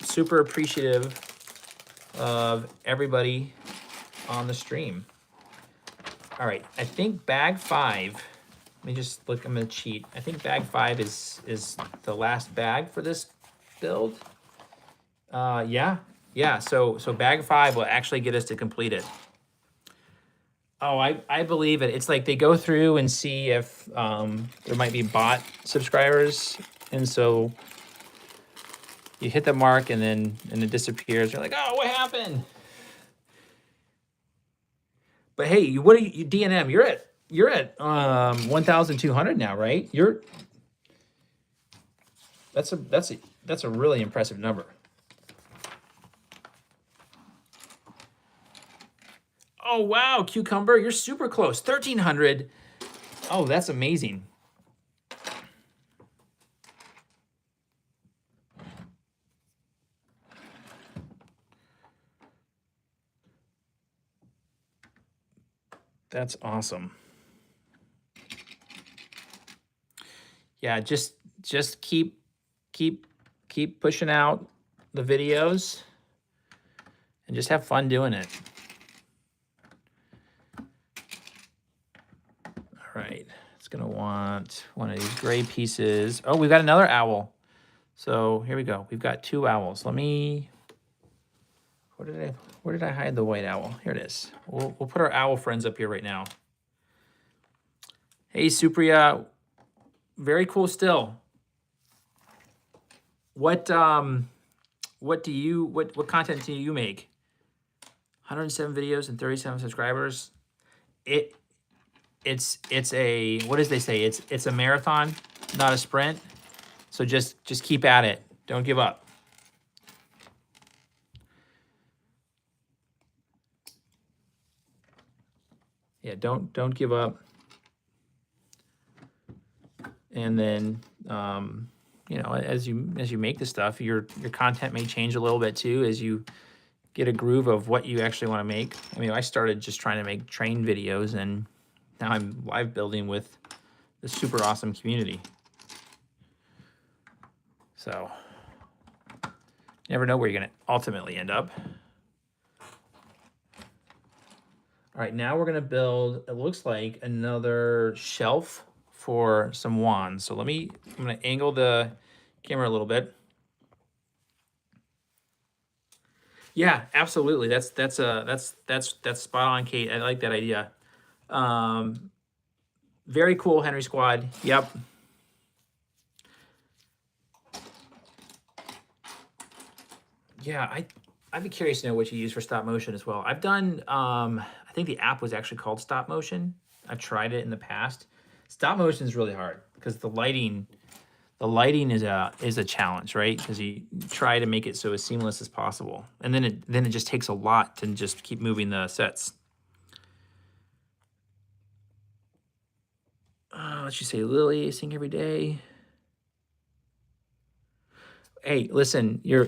super appreciative of everybody on the stream. All right, I think bag 5. Let me just look. I'm gonna cheat. I think bag 5 is the last bag for this build. Yeah. So bag 5 will actually get us to complete it. Oh, I believe it. It's like they go through and see if there might be bot subscribers, and so you hit the mark and it disappears. You're like, oh, what happened? But hey, what are you DNM? You're at 1,200 now, right? That's a really impressive number. Oh, wow, Cucumber, you're super close. 1,300. Oh, that's amazing. That's awesome. Yeah, just keep pushing out the videos and just have fun doing it. All right, it's gonna want one of these gray pieces. Oh, we've got another owl. So here we go. We've got 2 owls. Let me, where did I hide the white owl? Here it is. We'll put our owl friends up here right now. Hey, Supriya, very cool still. What content do you make? 107 videos and 37 subscribers. It's a, what does they say? It's a marathon, not a sprint. So just keep at it. Don't give up. Yeah, don't give up. And then, you know, as you make the stuff, your content may change a little bit too as you get a groove of what you actually want to make. I mean, I started just trying to make train videos, and now I'm live building with a super awesome community. So, you never know where you're going to ultimately end up. All right, now we're going to build, it looks like, another shelf for some wands. So I'm going to angle the camera a little bit. Yeah, absolutely. That's spot on, Kate. I like that idea. Very cool, Henry Squad. Yep. Yeah, I'd be curious to know what you use for stop motion as well. I've done, I think the app was actually called Stop Motion. I've tried it in the past. Stop motion is really hard because the lighting is a challenge, right? Because you try to make it so as seamless as possible, and then it just takes a lot to just keep moving the sets. Let's just say Lily, sing every day. Hey, listen, you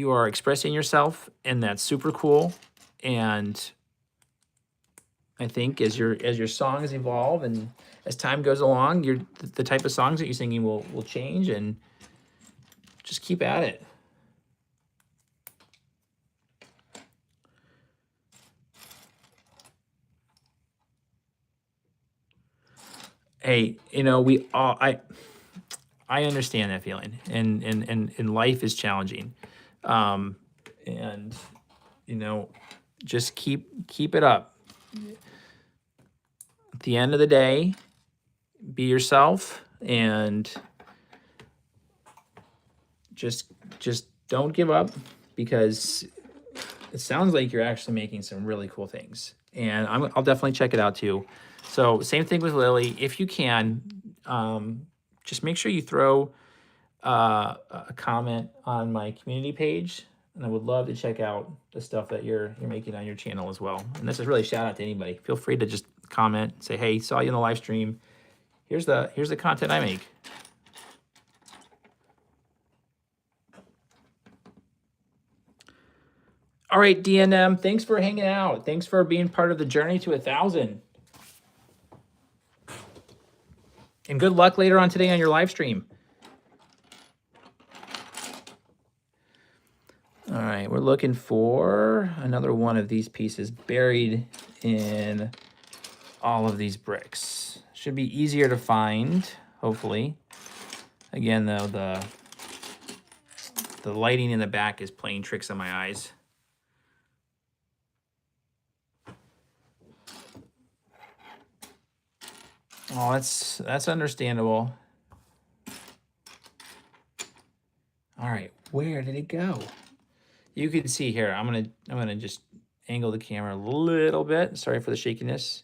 are expressing yourself, and that's super cool. And I think as your songs evolve and as time goes along, the type of songs that you're singing will change, and just keep at it. Hey, you know, we all I understand that feeling, and life is challenging, and you know, just keep it up. At the end of the day, be yourself, and just don't give up, because it sounds like you're actually making some really cool things, and I'll definitely check it out too. So same thing with Lily. If you can, just make sure you throw a comment on my community page, and I would love to check out the stuff that you're making on your channel as well. And this is really a shout out to anybody. Feel free to just comment, say, hey, saw you in the live stream. Here's the content I make. All right, DNM, thanks for hanging out. Thanks for being part of the journey to 1,000. And good luck later on today on your live stream. All right, we're looking for another one of these pieces buried in all of these bricks. Should be easier to find, hopefully. Again, though, the lighting in the back is playing tricks on my eyes. Oh, that's understandable. All right, where did it go? You can see here, I'm gonna just angle the camera a little bit. Sorry for the shakiness,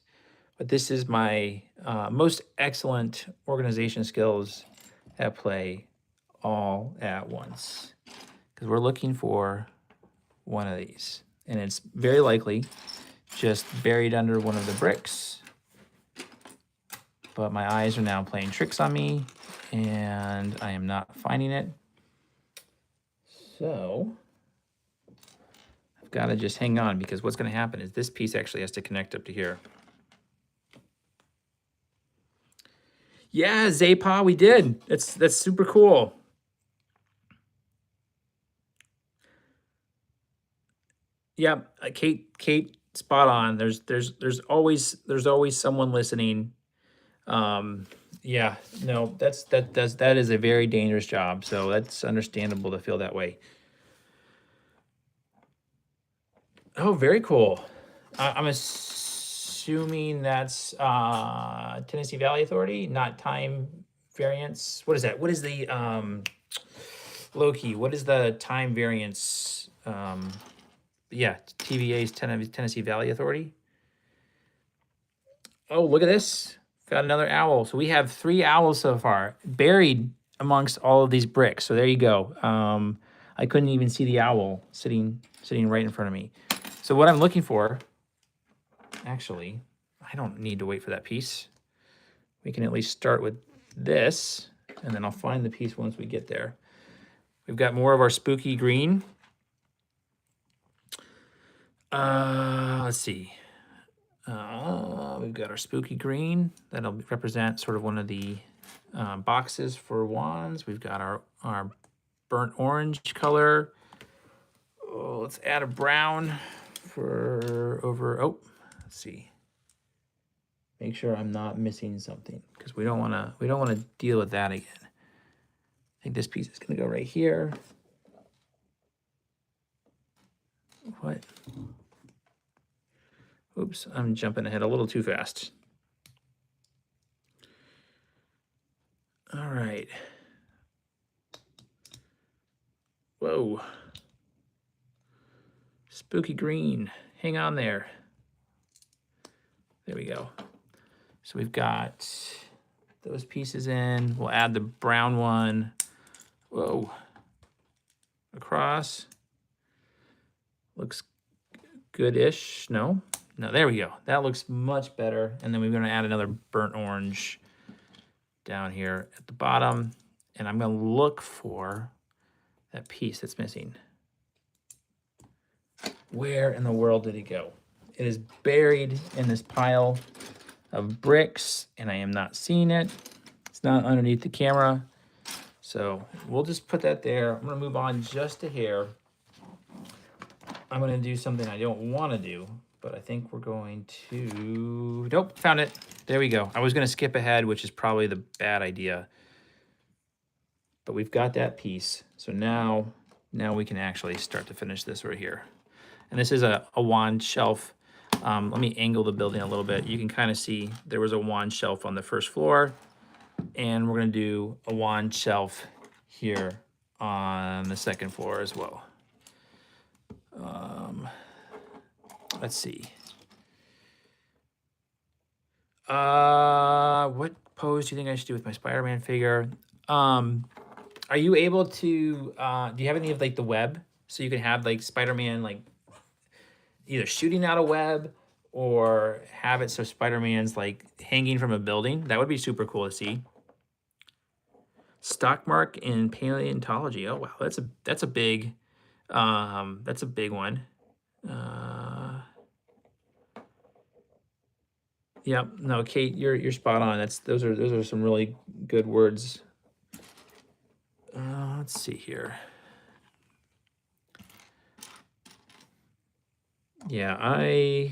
but this is my most excellent organization skills at play all at once, because we're looking for one of these, and it's very likely just buried under one of the bricks. But my eyes are now playing tricks on me, and I am not finding it. So I've got to just hang on, because what's going to happen is this piece actually has to connect up to here. Yeah, Zaypa, we did. That's super cool. Yeah, Kate, spot on. There's always someone listening. Yeah, no, that is a very dangerous job. So that's understandable to feel that way. Oh, very cool. I'm assuming that's Tennessee Valley Authority, not time variance. What is that? What is the Loki? What is the time variance? Yeah, TVA's Tennessee Valley Authority. Oh, look at this. got another owl. So we have 3 owls so far, buried amongst all of these bricks. So there you go. I couldn't even see the owl sitting right in front of me. So what I'm looking for, actually, I don't need to wait for that piece. We can at least start with this, and then I'll find the piece once we get there. We've got more of our spooky green. Let's see. We've got our spooky green. That'll represent sort of one of the boxes for wands. We've got our burnt orange color. Oh, let's add a brown for over, oh, let's see. Make sure I'm not missing something because we don't want to deal with that again. I think this piece is going to go right here. What? Oops, I'm jumping ahead a little too fast. All right. Whoa. Spooky green. Hang on there. There we go. So we've got those pieces in. We'll add the brown one. Whoa. Across. Looks good-ish. No, there we go. That looks much better. And then we're going to add another burnt orange down here at the bottom. And I'm going to look for that piece that's missing. Where in the world did it go? It is buried in this pile of bricks, and I am not seeing it. It's not underneath the camera. So we'll just put that there. I'm going to move on just a hair. I'm going to do something I don't want to do, but I think we're going to... Nope, found it. There we go. I was going to skip ahead, which is probably the bad idea. But we've got that piece. So now we can actually start to finish this right here. And this is a wand shelf. Let me angle the building a little bit. You can kind of see there was a wand shelf on the first floor. And we're going to do a wand shelf here on the second floor as well. Let's see. What pose do you think I should do with my Spider-Man figure? Are you able to, do you have any of like the web? So you can have like Spider-Man like either shooting out a web or have it so Spider-Man's like hanging from a building. That would be super cool to see. Stock mark in paleontology. Oh wow, that's a big one. Yep. No, Kate, you're spot on. Those are some really good words. Let's see here. Yeah, I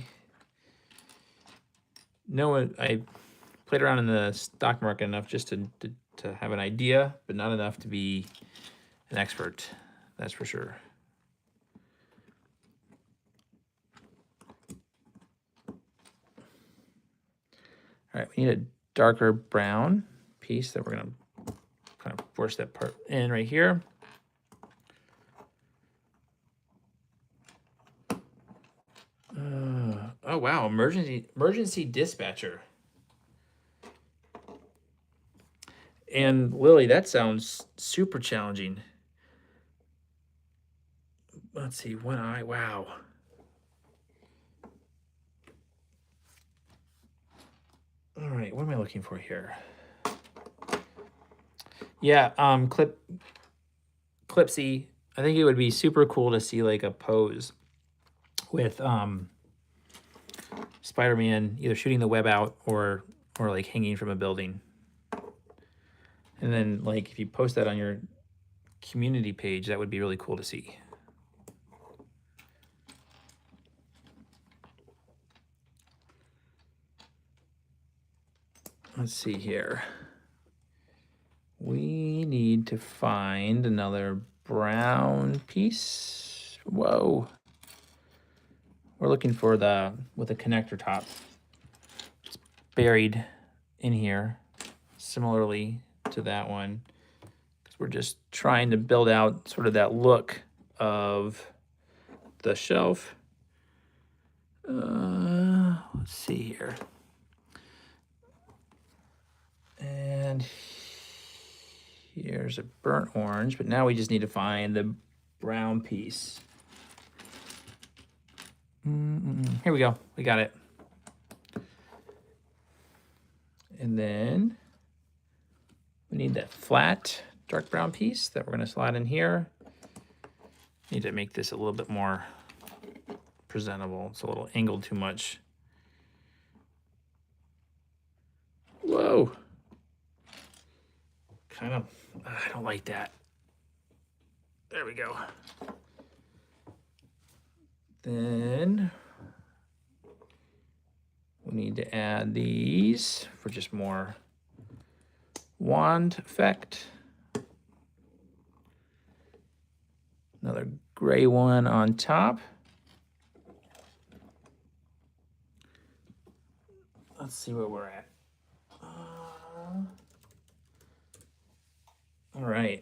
played around in the stock market enough just to have an idea, but not enough to be an expert. That's for sure. All right, we need a darker brown piece that we're going to kind of force that part in right here. Oh wow, emergency dispatcher. And Lily, that sounds super challenging. Let's see, wow. All right, what am I looking for here? Yeah, Clipsy. I think it would be super cool to see like a pose with Spider-Man either shooting the web out or like hanging from a building. And then like if you post that on your community page, that would be really cool to see. Let's see here. We need to find another brown piece. Whoa. We're looking for with a connector top. It's buried in here, similarly to that one. Because we're just trying to build out sort of that look of the shelf. Let's see here. And here's a burnt orange, but now we just need to find the brown piece. Here we go. We got it. And then we need that flat dark brown piece that we're going to slide in here. Need to make this a little bit more presentable. It's a little angled too much. Whoa. Kind of, I don't like that. There we go. Then we need to add these for just more wand effect. Another gray one on top. Let's see where we're at. All right.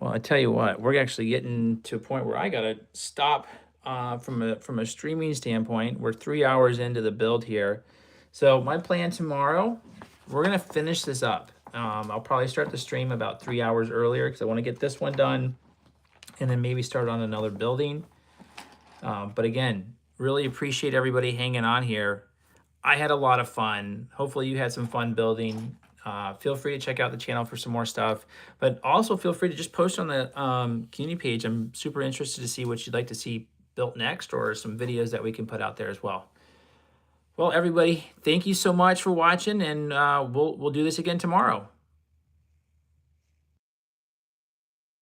Well, I tell you what, we're actually getting to a point where I gotta stop from a streaming standpoint. We're 3 hours into the build here. So my plan tomorrow, we're gonna finish this up. I'll probably start the stream about 3 hours earlier because I want to get this one done and then maybe start on another building. But again, really appreciate everybody hanging on here. I had a lot of fun. Hopefully you had some fun building. Feel free to check out the channel for some more stuff, but also feel free to just post on the community page. I'm super interested to see what you'd like to see built next or some videos that we can put out there as well. Well, everybody, thank you so much for watching, and we'll do this again tomorrow.